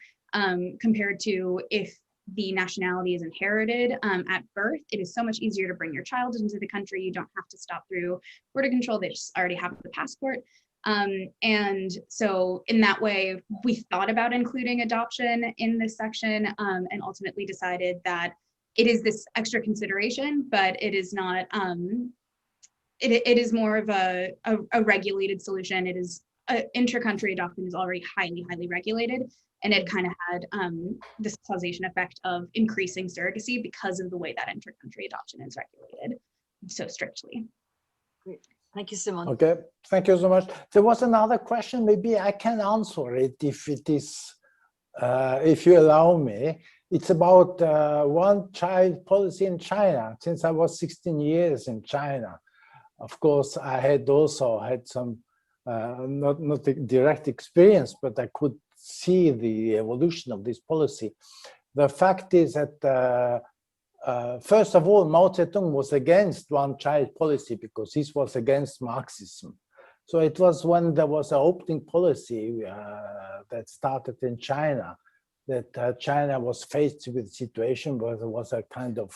Compared to if the nationality is inherited at birth, it is so much easier to bring your child into the country. You don't have to stop through border control. They just already have the passport. And so in that way, we thought about including adoption in this section and ultimately decided that it is this extra consideration, but it is not, it is more of a regulated solution. It is intra-country adoption is already highly, highly regulated. And it kind of had this causation effect of increasing surrogacy because of the way that inter-country adoption is regulated so strictly. Great. Thank you, Simone. Okay, thank you so much. There was another question. Maybe I can answer it if it is, if you allow me. It's about one-child policy in China. Since I was 16 years in China, of course, I had also had some, not a direct experience, but I could see the evolution of this policy. The fact is that, first of all, Mao Zedong was against one-child policy because this was against Marxism. So it was when there was an opening policy that started in China, that China was faced with a situation where there was a kind of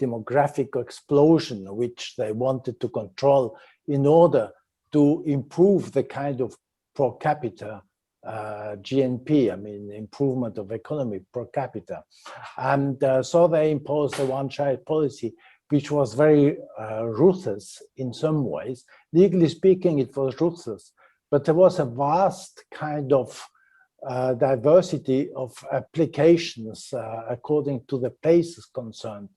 demographic explosion which they wanted to control in order to improve the kind of per capita GNP, I mean, improvement of economy per capita. And so they imposed a one-child policy, which was very ruthless in some ways. Legally speaking, it was ruthless, but there was a vast kind of diversity of applications according to the places concerned.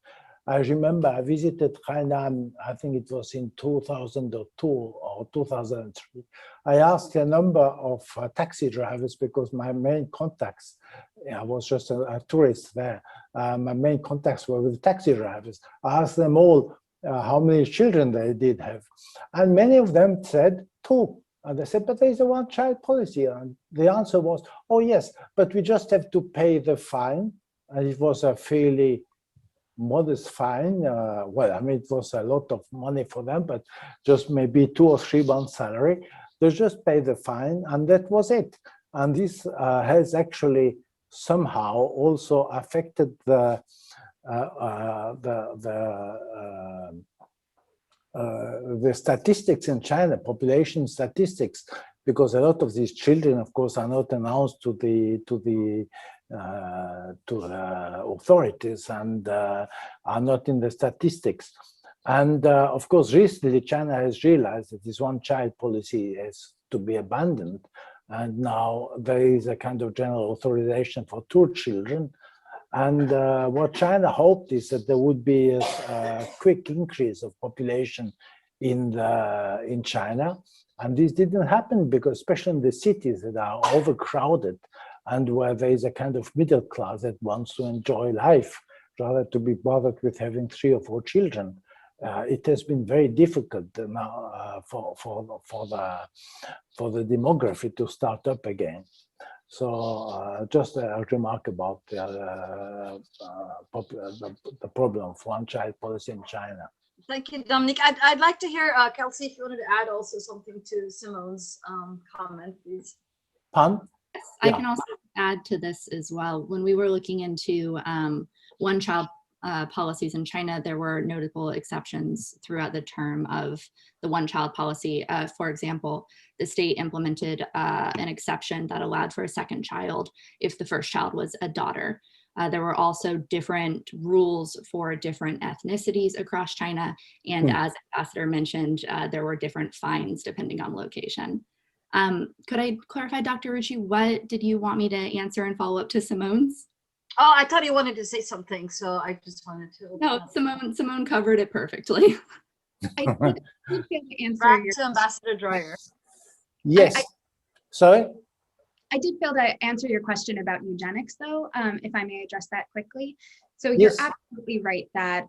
I remember I visited Hainan, I think it was in 2002 or 2003. I asked a number of taxi drivers because my main contacts, I was just a tourist there, my main contacts were with taxi drivers. I asked them all how many children they did have. And many of them said 2. And they said, but there is a one-child policy. And the answer was, oh, yes, but we just have to pay the fine. And it was a fairly modest fine. Well, I mean, it was a lot of money for them, but just maybe 2 or 3 months' salary. They just pay the fine, and that was it. And this has actually somehow also affected the statistics in China, population statistics, because a lot of these children, of course, are not announced to the authorities and are not in the statistics. And of course, recently China has realized that this one-child policy has to be abandoned, and now there is a kind of general authorization for 2 children. And what China hoped is that there would be a quick increase of population in China, and this didn't happen because, especially in the cities that are overcrowded and where there is a kind of middle class that wants to enjoy life rather to be bothered with having 3 or 4 children. It has been very difficult now for the demography to start up again. So just a remark about the problem of one-child policy in China. Thank you, Dominic. I'd like to hear, Kelsey, if you wanted to add also something to Simone's comment, please. Pam? Yes, I can also add to this as well. When we were looking into one-child policies in China, there were notable exceptions throughout the term of the one-child policy. For example, the state implemented an exception that allowed for a second child if the first child was a daughter. There were also different rules for different ethnicities across China. And as Ambassador mentioned, there were different fines depending on location. Could I clarify, Dr. Ritchie, what did you want me to answer and follow up to Simone's? Oh, I thought you wanted to say something, so I just wanted to. No, Simone covered it perfectly. I did answer Back your to Ambassador Dreyer. Yes. Sorry? I did fail to answer your question about eugenics, though, if I may address that quickly. So Yes. you're absolutely right that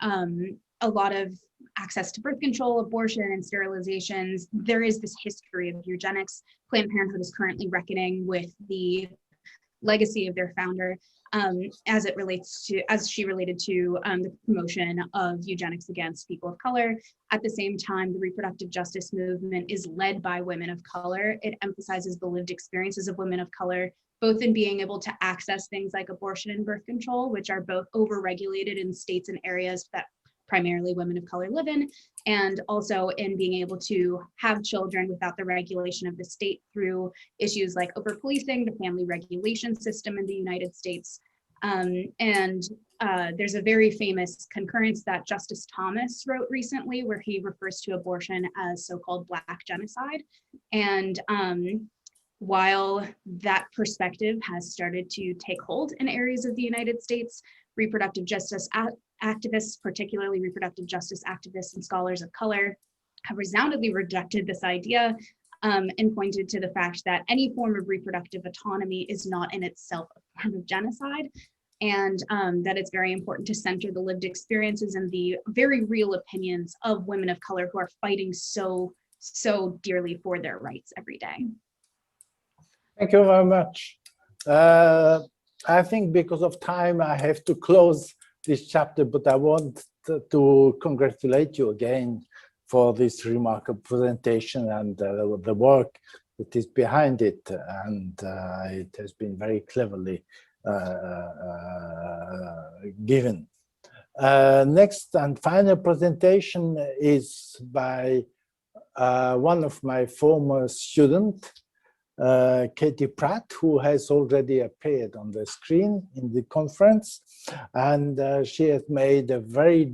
a lot of access to birth control, abortion, and sterilizations, there is this history of eugenics. Planned Parenthood is currently reckoning with the legacy of their founder as she related to the promotion of eugenics against people of color. At the same time, the reproductive justice movement is led by women of color. It emphasizes the lived experiences of women of color, both in being able to access things like abortion and birth control, which are both overregulated in states and areas that primarily women of color live in, and also in being able to have children without the regulation of the state through issues like over-policing, the family regulation system in the United States. There's a very famous concurrence that Justice Thomas wrote recently where he refers to abortion as so-called Black genocide. And while that perspective has started to take hold in areas of the United States, reproductive justice activists, particularly reproductive justice activists and scholars of color, have resoundingly rejected this idea and pointed to the fact that any form of reproductive autonomy is not in itself a form of genocide, and that it's very important to center the lived experiences and the very real opinions of women of color who are fighting so dearly for their rights every day. Thank you very much. I think because of time, I have to close this chapter, but I want to congratulate you again for this remarkable presentation and the work that is behind it. And it has been very cleverly given. Next and final presentation is by one of my former students, Katie Pratt, who has already appeared on the screen in the conference, and she has made a very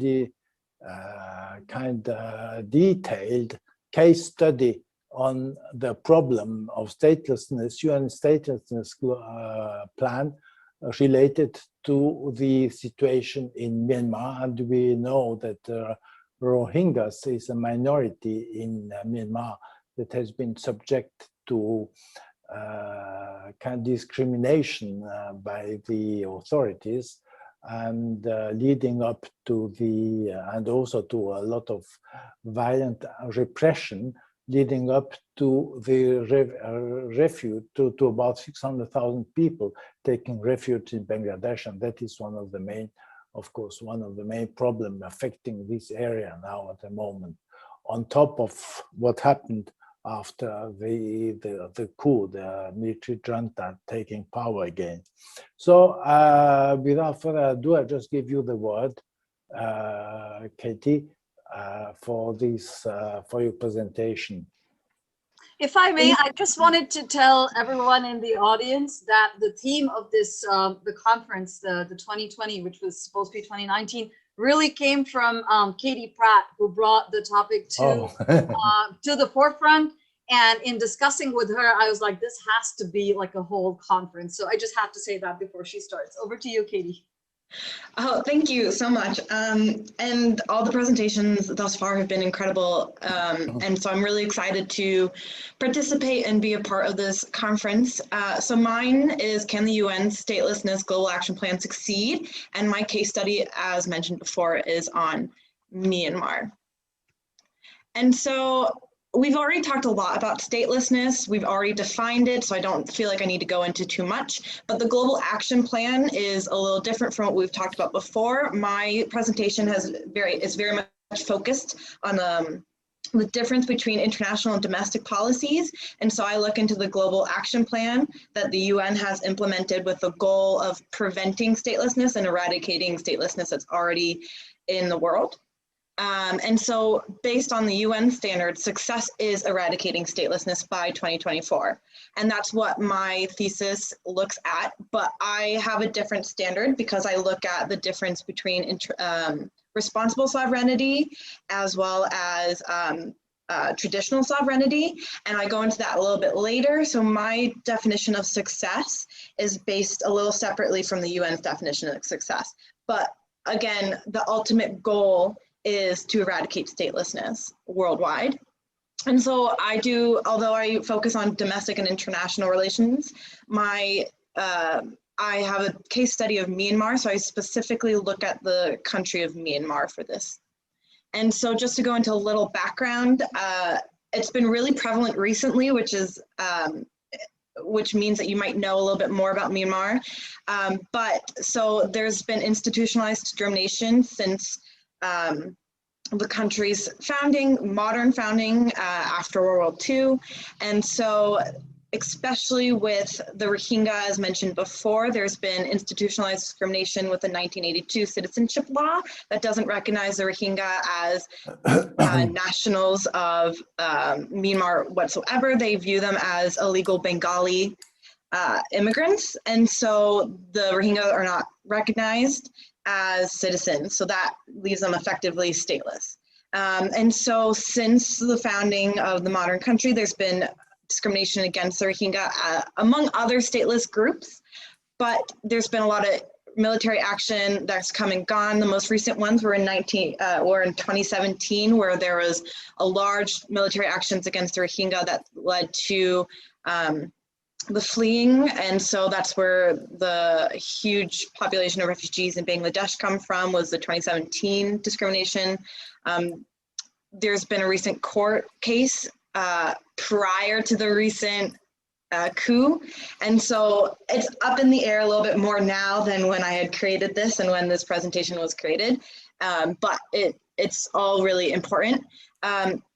detailed case study on the problem of statelessness, UN statelessness plan related to the situation in Myanmar. And we know that Rohingyas is a minority in Myanmar that has been subject to kind of discrimination by the authorities, and leading up to and also to a lot of violent repression leading up to the refuge, to about 600,000 people taking refuge in Bangladesh. And that is one of the main, of course, one of the main problems affecting this area now at the moment, on top of what happened after the coup, the military junta taking power again. So without further ado, I just give you the word, Katie, for your presentation. If I may, I just wanted to tell everyone in the audience that the theme of this, the conference, the 2020, which was supposed to be 2019, really came from Katie Pratt, who brought the topic to the forefront. And in discussing with her, I was like, this has to be like a whole conference. So I just have to say that before she starts. Over to you, Katie. Oh, thank you so much. And all the presentations thus far have been incredible. And so I'm really excited to participate and be a part of this conference. So mine is, can the UN Statelessness Global Action Plan succeed? And my case study, as mentioned before, is on Myanmar. And so we've already talked a lot about statelessness. We've already defined it, so I don't feel like I need to go into too much. But the Global Action Plan is a little different from what we've talked about before. My presentation is very much focused on the difference between international and domestic policies. And so I look into the Global Action Plan that the UN has implemented with the goal of preventing statelessness and eradicating statelessness that's already in the world. And so based on the UN standards, success is eradicating statelessness by 2024. And that's what my thesis looks at, but I have a different standard because I look at the difference between responsible sovereignty as well as traditional sovereignty. And I go into that a little bit later. So my definition of success is based a little separately from the UN's definition of success. But again, the ultimate goal is to eradicate statelessness worldwide. And so I do, although I focus on domestic and international relations, I have a case study of Myanmar, so I specifically look at the country of Myanmar for this. And so just to go into a little background, it's been really prevalent recently, which means that you might know a little bit more about Myanmar. But so there's been institutionalized discrimination since the country's founding, modern founding after World War II. And so especially with the Rohingya, as mentioned before, there's been institutionalized discrimination with the 1982 citizenship law that doesn't recognize the Rohingya as nationals of Myanmar whatsoever. They view them as illegal Bengali immigrants. And so the Rohingya are not recognized as citizens, so that leaves them effectively stateless. And so since the founding of the modern country, there's been discrimination against the Rohingya among other stateless groups, but there's been a lot of military action that's come and gone. The most recent ones were in 2017, where there was a large military actions against the Rohingya that led to the fleeing, and so that's where the huge population of refugees in Bangladesh come from, was the 2017 discrimination. There's been a recent court case prior to the recent coup, and so it's up in the air a little bit more now than when I had created this and when this presentation was created, but it's all really important.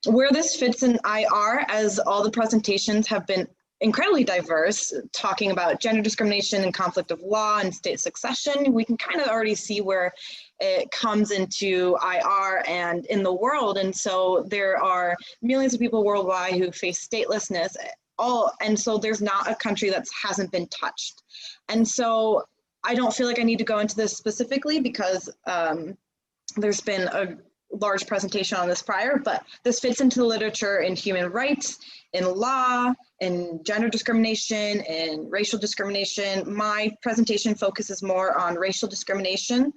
Where this fits in IR, as all the presentations have been incredibly diverse, talking about gender discrimination and conflict of law and state succession, we can kind of already see where it comes into IR and in the world. And so there are millions of people worldwide who face statelessness, and so there's not a country that hasn't been touched. And so I don't feel like I need to go into this specifically because there's been a large presentation on this prior, but this fits into the literature in human rights, in law, in gender discrimination, in racial discrimination. My presentation focuses more on racial discrimination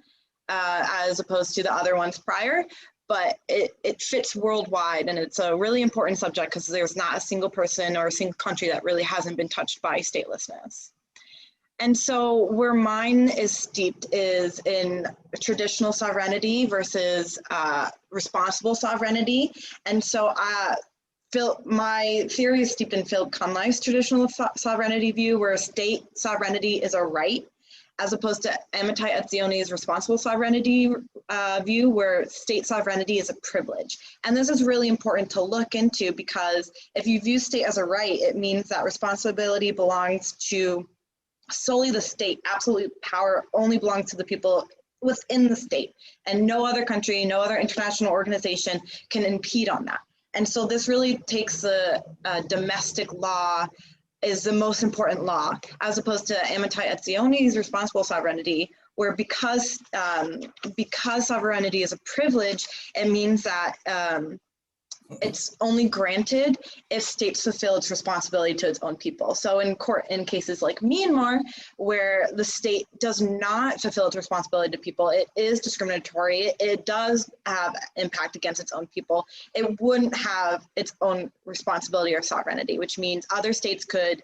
as opposed to the other ones prior, but it fits worldwide, and it's a really important subject because there's not a single person or a single country that really hasn't been touched by statelessness. And so where mine is steeped is in traditional sovereignty versus responsible sovereignty. And so my theory is steeped in Philip Cunliffe's traditional sovereignty view, where state sovereignty is a right, as opposed to Amitai Etzione's responsible sovereignty view, where state sovereignty is a privilege. And this is really important to look into, because if you view state as a right, it means that responsibility belongs to solely the state. Absolute power only belongs to the people within the state, and no other country, no other international organization can impede on that. And so this really takes the domestic law is the most important law, as opposed to Amitai Etzione's responsible sovereignty, where because sovereignty is a privilege, it means that it's only granted if states fulfill its responsibility to its own people. So in cases like Myanmar, where the state does not fulfill its responsibility to people, it is discriminatory, it does have impact against its own people, it wouldn't have its own responsibility or sovereignty, which means other states could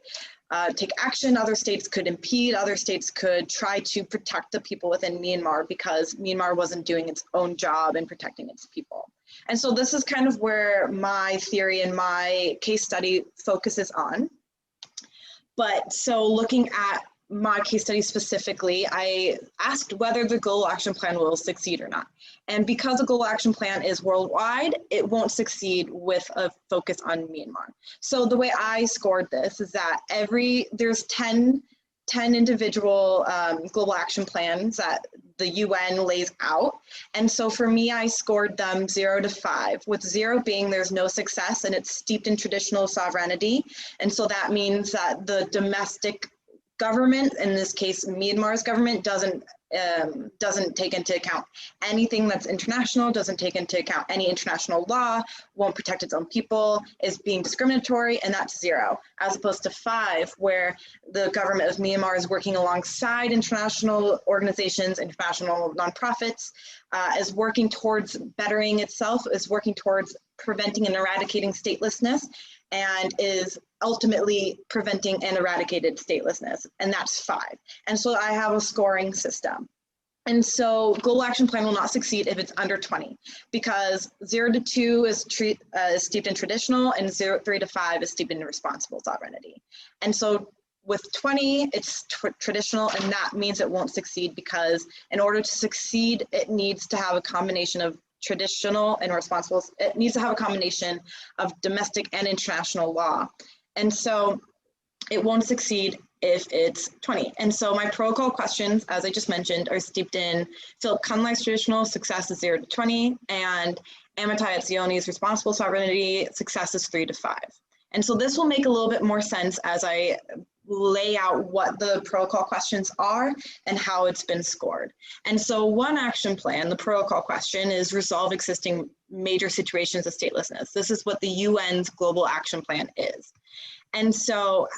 take action, other states could impede, other states could try to protect the people within Myanmar, because Myanmar wasn't doing its own job in protecting its people. And so this is kind of where my theory and my case study focuses on. But so looking at my case study specifically, I asked whether the Global Action Plan will succeed or not. And because the Global Action Plan is worldwide, it won't succeed with a focus on Myanmar. So the way I scored this is that there's 10 individual global action plans that the UN lays out. And so for me, I scored them 0 to 5, with 0 being there's no success and it's steeped in traditional sovereignty. And so that means that the domestic government, in this case, Myanmar's government, doesn't take into account anything that's international, doesn't take into account any international law, won't protect its own people, is being discriminatory, and that's 0. As opposed to 5, where the government of Myanmar is working alongside international organizations, international nonprofits, is working towards bettering itself, is working towards preventing and eradicating statelessness, and is ultimately preventing and eradicated statelessness, and that's 5. And so I have a scoring system. And so Global Action Plan will not succeed if it's under 20, because 0 to 2 is steeped in traditional, and 3 to 5 is steeped in responsible sovereignty. And so with 20, it's traditional, and that means it won't succeed, because in order to succeed, it needs to have a combination of traditional and responsible. It needs to have a combination of domestic and international law. And so it won't succeed if it's 20. And so my protocol questions, as I just mentioned, are steeped in Philip Cunliffe's traditional, success is 0 to 20, and Amitai Etzione's responsible sovereignty, success is 3 to 5. And so this will make a little bit more sense as I lay out what the protocol questions are and how it's been scored. And so one action plan, the protocol question, is resolve existing major situations of statelessness. This is what the UN's Global Action Plan is. And so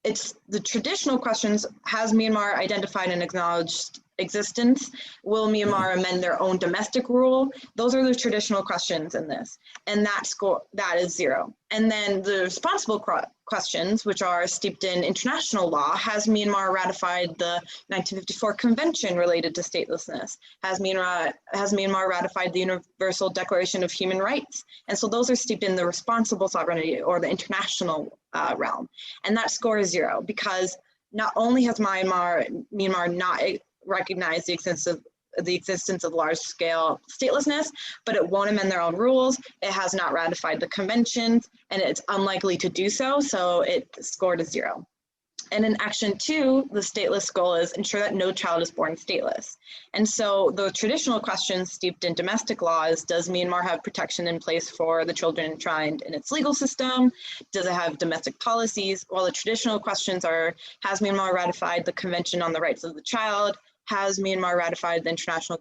it's the traditional questions: has Myanmar identified and acknowledged existence? Will Myanmar amend their own domestic rule? Those are the traditional questions in this, and that is 0. And then the responsible questions, which are steeped in international law: has Myanmar ratified the 1954 convention related to statelessness? Has Myanmar ratified the Universal Declaration of Human Rights? And so those are steeped in the responsible sovereignty, or the international realm. And that score is 0, because not only has Myanmar not recognized the existence of large-scale statelessness, but it won't amend their own rules. It has not ratified the conventions, and it's unlikely to do so, so it scored a 0. And in action 2, the stateless goal is ensure that no child is born stateless. And so the traditional questions steeped in domestic law is: does Myanmar have protection in place for the children enshrined in its legal system? Does it have domestic policies? While the traditional questions are: has Myanmar ratified the Convention on the Rights of the Child? Has Myanmar ratified the International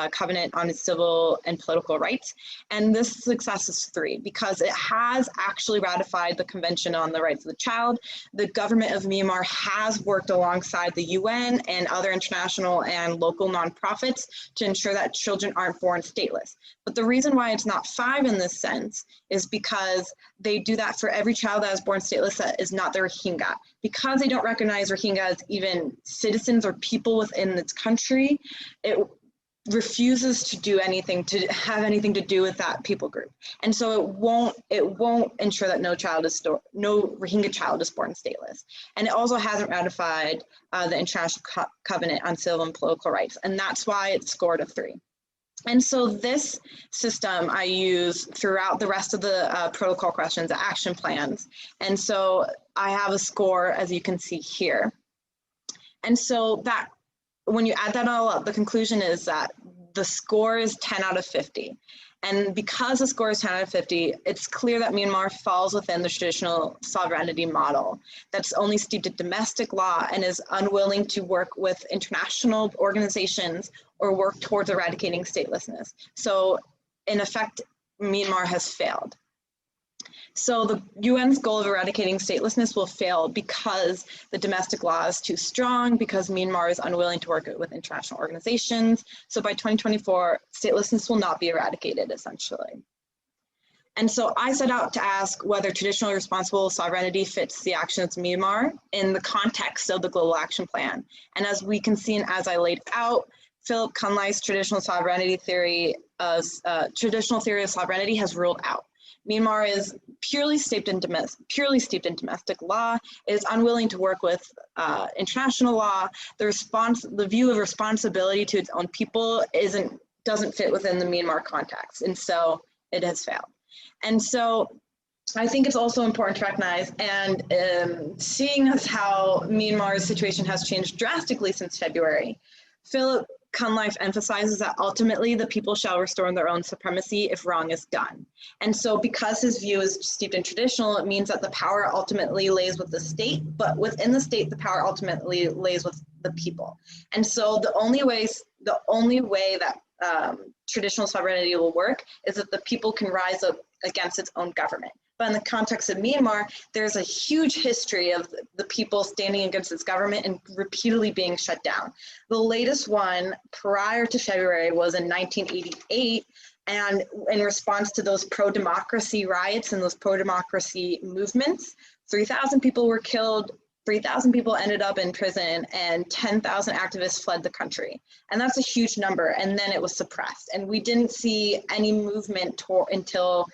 Covenant on its Civil and Political Rights? And this success is 3, because it has actually ratified the Convention on the Rights of the Child. The government of Myanmar has worked alongside the UN and other international and local nonprofits to ensure that children aren't born stateless. But the reason why it's not 5 in this sense is because they do that for every child that is born stateless that is not the Rohingya. Because they don't recognize Rohingya as even citizens or people within its country, refuses to do anything to have anything to do with that people group, and so it won't ensure that no Rohingya child is born stateless, and it also hasn't ratified the International Covenant on Civil and Political Rights, and that's why it's scored a 3. And so this system I use throughout the rest of the protocol questions, the action plans, and so I have a score as you can see here, and so that. When you add that all up, the conclusion is that the score is 10 out of 50. And because the score is 10 out of 50, it's clear that Myanmar falls within the traditional sovereignty model that's only steeped in domestic law and is unwilling to work with international organizations or work towards eradicating statelessness. So in effect, Myanmar has failed. So the UN's goal of eradicating statelessness will fail because the domestic law is too strong, because Myanmar is unwilling to work with international organizations. So by 2024, statelessness will not be eradicated, essentially. And so I set out to ask whether traditional responsible sovereignty fits the actions of Myanmar in the context of the Global Action Plan. And as we can see, and as I laid out, Philip Kunlai's traditional theory of sovereignty has ruled out. Myanmar is purely steeped in domestic law. It is unwilling to work with international law. The view of responsibility to its own people doesn't fit within the Myanmar context, and so it has failed. And so I think it's also important to recognize, and seeing as how Myanmar's situation has changed drastically since February, Philip Kunlai emphasizes that ultimately the people shall restore their own supremacy if wrong is done. And so because his view is steeped in traditional, it means that the power ultimately lays with the state, but within the state, the power ultimately lays with the people. And so the only way that traditional sovereignty will work is that the people can rise up against its own government. But in the context of Myanmar, there's a huge history of the people standing against its government and repeatedly being shut down. The latest one prior to February was in 1988, and in response to those pro-democracy riots and those pro-democracy movements, 3,000 people were killed, 3,000 people ended up in prison, and 10,000 activists fled the country. And that's a huge number, and then it was suppressed. And we didn't see any movement until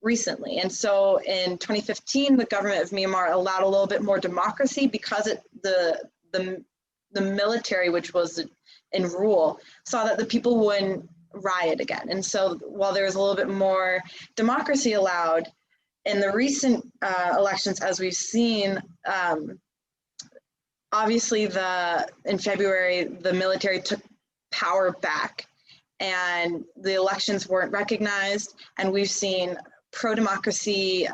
recently. And so in 2015, the government of Myanmar allowed a little bit more democracy because the military, which was in rule, saw that the people wouldn't riot again. And so while there was a little bit more democracy allowed, in the recent elections, as we've seen, obviously in February, the military took power back and the elections weren't recognized, and we've seen pro-democracy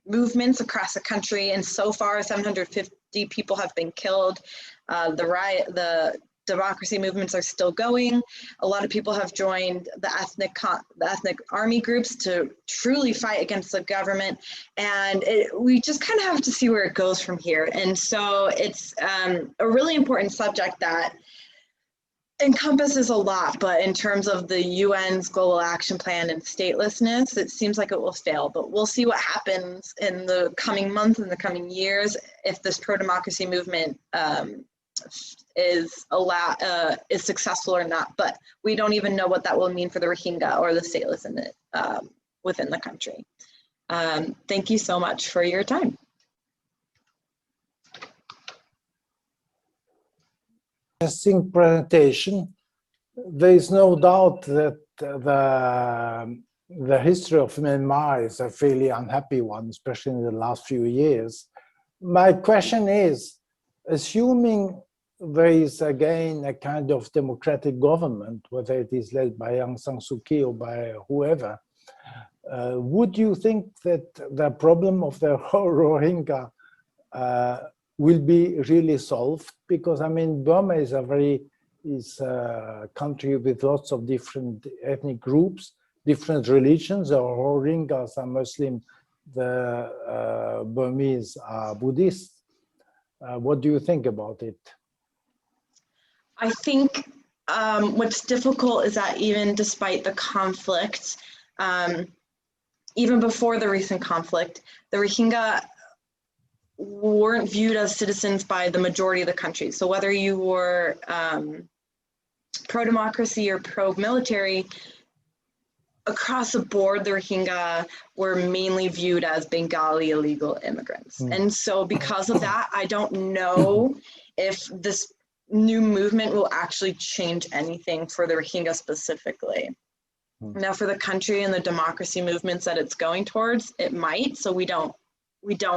movements across the country, and so far 750 people have been killed. The democracy movements are still going. A lot of people have joined the ethnic army groups to truly fight against the government, and we just kind of have to see where it goes from here. And so it's a really important subject that encompasses a lot, but in terms of the UN's Global Action Plan and statelessness, it seems like it will fail, but we'll see what happens in the coming months and the coming years if this pro-democracy movement is successful or not. But we don't even know what that will mean for the Rohingya or the stateless within the country. Thank you so much for your time. Interesting presentation. There is no doubt that the history of Myanmar is a fairly unhappy one, especially in the last few years. My question is, assuming there is again a kind of democratic government, whether it is led by Aung San Suu Kyi or by whoever, would you think that the problem of the Rohingya will be really solved? Because I mean, Burma is a country with lots of different ethnic groups, different religions. The Rohingyas are Muslim, the Burmese are Buddhist. What do you think about it? I think what's difficult is that even despite the conflict, even before the recent conflict, the Rohingya weren't viewed as citizens by the majority of the country. So whether you were pro-democracy or pro-military, across the board, the Rohingya were mainly viewed as Bengali illegal immigrants. And so because of that, I don't know if this new movement will actually change anything for the Rohingya specifically. Now for the country and the democracy movements that it's going towards, it might, so we don't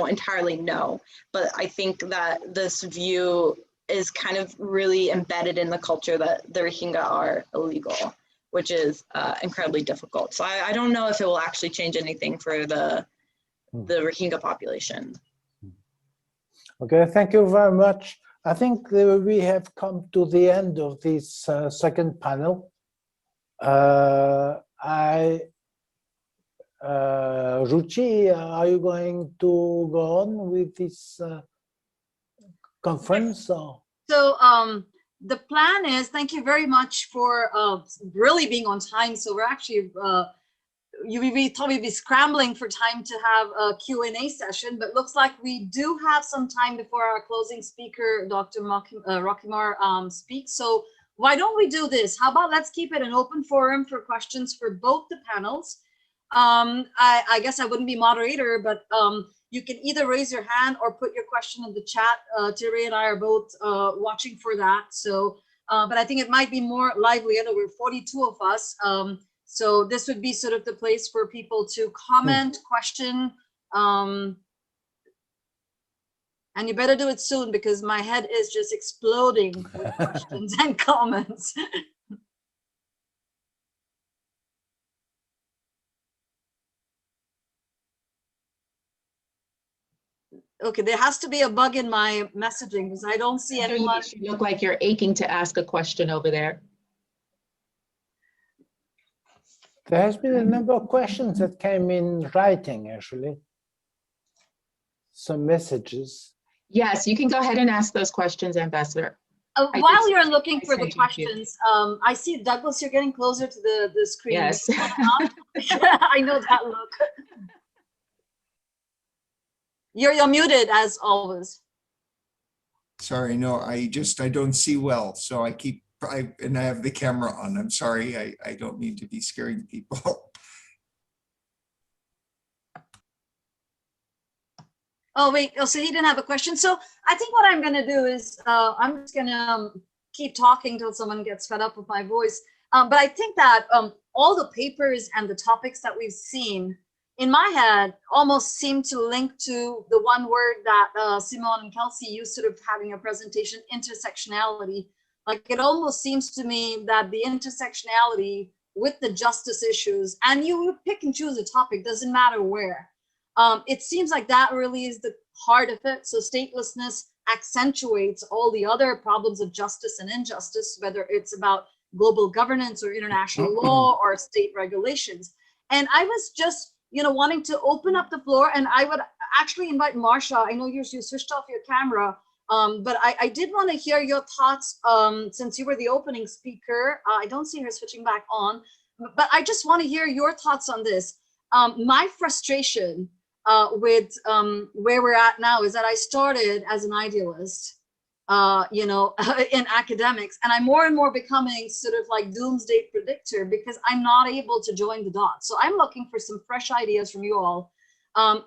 entirely know. But I think that this view is kind of really embedded in the culture that the Rohingya are illegal, which is incredibly difficult. So I don't know if it will actually change anything for the Rohingya population. Okay, thank you very much. I think we have come to the end of this second panel. Ruchi, are you going to go on with this conference? Or? So the plan is, thank you very much for really being on time. So we're actually, you will probably be scrambling for time to have a Q&A session, but looks like we do have some time before our closing speaker, Dr. Rockimar, speaks. So why don't we do this? How about let's keep it an open forum for questions for both the panels. I guess I wouldn't be moderator, but you can either raise your hand or put your question in the chat. Thierry and I are both watching for that. So, but I think it might be more lively. I know we're 42 of us. So this would be sort of the place for people to comment, question, and you better do it soon because my head is just exploding with questions and comments. Okay, there has to be a bug in my messaging because I don't see anyone. You look like you're aching to ask a question over there. There has been a number of questions that came in writing, actually. Some messages. Yes, you can go ahead and ask those questions, Ambassador. While you're looking for the questions, I see Douglas, you're getting closer to the screen. Yes. I know that look. You're muted as always. Sorry, no, I don't see well, so and I have the camera on. I'm sorry, I don't mean to be scaring people. Oh, wait, so he didn't have a question. So I think what I'm gonna do is I'm just gonna keep talking till someone gets fed up with my voice. But I think that all the papers and the topics that we've seen in my head almost seem to link to the one word that Simone and Kelsey used sort of having a presentation, intersectionality. Like it almost seems to me that the intersectionality with the justice issues, and you pick and choose a topic, doesn't matter where. It seems like that really is the heart of it. So statelessness accentuates all the other problems of justice and injustice, whether it's about global governance or international law or state regulations. And I was just, wanting to open up the floor, and I would actually invite Marcia. I know you switched off your camera, but I did want to hear your thoughts since you were the opening speaker. I don't see her switching back on, but I just want to hear your thoughts on this. My frustration with where we're at now is that I started as an idealist, in academics, and I'm more and more becoming sort of like doomsday predictor because I'm not able to join the dots. So I'm looking for some fresh ideas from you all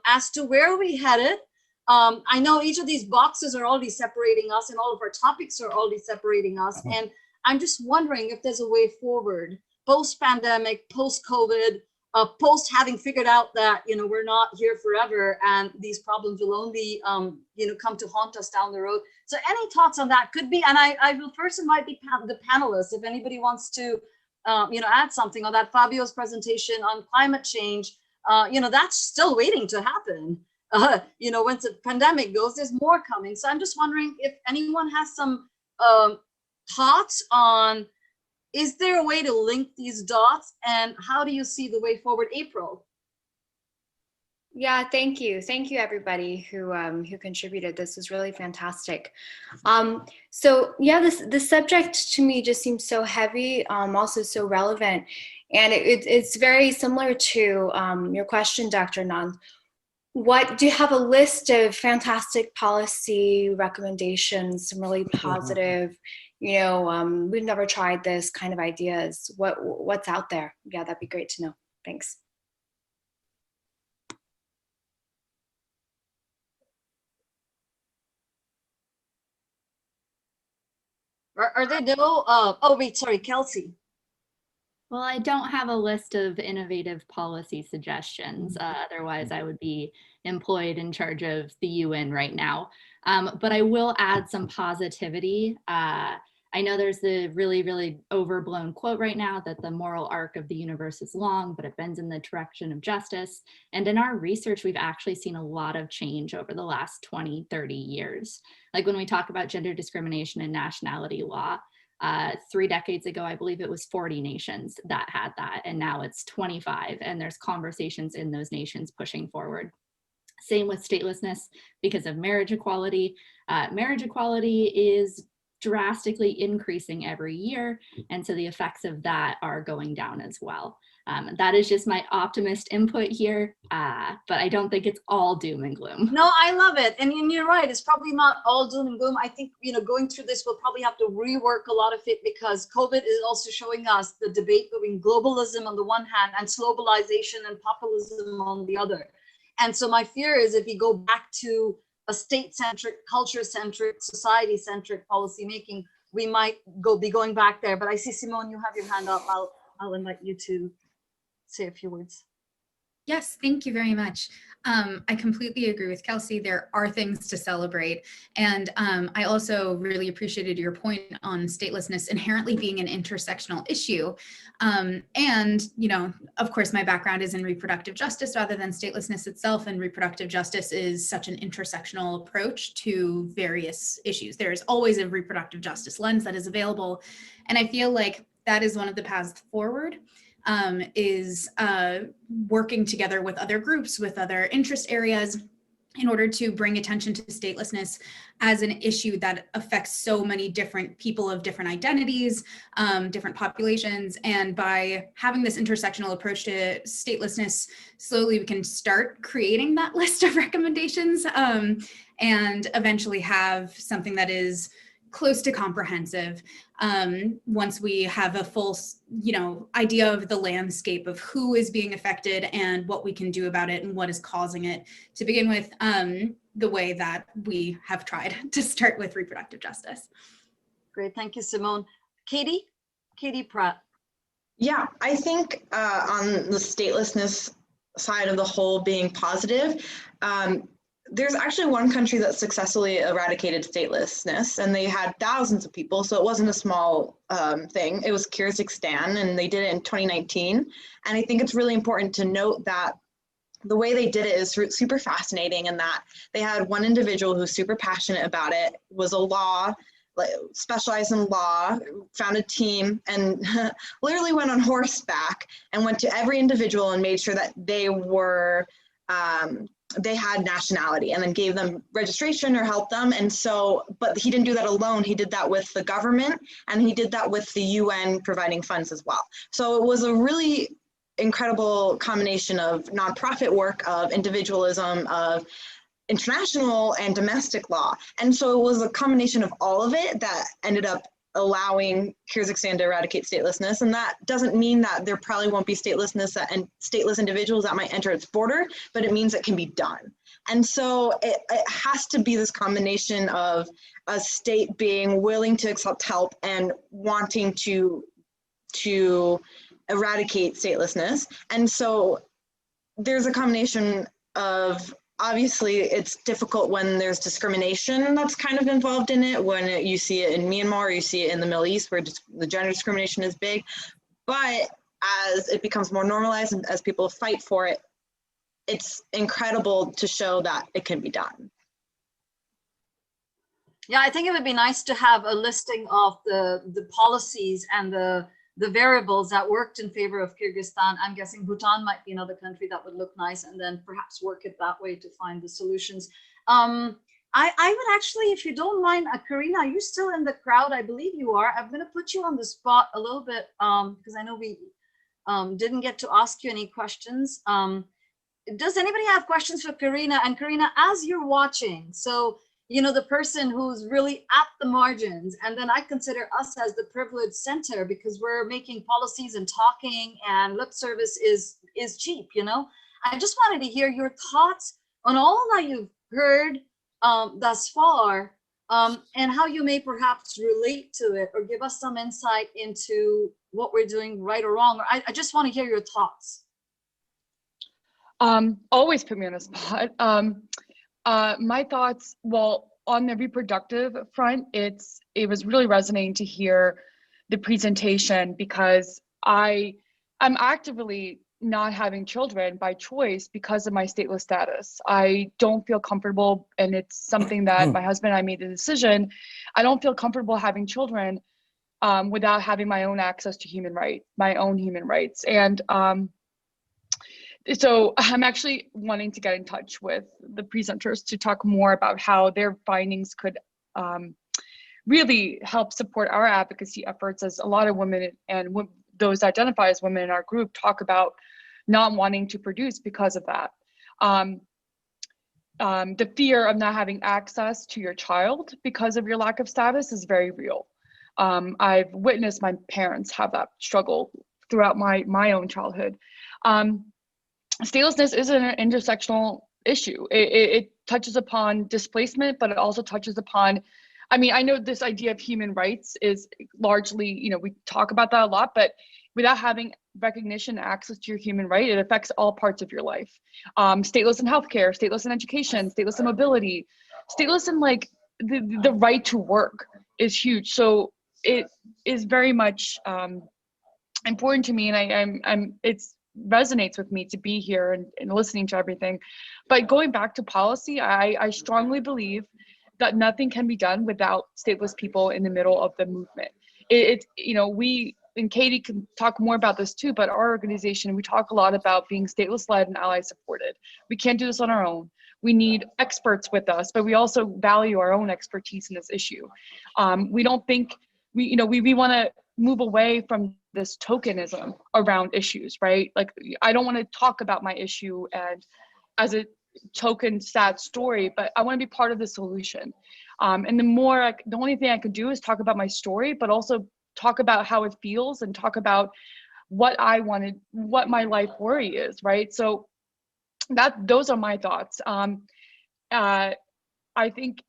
as to where we headed. I know each of these boxes are already separating us and all of our topics are already separating us. And I'm just wondering if there's a way forward, post-pandemic, post-COVID, post having figured out that, we're not here forever and these problems will only, come to haunt us down the road. So any thoughts on that could be, and I will first invite the panelists, if anybody wants to, add something on that. Fabio's presentation on climate change, that's still waiting to happen. Once the pandemic goes, there's more coming. So I'm just wondering if anyone has some thoughts on, is there a way to link these dots and how do you see the way forward? April? Yeah, thank you. Thank you everybody who contributed. This was really fantastic. So yeah, the subject to me just seems so heavy, also so relevant. And it's very similar to your question, Dr. Nand. What do you have a list of fantastic policy recommendations, some really positive we've never tried this kind of ideas. What's out there? Yeah, that'd be great to know. Thanks. Are there no, oh wait, sorry, Kelsey. Well, I don't have a list of innovative policy suggestions. Otherwise, I would be employed in charge of the UN right now. But I will add some positivity. I know there's the really, really overblown quote right now that the moral arc of the universe is long, but it bends in the direction of justice. And in our research, we've actually seen a lot of change over the last 20, 30 years. Like when we talk about gender discrimination and nationality law, 3 decades ago, I believe it was 40 nations that had that, and now it's 25, and there's conversations in those nations pushing forward. Same with statelessness because of marriage equality. Marriage equality is drastically increasing every year, and so the effects of that are going down as well. That is just my optimist input here, but I don't think it's all doom and gloom. No, I love it. And you're right, it's probably not all doom and gloom. I think, going through this, we'll probably have to rework a lot of it because COVID is also showing us the debate between globalism on the one hand and globalization and populism on the other. And so my fear is if we go back to a state-centric, culture-centric, society-centric policy making, we might be going back there. But I see, Simone, you have your hand up. I'll invite you to say a few words. Yes, thank you very much. I completely agree with Kelsey. There are things to celebrate. And I also really appreciated your point on statelessness inherently being an intersectional issue. And, of course, my background is in reproductive justice rather than statelessness itself. And reproductive justice is such an intersectional approach to various issues. There is always a reproductive justice lens that is available. And I feel like that is one of the paths forward. Is working together with other groups, with other interest areas, in order to bring attention to statelessness as an issue that affects so many different people of different identities, different populations. And by having this intersectional approach to statelessness, slowly we can start creating that list of recommendations and eventually have something that is close to comprehensive once we have a full, idea of the landscape of who is being affected and what we can do about it and what is causing it, to begin with the way that we have tried to start with reproductive justice. Great, thank you, Simone. Katie Pratt. Yeah, I think on the statelessness side of the whole being positive, there's actually one country that successfully eradicated statelessness, and they had thousands of people, so it wasn't a small thing. It was Kyrgyzstan, and they did it in 2019. And I think it's really important to note that the way they did it is super fascinating, in that they had one individual who's super passionate about it, was a law, specialized in law, found a team, and literally went on horseback and went to every individual and made sure that they were they had nationality, and then gave them registration or helped them. And so, but he didn't do that alone. He did that with the government, and he did that with the UN providing funds as well. So it was a really incredible combination of nonprofit work, of individualism, of international and domestic law. And so it was a combination of all of it that ended up allowing Kyrgyzstan to eradicate statelessness. And that doesn't mean that there probably won't be statelessness and stateless individuals that might enter its border, but it means it can be done. And so it has to be this combination of a state being willing to accept help and wanting to eradicate statelessness. And so there's a combination of, obviously, it's difficult when there's discrimination that's kind of involved in it, when you see it in Myanmar, you see it in the Middle East, where the gender discrimination is big. But as it becomes more normalized and as people fight for it, it's incredible to show that it can be done. Yeah, I think it would be nice to have a listing of the policies and the variables that worked in favor of Kyrgyzstan. I'm guessing Bhutan might be another country that would look nice, and then perhaps work it that way to find the solutions. I would actually, if you don't mind, Karina, are you still in the crowd? I believe you are. I'm going to put you on the spot a little bit because I know we didn't get to ask you any questions. Does anybody have questions for Karina? And Karina, as you're watching, so you know, the person who's really at the margins. And then I consider us as the privileged center because we're making policies and talking, and lip service is cheap, you know. I just wanted to hear your thoughts on all that you've heard thus far, and how you may perhaps relate to it or give us some insight into what we're doing right or wrong. Or I just want to hear your thoughts. Always put me on the spot. My thoughts, well, on the reproductive front, it was really resonating to hear the presentation, because I'm actively not having children by choice because of my stateless status. I don't feel comfortable, and it's something that my husband and I made the decision. I don't feel comfortable having children without having my own access to my own human rights. And so I'm actually wanting to get in touch with the presenters to talk more about how their findings could really help support our advocacy efforts, as a lot of women and those identify as women in our group talk about not wanting to produce because of that. The fear of not having access to your child because of your lack of status is very real. I've witnessed my parents have that struggle throughout my own childhood. Statelessness is an intersectional issue. It touches upon displacement, but it also touches upon, I mean, I know this idea of human rights is largely, you know, we talk about that a lot, but without having recognition, access to your human right, it affects all parts of your life. Stateless in healthcare, stateless in education, stateless in mobility, stateless in like the right to work is huge. So it is very much important to me, and it resonates with me to be here and listening to everything. But going back to policy, I strongly believe that nothing can be done without stateless people in the middle of the movement. You know, we, and Katie can talk more about this too, but our organization, we talk a lot about being stateless led and ally supported. We can't do this on our own. We need experts with us, but we also value our own expertise in this issue. We don't think, we want to move away from this tokenism around issues, right? Like, I don't want to talk about my issue and as a token sad story, but I want to be part of the solution. And the only thing I could do is talk about my story, but also talk about how it feels and talk about what I wanted, what my life worry is, right? So those are my thoughts. I think,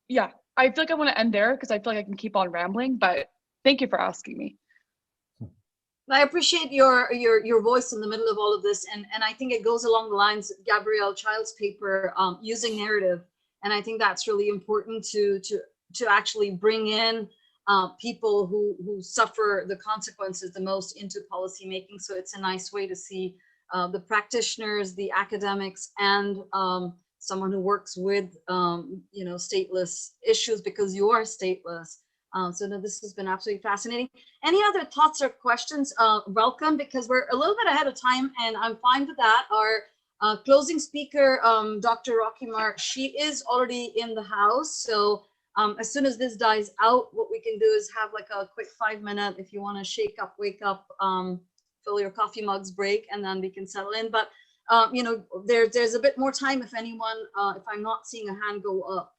yeah, I feel like I want to end there because I feel like I can keep on rambling, but thank you for asking me. I appreciate your voice in the middle of all of this, and I think it goes along the lines of Gabrielle Child's paper, using narrative, and I think that's really important to actually bring in people who suffer the consequences the most into policy making. So it's a nice way to see the practitioners, the academics, and someone who works with stateless issues, because you are stateless. So no, this has been absolutely fascinating. Any other thoughts or questions? Welcome, because we're a little bit ahead of time, and I'm fine with that. Our closing speaker, Dr. Rockymar, she is already in the house. So as soon as this dies out, what we can do is have like a quick 5-minute, if you want to shake up, wake up, fill your coffee mugs break, and then we can settle in. But there's a bit more time if anyone, if I'm not seeing a hand go up.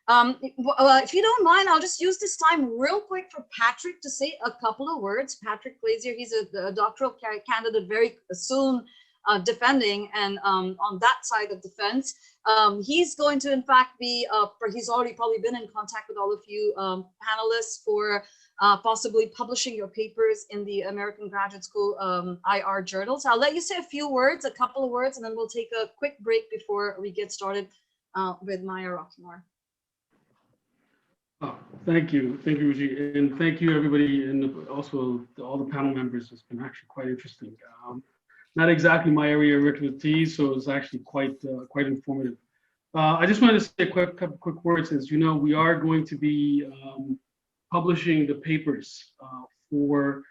If you don't mind, I'll just use this time real quick for Patrick to say a couple of words. Patrick Glazier, he's a doctoral candidate very soon, defending, and on that side of the fence. He's going to, in fact, be, he's already probably been in contact with all of you panelists for possibly publishing your papers in the American Graduate School IR journals. I'll let you say a couple of words, and then we'll take a quick break before we get started with Maya Rockymar. Oh, thank you, Ruchi, and thank you everybody, and also all the panel members. It's been actually quite interesting. Not exactly my area of expertise, so it's actually quite informative. I just wanted to say a couple quick words. As you know, we are going to be publishing the papers for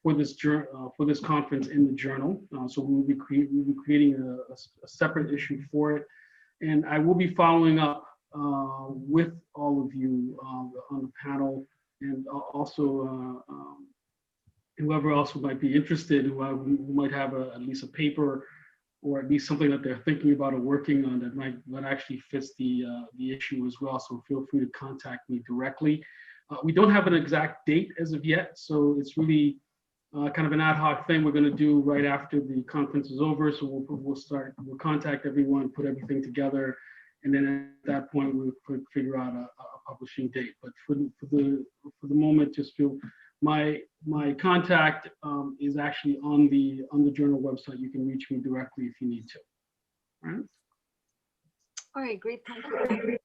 this conference in the journal. So we'll be creating a separate issue for it, and I will be following up with all of you on the panel, and also whoever else might be interested, who might have at least a paper or at least something that they're thinking about or working on that actually fits the issue as well. So feel free to contact me directly. We don't have an exact date as of yet, so it's really kind of an ad hoc thing we're going to do right after the conference is over. So we'll contact everyone, put everything together, and then at that point we'll figure out a publishing date. But for the moment, just feel my contact is actually on the journal website. You can reach me directly if you need to. All right. All right, great. Thank you.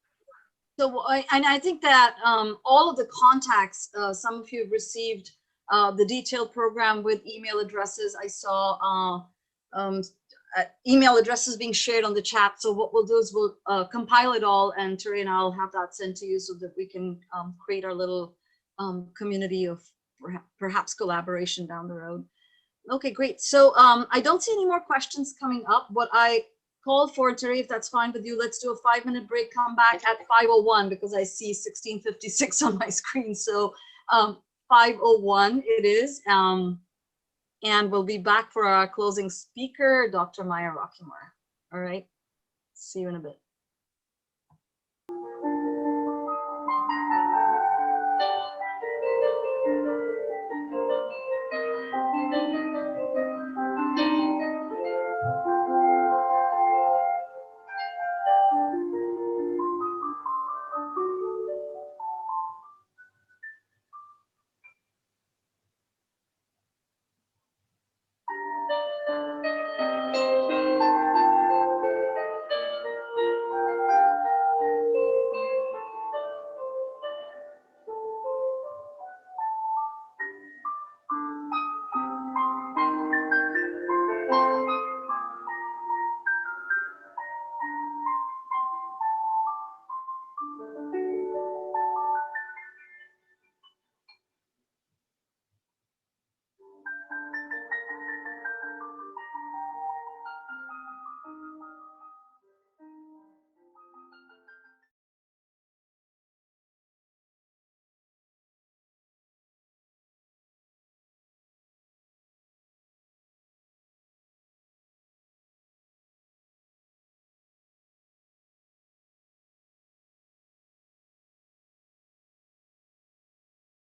So, and I think that all of the contacts, some of you have received the detailed program with email addresses. I saw email addresses being shared on the chat. So what we'll do is we'll compile it all, and Terry and I'll have that sent to you so that we can create our little community of perhaps collaboration down the road. Okay, great. So I don't see any more questions coming up. What I called for, Terry, if that's fine with you, let's do a 5-minute break, come back at 5:01 because I see 16:56 on my screen. So 5:01 it is. And we'll be back for our closing speaker, Dr. Maya Rockimore. All right, see you in a bit.